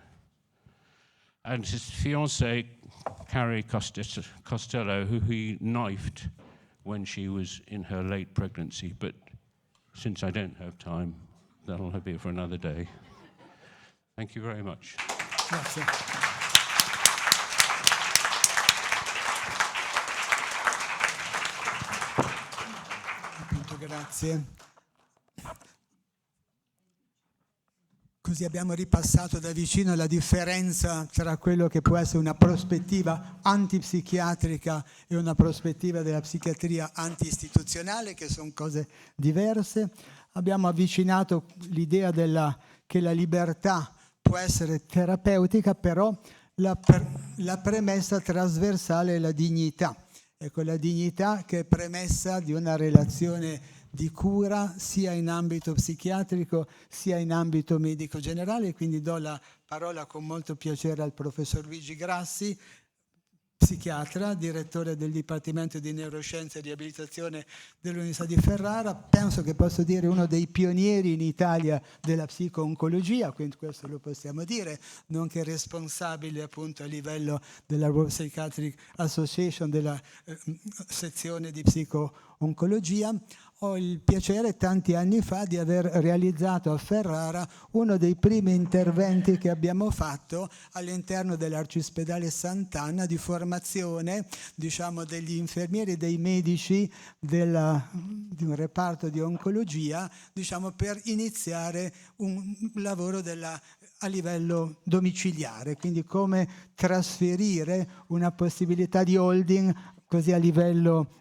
fiancée, Carrie Costello, who he knifed when she was in her late pregnancy. But since I don't have time, that'll be for another day. Thank you very much. Grazie. Appunto, grazie. così abbiamo ripassato da vicino la differenza tra quello che può essere una prospettiva antipsichiatrica e una prospettiva della psichiatria anti-istituzionale, che sono cose diverse. Abbiamo avvicinato l'idea che la libertà può essere terapeutica, però la premessa trasversale è la dignità. Ecco, la dignità che è premessa di una relazione di cura sia in ambito psichiatrico sia in ambito medico generale. Quindi do la parola con molto piacere al professor Luigi Grassi, psichiatra, direttore del Dipartimento di Neuroscienze e Riabilitazione dell'Università di Ferrara. Penso che posso dire uno dei pionieri in Italia della psico-oncologia, quindi questo lo possiamo dire, nonché responsabile appunto a livello della World Psychiatric Association, della sezione di psico-oncologia. Ho il piacere tanti anni fa di aver realizzato a Ferrara uno dei primi interventi che abbiamo fatto all'interno dell'Arcispedale Sant'Anna di formazione, diciamo, degli infermieri e dei medici di un reparto di oncologia, diciamo, per iniziare un lavoro a livello domiciliare, quindi come trasferire una possibilità di holding così a livello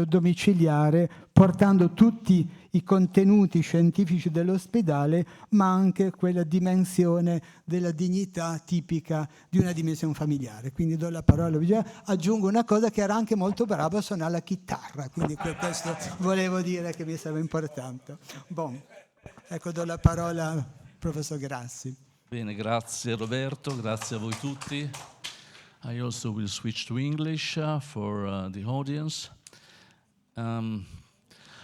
domiciliare, portando tutti i contenuti scientifici dell'ospedale, ma anche quella dimensione della dignità tipica di una dimensione familiare. Quindi do la parola a Luigi. Aggiungo una cosa, che era anche molto bravo a suonare la chitarra, quindi questo volevo dire che mi sembra importante. Ecco, do la parola al professor Grassi. Bene, grazie Roberto, grazie a voi tutti. I also will switch to English for the audience.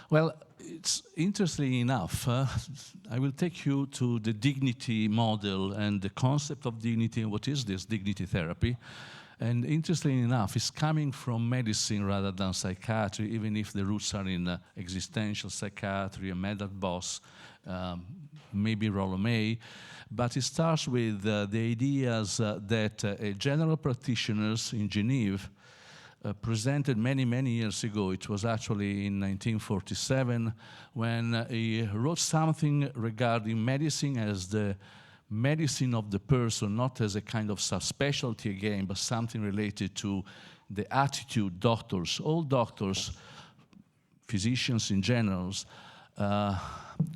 Well, it's interesting enough, I will take you to the dignity model and the concept of dignity and what is this dignity therapy. And interestingly enough, it's coming from medicine rather than psychiatry, even if the roots are in existential psychiatry and Medard Boss, maybe Rollo May. But it starts with the ideas that general practitioners in Geneva presented many, many years ago. It was actually in 1947 when he wrote something regarding medicine as the medicine of the person, not as a kind of subspecialty again, but something related to the attitude doctors, all doctors, physicians in general,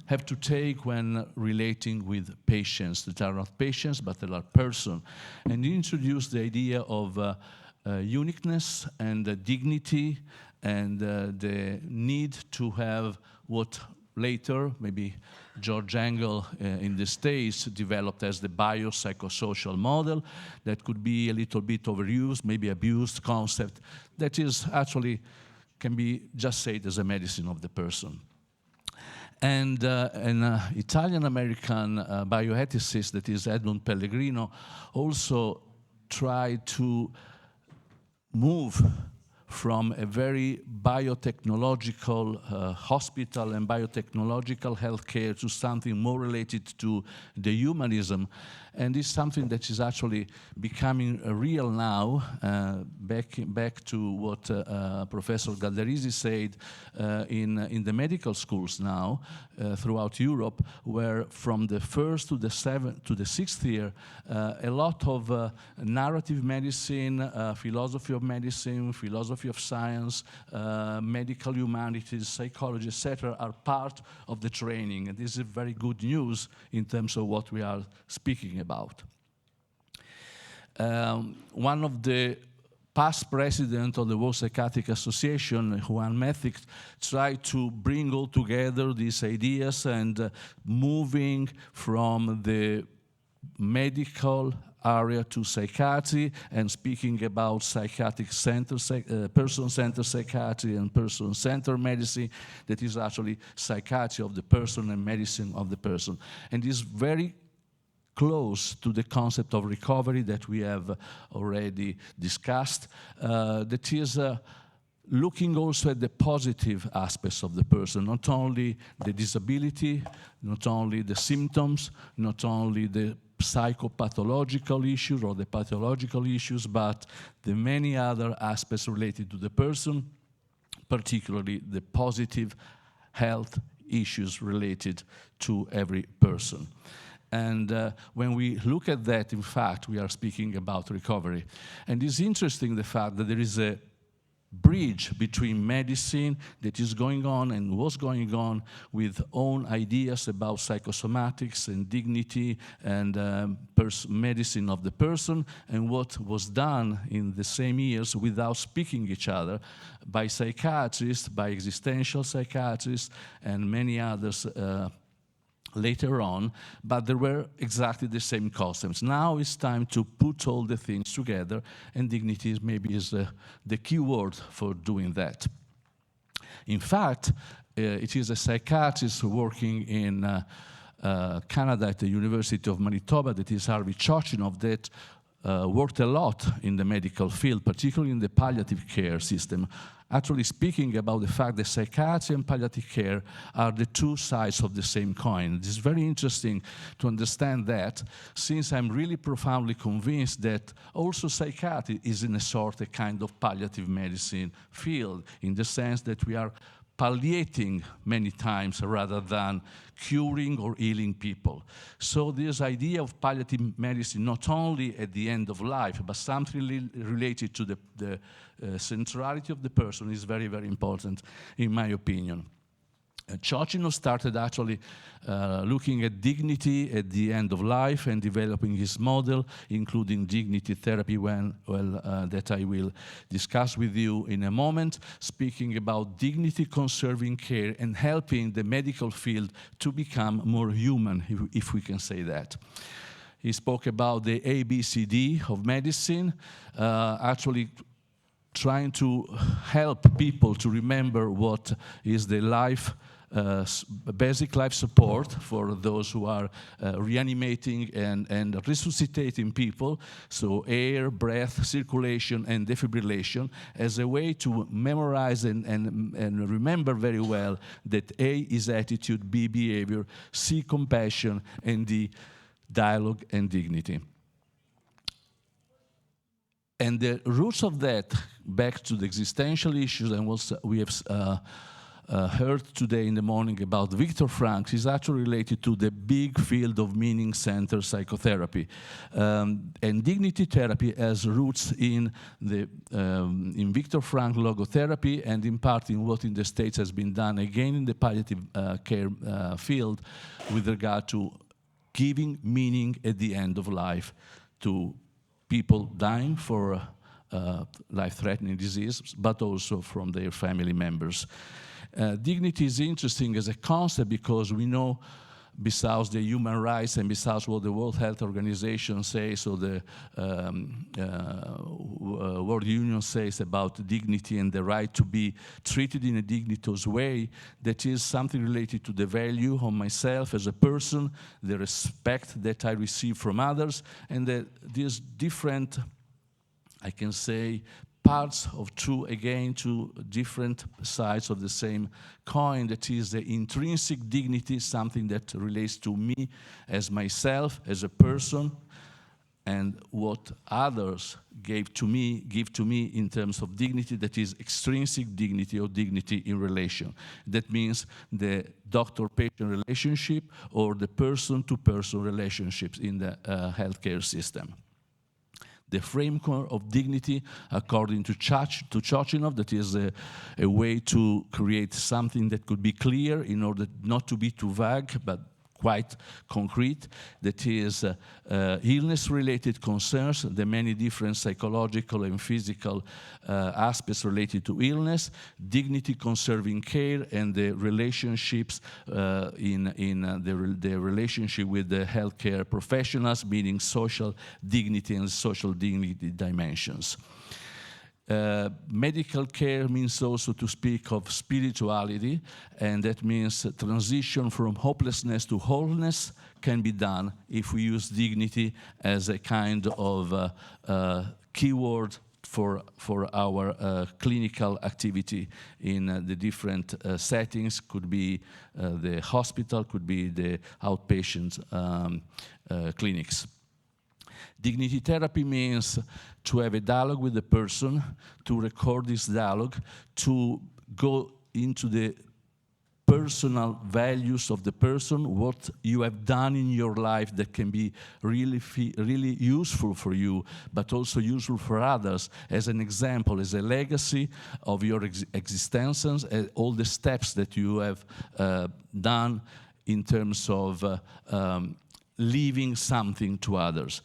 have to take when relating with patients that are not patients, but that are persons. And he introduced the idea of uniqueness and dignity and the need to have what later, maybe George Engel in the States developed as the biopsychosocial model that could be a little bit overused, maybe abused concept that is actually can be just said as a medicine of the person. And an Italian-American bioethicist, that is Edmund Pellegrino, also tried to move from a very biotechnological hospital and biotechnological healthcare to something more related to the humanism. And it's something that is actually becoming real now, back to what Professor Galdarisi said in the medical schools now throughout Europe, where from the first to the sixth year, a lot of narrative medicine, philosophy of medicine, philosophy of science, medical humanities, psychology, etc., are part of the training. And this is very good news in terms of what we are speaking about. One of the past president of the World Psychiatric Association, Juan Methic, tried to bring all together these ideas and moving from the medical area to psychiatry and speaking about person-centered psychiatry and person-centered medicine, that is actually psychiatry of the person and medicine of the person. And is very close to the concept of recovery that we have already discussed, that is looking also at the positive aspects of the person, not only the disability, not only the symptoms, not only the psychopathological issues or the pathological issues, but the many other aspects related to the person, particularly the positive health issues related to every person. And when we look at that, in fact, we are speaking about recovery. And it's interesting the fact that there is a bridge between medicine that is going on and was going on with own ideas about psychosomatics and dignity and medicine of the person, and what was done in the same years without speaking each other by psychiatrists, by existential psychiatrists, and many others later on, but there were exactly the same concepts. Now it's time to put all the things together, and dignity maybe is the key word for doing that. In fact, it is a psychiatrist working in Canada at the University of Manitoba, that is Harvey Chochinov, that worked a lot in the medical field, particularly in the palliative care system, actually speaking about the fact that psychiatry and palliative care are the two sides of the same coin. It is very interesting to understand that, since I'm really profoundly convinced that also psychiatry is in a sort of kind of palliative medicine field, in the sense that we are palliating many times rather than curing or healing people. So this idea of palliative medicine, not only at the end of life, but something related to the centrality of the person, is very, very important, in my opinion. Chochinov started actually looking at dignity at the end of life and developing his model, including dignity therapy, that I will discuss with you in a moment, speaking about dignity conserving care and helping the medical field to become more human, if we can say that. He spoke about the ABCD of medicine, actually trying to help people to remember what is the life, basic life support for those who are reanimating and resuscitating people. So air, breath, circulation, and defibrillation, as a way to memorize and remember very well that A is attitude, B behavior, C compassion, and D dialogue and dignity. And the roots of that, back to the existential issues, and what we have heard today in the morning about Viktor Frankl, is actually related to the big field of meaning-centered psychotherapy. And dignity therapy has roots in Viktor Frankl logotherapy, and in part in what in the States has been done again in the palliative care field with regard to giving meaning at the end of life to people dying for life-threatening disease, but also from their family members. Dignity is interesting as a concept because we know, besides the human rights and besides what the World Health Organization says or the World Union says about dignity and the right to be treated in a dignitous way, that is something related to the value of myself as a person, the respect that I receive from others, and that these different, I can say, parts of two different sides of the same coin, that is the intrinsic dignity, something that relates to me as myself, as a person, and what others give to me in terms of dignity, that is extrinsic dignity or dignity in relation. That means the doctor-patient relationship or the person-to-person relationships in the healthcare system. The framework of dignity, according to Chochinov, that is a way to create something that could be clear in order not to be too vague, but quite concrete, that is illness-related concerns, the many different psychological and physical aspects related to illness, dignity-conserving care, and the relationships the relationship with the healthcare professionals, meaning social dignity and social dignity dimensions. Medical care means also to speak of spirituality, and that means transition from hopelessness to wholeness can be done if we use dignity as a kind of keyword for our clinical activity in the different settings. Could be the hospital, could be the outpatient clinics. Dignity therapy means to have a dialogue with the person, to record this dialogue, to go into the personal values of the person, what you have done in your life that can be really useful for you, but also useful for others, as an example, as a legacy of your existence, all the steps that you have done in terms of leaving something to others.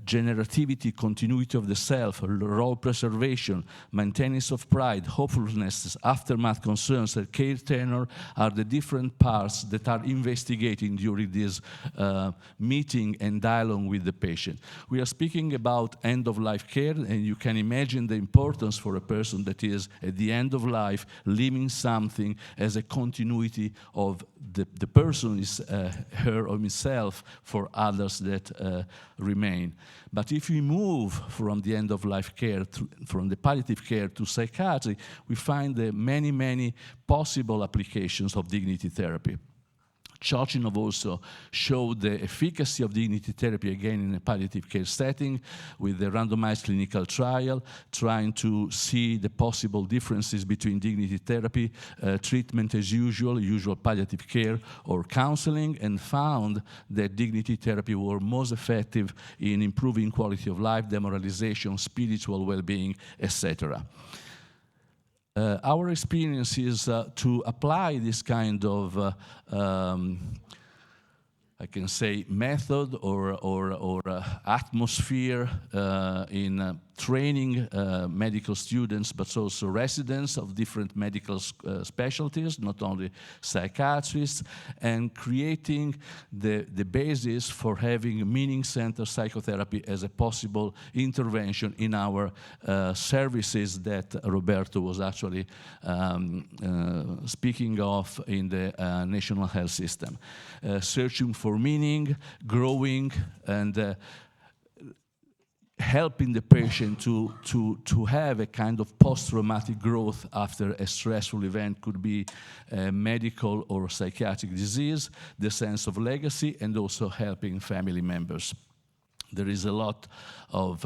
Generativity, continuity of the self, role preservation, maintenance of pride, hopefulness, aftermath concerns, and care tenor are the different parts that are investigating during this meeting and dialogue with the patient. We are speaking about end-of-life care, and you can imagine the importance for a person that is at the end of life, leaving something as a continuity of the person is her or himself for others that remain. But if we move from the end-of-life care, from the palliative care to psychiatry, we find many, many possible applications of dignity therapy. Chochinov also showed the efficacy of dignity therapy again in a palliative care setting with the randomized clinical trial, trying to see the possible differences between dignity therapy, treatment as usual palliative care, or counseling, and found that dignity therapy were most effective in improving quality of life, demoralization, spiritual well-being, etc. Our experience is to apply this kind of, I can say, method or atmosphere in training medical students, but also residents of different medical specialties, not only psychiatrists, and creating the basis for having meaning-centered psychotherapy as a possible intervention in our services that Roberto was actually speaking of in the national health system. Searching for meaning, growing, and helping the patient to have a kind of post-traumatic growth after a stressful event, could be a medical or psychiatric disease, the sense of legacy, and also helping family members. There is a lot of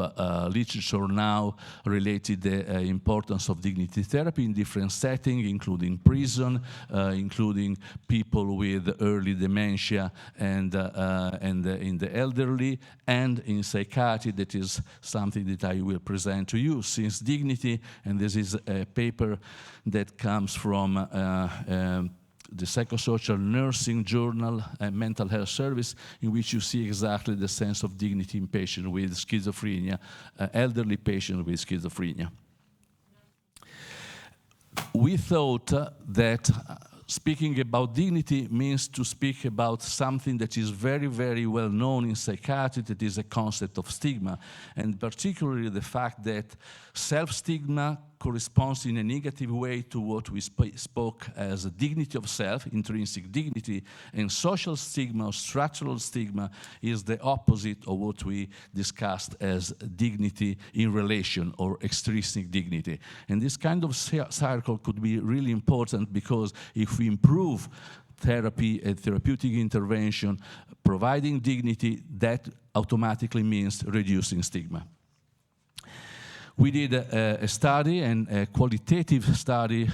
literature now related to the importance of dignity therapy in different settings, including prison, including people with early dementia and in the elderly, and in psychiatry. That is something that I will present to you. Since dignity, and this is a paper that comes from the Psychosocial Nursing Journal and Mental Health Service, in which you see exactly the sense of dignity in patients with schizophrenia, elderly patients with schizophrenia. We thought that speaking about dignity means to speak about something that is very, very well known in psychiatry, that is a concept of stigma, and particularly the fact that self-stigma corresponds in a negative way to what we spoke as a dignity of self, intrinsic dignity, and social stigma or structural stigma is the opposite of what we discussed as dignity in relation or extrinsic dignity. And this kind of circle could be really important, because if we improve therapy and therapeutic intervention, providing dignity, that automatically means reducing stigma. We did a study, and a qualitative study,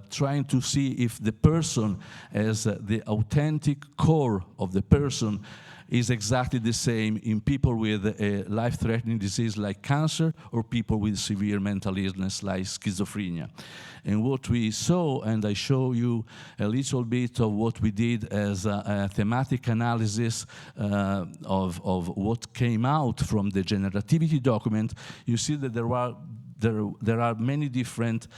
trying to see if the person as the authentic core of the person is exactly the same in people with a life-threatening disease like cancer or people with severe mental illness like schizophrenia. And what we saw, and I show you a little bit of what we did as a thematic analysis of what came out from the generativity document, you see that there are many different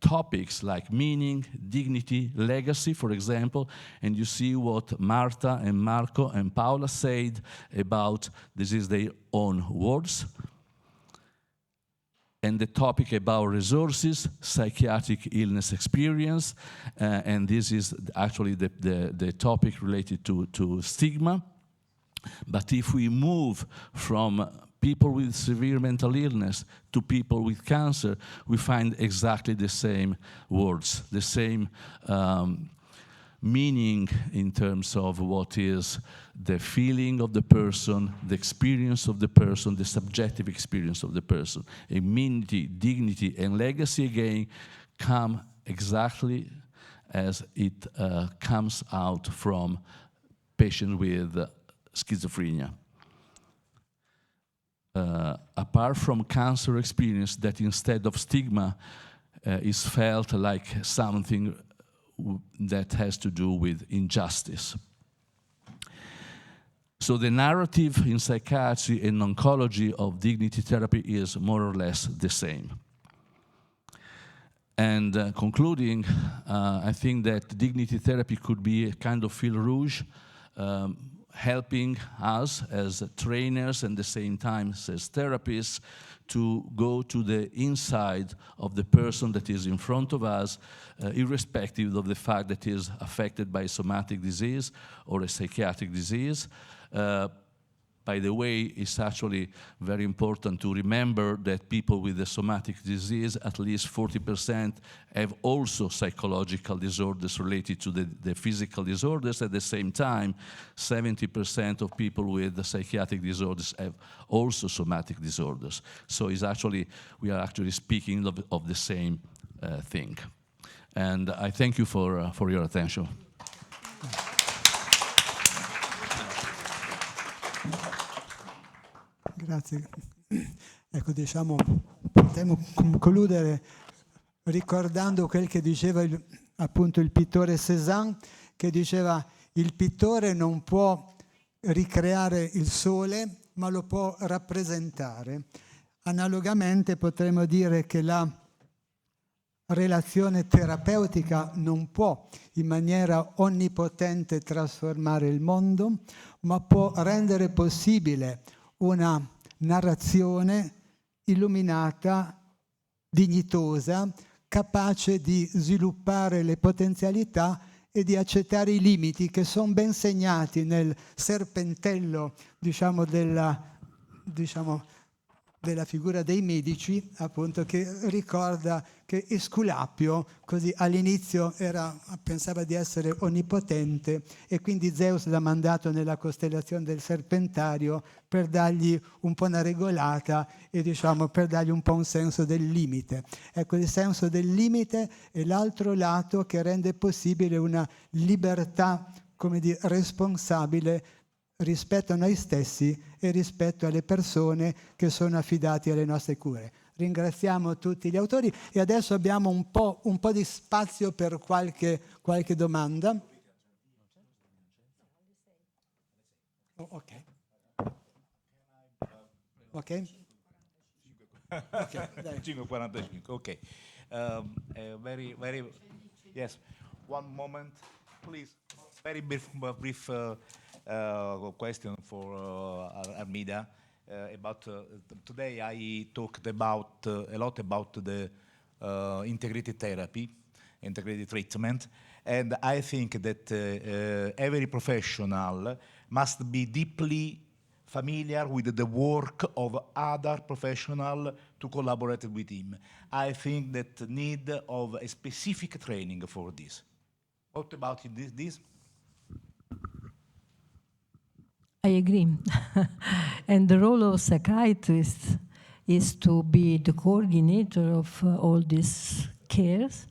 topics like meaning, dignity, legacy, for example, and you see what Marta and Marco and Paula said about, this is their own words, and the topic about resources, psychiatric illness experience, and this is actually the topic related to stigma. But if we move from people with severe mental illness to people with cancer, we find exactly the same words, the same meaning in terms of what is the feeling of the person, the experience of the person, the subjective experience of the person. Immunity, dignity, and legacy again come exactly as it comes out from patients with schizophrenia. Apart from cancer experience that instead of stigma is felt like something that has to do with injustice. So the narrative in psychiatry and oncology of dignity therapy is more or less the same. And concluding, I think that dignity therapy could be a kind of fil rouge, helping us as trainers and at the same time as therapists to go to the inside of the person that is in front of us, irrespective of the fact that he is affected by a somatic disease or a psychiatric disease. By the way, it's actually very important to remember that people with a somatic disease, at least 40% have also psychological disorders related to the physical disorders. At the same time, 70% of people with psychiatric disorders have also somatic disorders. So it's actually, we are actually speaking of the same thing. And I thank you for your attention. Grazie. Ecco, diciamo, potremmo concludere ricordando quel che diceva appunto il pittore Cézanne, che diceva: il pittore non può ricreare il sole, ma lo può rappresentare. Analogamente potremmo dire che la relazione terapeutica non può in maniera onnipotente trasformare il mondo, ma può rendere possibile una narrazione illuminata, dignitosa, capace di sviluppare le potenzialità e di accettare i limiti che sono ben segnati nel serpentello, diciamo, della figura dei medici, appunto, che ricorda che Esculapio così all'inizio pensava di essere onnipotente e quindi Zeus l'ha mandato nella costellazione del Serpentario per dargli un po' una regolata e per dargli un po' un senso del limite. Ecco, il senso del limite è l'altro lato che rende possibile una libertà, come dire, responsabile rispetto a noi stessi e rispetto alle persone che sono affidate alle nostre cure. Ringraziamo tutti gli autori e adesso abbiamo un po' di spazio per qualche domanda. Oh, ok. Ok? Ok, dai. 5:45, ok. Very, yes. One moment, please. Very brief question for Armida. About today I talked about a lot about the integrated therapy, integrated treatment, and I think that every professional must be deeply familiar with the work of other professionals to collaborate with him. I think that need of a specific training for this. What about this? I agree. And the role of psychiatrists is to be the coordinator of all these cares,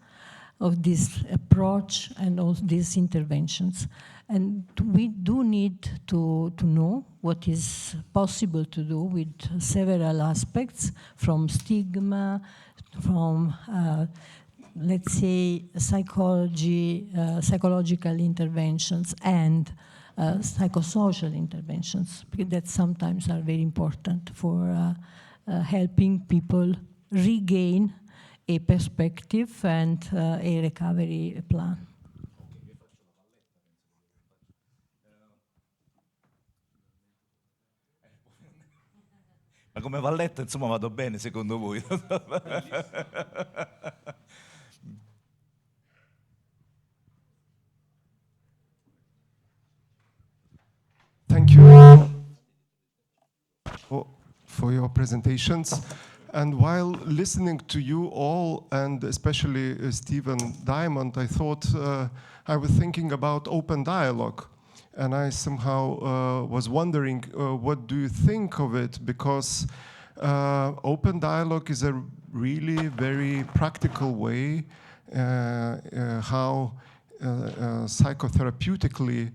of this approach and all these interventions. And we do need to know what is possible to do with several aspects, from stigma, from let's say psychological interventions and psychosocial interventions, because that sometimes are very important for helping people regain a perspective and a recovery plan. Ma come valletta, insomma, vado bene secondo voi? Thank you for your presentations. And while listening to you all, and especially Stephen Diamond, I thought I was thinking about open dialogue. And I somehow was wondering, what do you think of it? Because open dialogue is a really very practical way how psychotherapeutically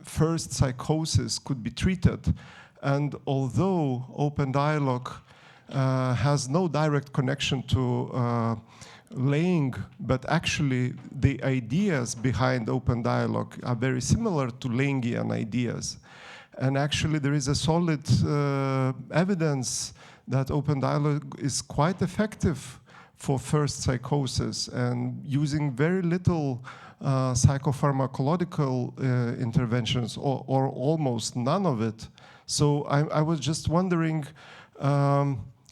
first psychosis could be treated. And although open dialogue has no direct connection to Lang, but actually the ideas behind open dialogue are very similar to Langian ideas. And actually there is a solid evidence that open dialogue is quite effective for first psychosis, and using very little psychopharmacological interventions, or almost none of it. So I was just wondering,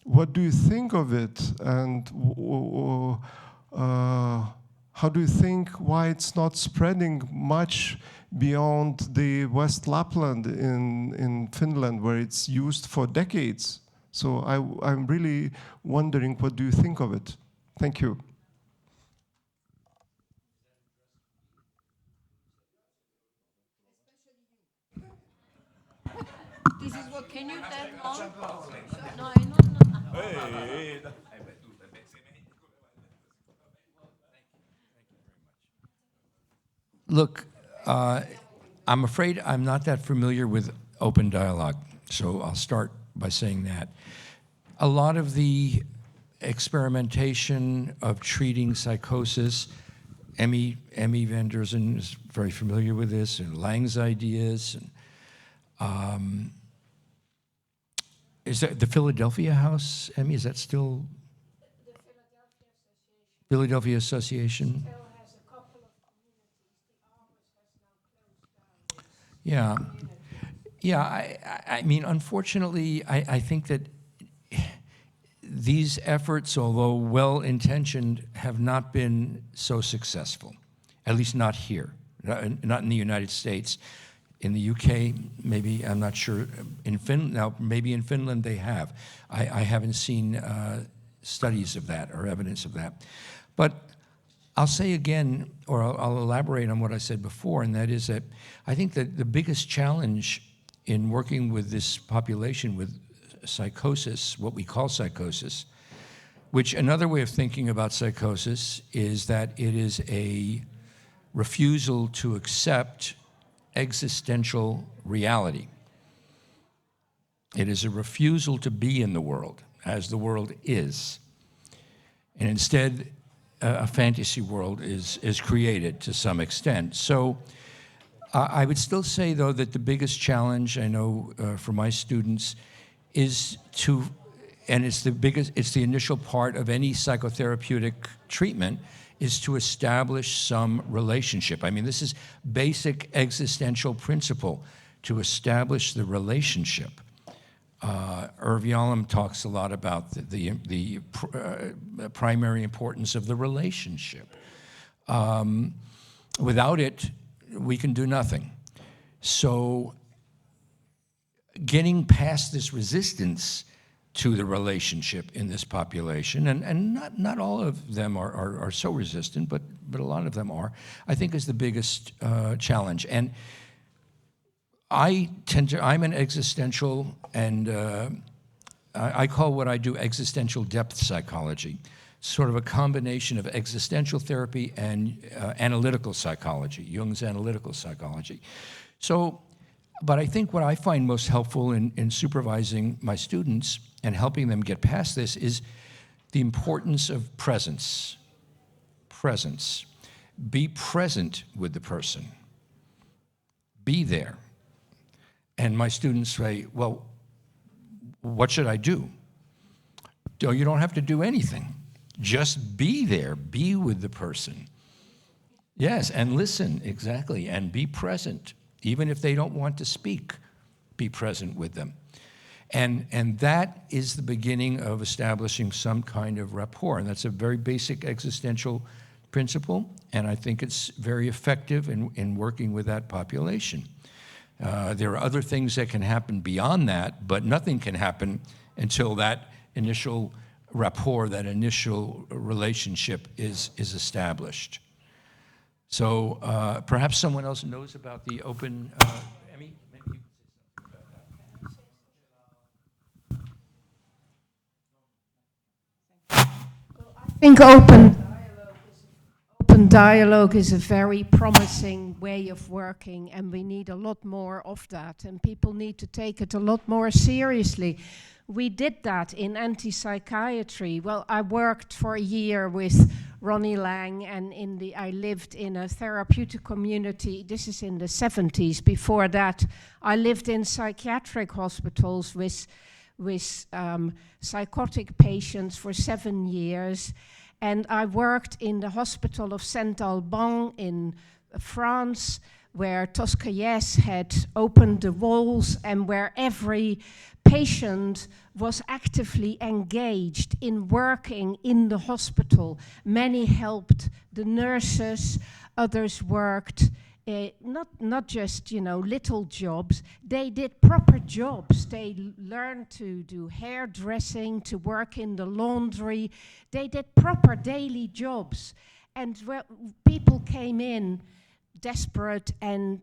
what do you think of it, and how do you think why it's not spreading much beyond the West Lapland in Finland, where it's used for decades? So I'm really wondering, what do you think of it? Thank you. This is what, can you turn on? No, Look, I'm afraid I'm not that familiar with open dialogue, so I'll start by saying that. A lot of the experimentation of treating psychosis, Emmy van der Zen is very familiar with this, and Lang's ideas. And, is that the Philadelphia House, Emmy, is that still? The Philadelphia Association. Still has a couple of communities. The Argos has now closed down. Yeah, I mean, unfortunately, I think that these efforts, although well-intentioned, have not been so successful, at least not here, not in the United States. In the UK, maybe, I'm not sure. In Finland, now maybe in Finland they have. I haven't seen studies of that or evidence of that. But I'll say again, or I'll elaborate on what I said before, and that is that I think that the biggest challenge in working with this population with psychosis, what we call psychosis, which another way of thinking about psychosis is that it is a refusal to accept existential reality. It is a refusal to be in the world as the world is. And instead, a fantasy world is created to some extent. So I would still say, though, that the biggest challenge I know for my students is to, and it's the initial part of any psychotherapeutic treatment, is to establish some relationship. I mean, this is basic existential principle, to establish the relationship. Irv Yalom talks a lot about the primary importance of the relationship. Without it, we can do nothing. So getting past this resistance to the relationship in this population, and not all of them are so resistant, but a lot of them are, I think is the biggest challenge. And I'm an existential, and I call what I do existential depth psychology, sort of a combination of existential therapy and analytical psychology, Jung's analytical psychology. So, but I think what I find most helpful in supervising my students and helping them get past this is the importance of presence. Presence. Be present with the person. Be there. And my students say, well, what should I do? Oh, you don't have to do anything. Just be there. Be with the person. Yes, and listen, exactly, and be present. Even if they don't want to speak, be present with them. And that is the beginning of establishing some kind of rapport. And that's a very basic existential principle, and I think it's very effective in working with that population. There are other things that can happen beyond that, but nothing can happen until that initial rapport, that initial relationship is established. So perhaps someone else knows about the open, Emmy, maybe you could say something about that. Well, I think open dialogue is a very promising way of working, and we need a lot more of that, and people need to take it a lot more seriously. We did that in anti-psychiatry. Well, I worked for a year with Ronnie Lang, and I lived in a therapeutic community. This is in the 70s. Before that, I lived in psychiatric hospitals with psychotic patients for 7 years. And I worked in the hospital of Saint-Alban in France, where Toscaïez had opened the walls and where every patient was actively engaged in working in the hospital. Many helped the nurses, others worked not just, little jobs. They did proper jobs. They learned to do hairdressing, to work in the laundry. They did proper daily jobs. And people came in desperate and,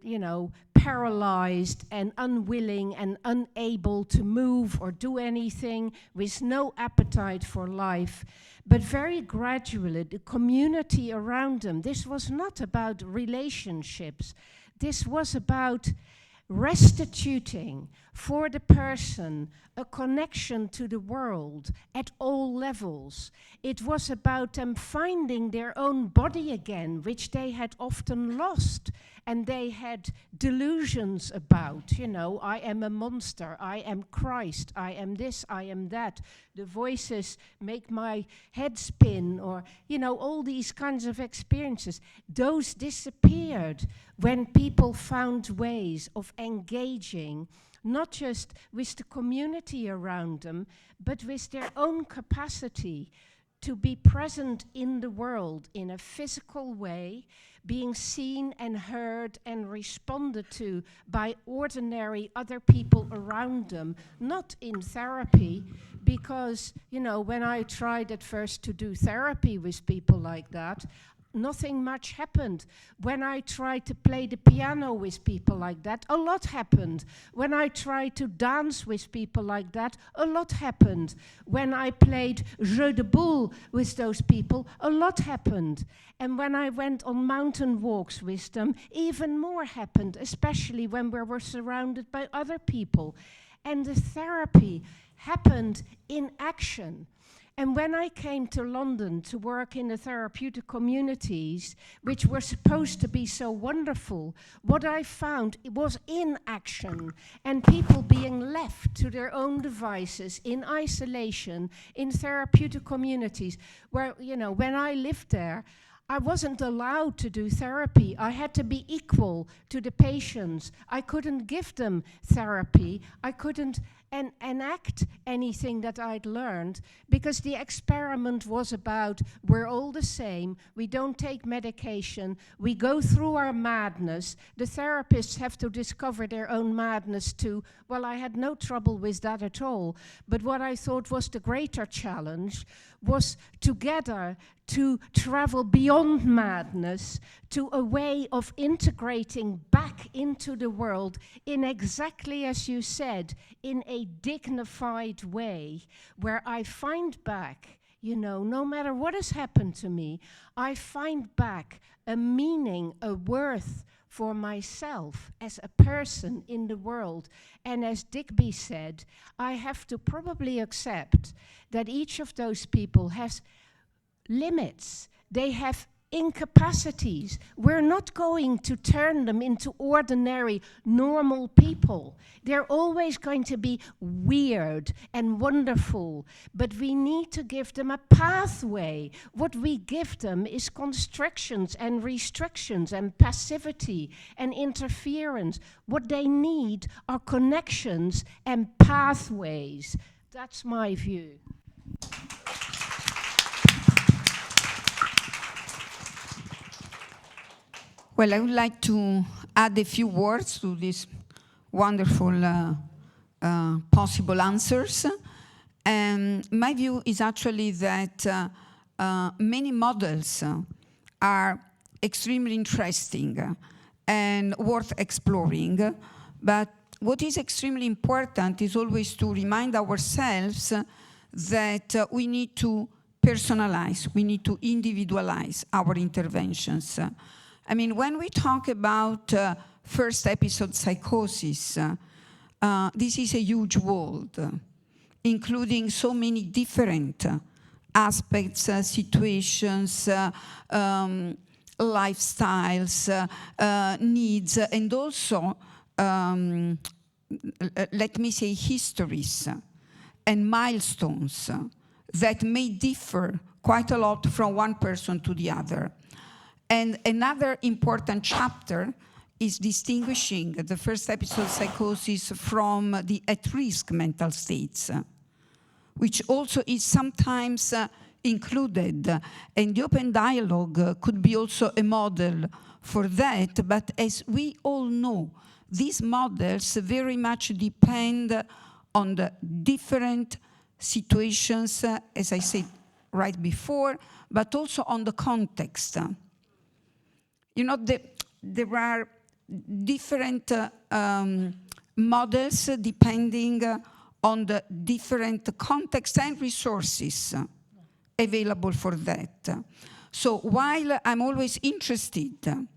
paralyzed and unwilling and unable to move or do anything, with no appetite for life. But very gradually, the community around them, this was not about relationships. This was about restituting for the person a connection to the world at all levels. It was about them finding their own body again, which they had often lost, and they had delusions about, I am a monster, I am Christ, I am this, I am that. The voices make my head spin, or, all these kinds of experiences. Those disappeared when people found ways of engaging, not just with the community around them, but with their own capacity to be present in the world in a physical way, being seen and heard and responded to by ordinary other people around them, not in therapy, because, when I tried at first to do therapy with people like that, nothing much happened. When I tried to play the piano with people like that, a lot happened. When I tried to dance with people like that, a lot happened. When I played jeu de boule with those people, a lot happened. And when I went on mountain walks with them, even more happened, especially when we were surrounded by other people. And the therapy happened in action. And when I came to London to work in the therapeutic communities, which were supposed to be so wonderful, what I found was inaction and people being left to their own devices in isolation in therapeutic communities where, when I lived there, I wasn't allowed to do therapy. I had to be equal to the patients. I couldn't give them therapy. I couldn't enact anything that I'd learned, because the experiment was about, we're all the same, we don't take medication, we go through our madness. The therapists have to discover their own madness too. Well, I had no trouble with that at all. But what I thought was the greater challenge was together to travel beyond madness to a way of integrating back into the world in exactly as you said, in a dignified way, where I find back, no matter what has happened to me, I find back a meaning, a worth for myself as a person in the world. And as Digby said, I have to probably accept that each of those people has limits. They have incapacities. We're not going to turn them into ordinary, normal people. They're always going to be weird and wonderful, but we need to give them a pathway. What we give them is constrictions and restrictions and passivity and interference. What they need are connections and pathways. That's my view. Well, I would like to add a few words to these wonderful possible answers. And my view is actually that many models are extremely interesting and worth exploring. But what is extremely important is always to remind ourselves that we need to personalize, we need to individualize our interventions. I mean, when we talk about first episode psychosis, this is a huge world, including so many different aspects, situations, lifestyles, needs, and also, let me say, histories and milestones that may differ quite a lot from one person to the other. And another important chapter is distinguishing the first episode psychosis from the at-risk mental states, which also is sometimes included. And the open dialogue could be also a model for that, but as we all know, these models very much depend on the different situations, as I said right before, but also on the context. You know, there are different models depending on the different contexts and resources available for that. So while I'm always interested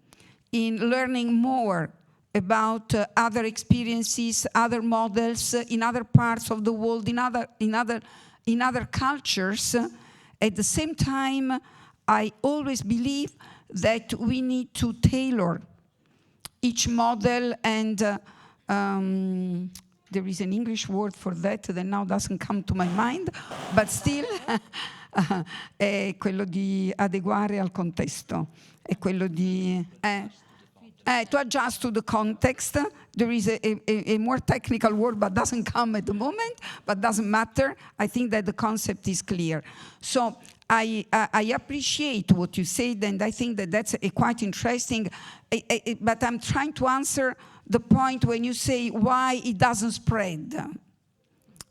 in learning more about other experiences, other models in other parts of the world, in other cultures, at the same time, I always believe that we need to tailor each model, and there is an English word for that now doesn't come to my mind, but still è quello di adeguare al contesto, è quello di to adjust to the context. There is a more technical word, but doesn't come at the moment, but doesn't matter. I think that the concept is clear. So I appreciate what you said, and I think that that's quite interesting, but I'm trying to answer the point when you say why it doesn't spread.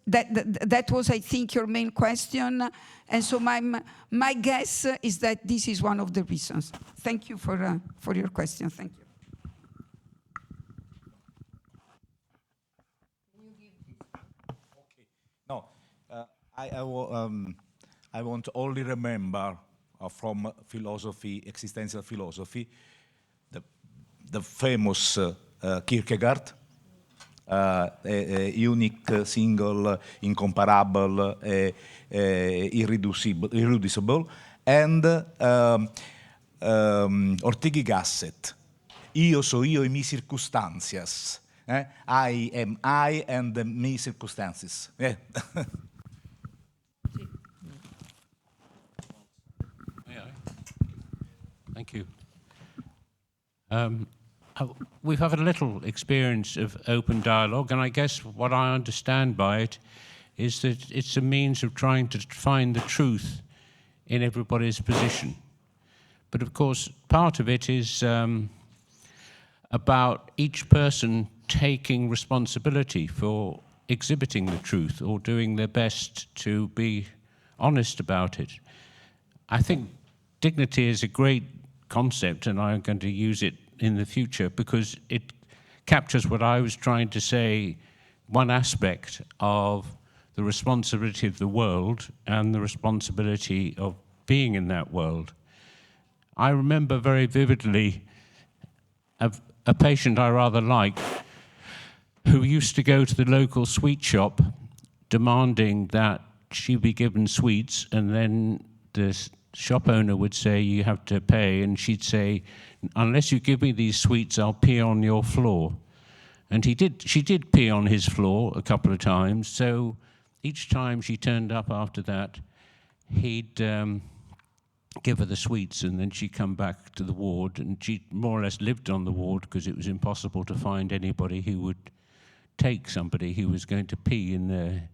That was, I think, your main question, and so my guess is that this is one of the reasons. Thank you for your question. Thank you. No, I want to only remember from philosophy, existential philosophy, the famous Kierkegaard, a unique, single, incomparable, irreducible, and Ortega y Gasset, io so io e mi circunstancias. I am I and the me circumstances. Yeah. Thank you. We've had a little experience of open dialogue, and I guess what I understand by it is that it's a means of trying to find the truth in everybody's position. But of course, part of it is about each person taking responsibility for exhibiting the truth or doing their best to be honest about it. I think dignity is a great concept, and I'm going to use it in the future because it captures what I was trying to say, one aspect of the responsibility of the world and the responsibility of being in that world. I remember very vividly a patient I rather liked who used to go to the local sweet shop demanding that she be given sweets, and then the shop owner would say, you have to pay, and she'd say, unless you give me these sweets, I'll pee on your floor. And she did pee on his floor a couple of times, so each time she turned up after that, he'd give her the sweets, and then she'd come back to the ward, and she more or less lived on the ward because it was impossible to find anybody who would take somebody who was going to pee in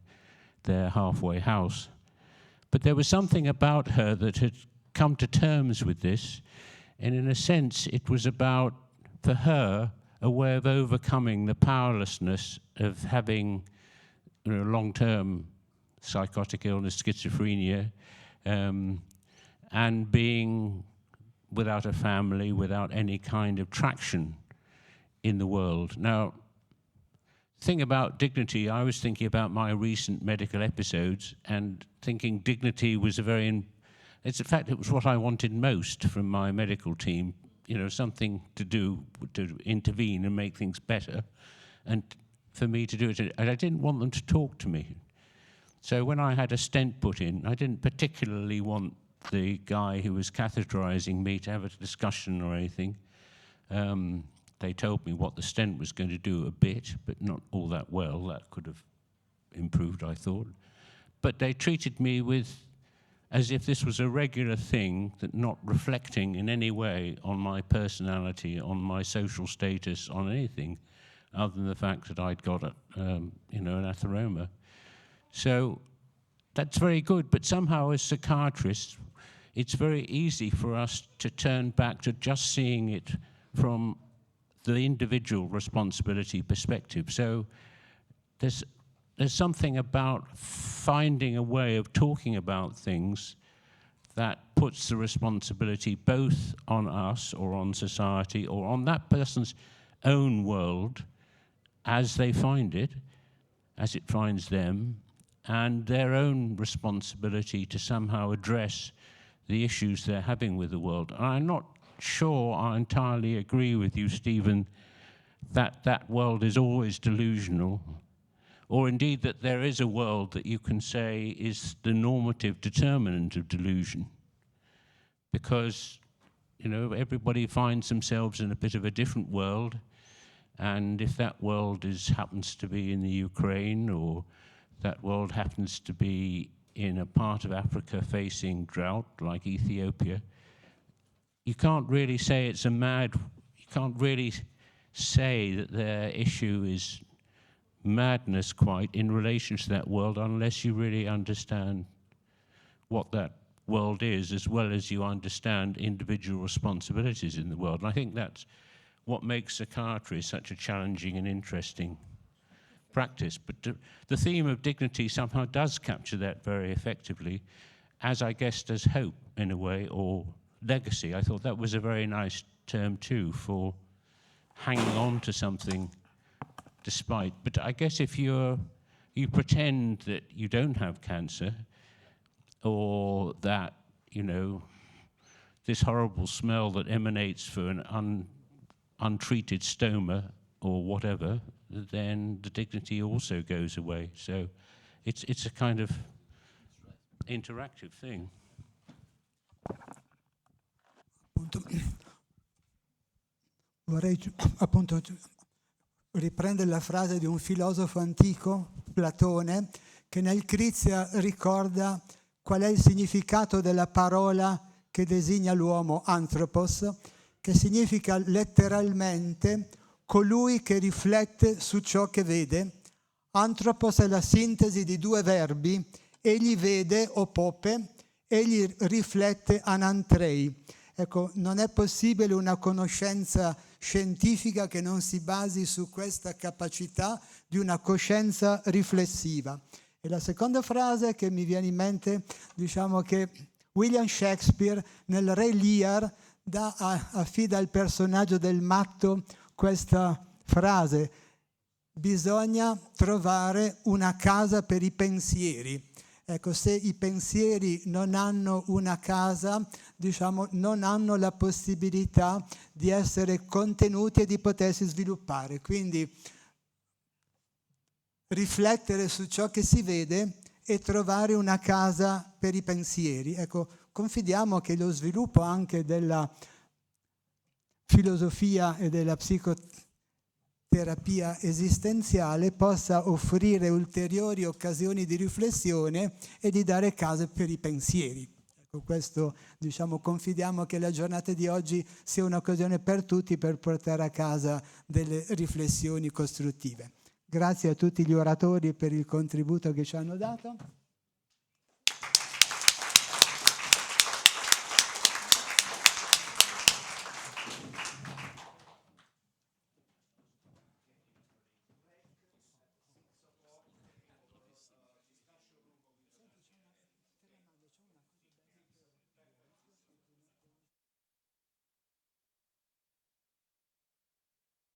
their halfway house. But there was something about her that had come to terms with this, and in a sense it was about, for her, a way of overcoming the powerlessness of having long-term psychotic illness, schizophrenia, and being without a family, without any kind of traction in the world. Now, thing about dignity, I was thinking about my recent medical episodes and thinking dignity was a very It's in fact, it was what I wanted most from my medical team, you know, something to do, to intervene and make things better, and for me to do it. And I didn't want them to talk to me. So when I had a stent put in, I didn't particularly want the guy who was catheterizing me to have a discussion or anything. They told me what the stent was going to do a bit, but not all that well. That could have improved, I thought. But they treated me as if this was a regular thing, that not reflecting in any way on my personality, on my social status, on anything, other than the fact that I'd got an atheroma. So that's very good, but somehow as psychiatrists, it's very easy for us to turn back to just seeing it from the individual responsibility perspective. So there's something about finding a way of talking about things that puts the responsibility both on us or on society or on that person's own world as they find it, as it finds them, and their own responsibility to somehow address the issues they're having with the world. And I'm not sure I entirely agree with you, Stephen, that that world is always delusional, or indeed that there is a world that you can say is the normative determinant of delusion. Because, you know, everybody finds themselves in a bit of a different world, and if that world happens to be in the Ukraine, or that world happens to be in a part of Africa facing drought, like Ethiopia, you can't really say you can't really say that their issue is madness quite in relation to that world unless you really understand what that world is, as well as you understand individual responsibilities in the world. And I think that's what makes psychiatry such a challenging and interesting practice. But the theme of dignity somehow does capture that very effectively, as I guess does hope in a way, or legacy. I thought that was a very nice term too for hanging on to something despite. But I guess if you pretend that you don't have cancer, or that, you know, this horrible smell that emanates from an untreated stoma or whatever, then the dignity also goes away. So it's a kind of interactive thing. Vorrei appunto riprendere la frase di un filosofo antico, Platone, che nel Crizia ricorda qual è il significato della parola che designa l'uomo, anthropos, che significa letteralmente colui che riflette su ciò che vede. Anthropos è la sintesi di due verbi, egli vede o pope, egli riflette anantrei. Ecco, non è possibile una conoscenza scientifica che non si basi su questa capacità di una coscienza riflessiva. E la seconda frase che mi viene in mente, diciamo che William Shakespeare nel Re Lear affida al personaggio del matto questa frase: bisogna trovare una casa per i pensieri. Ecco, se i pensieri non hanno una casa, diciamo, non hanno la possibilità di essere contenuti e di potersi sviluppare. Quindi riflettere su ciò che si vede e trovare una casa per i pensieri. Ecco, confidiamo che lo sviluppo anche della filosofia e della psicoterapia esistenziale possa offrire ulteriori occasioni di riflessione e di dare case per i pensieri. Ecco, questo, diciamo, confidiamo che la giornata di oggi sia un'occasione per tutti per portare a casa delle riflessioni costruttive. Grazie a tutti gli oratori per il contributo che ci hanno dato.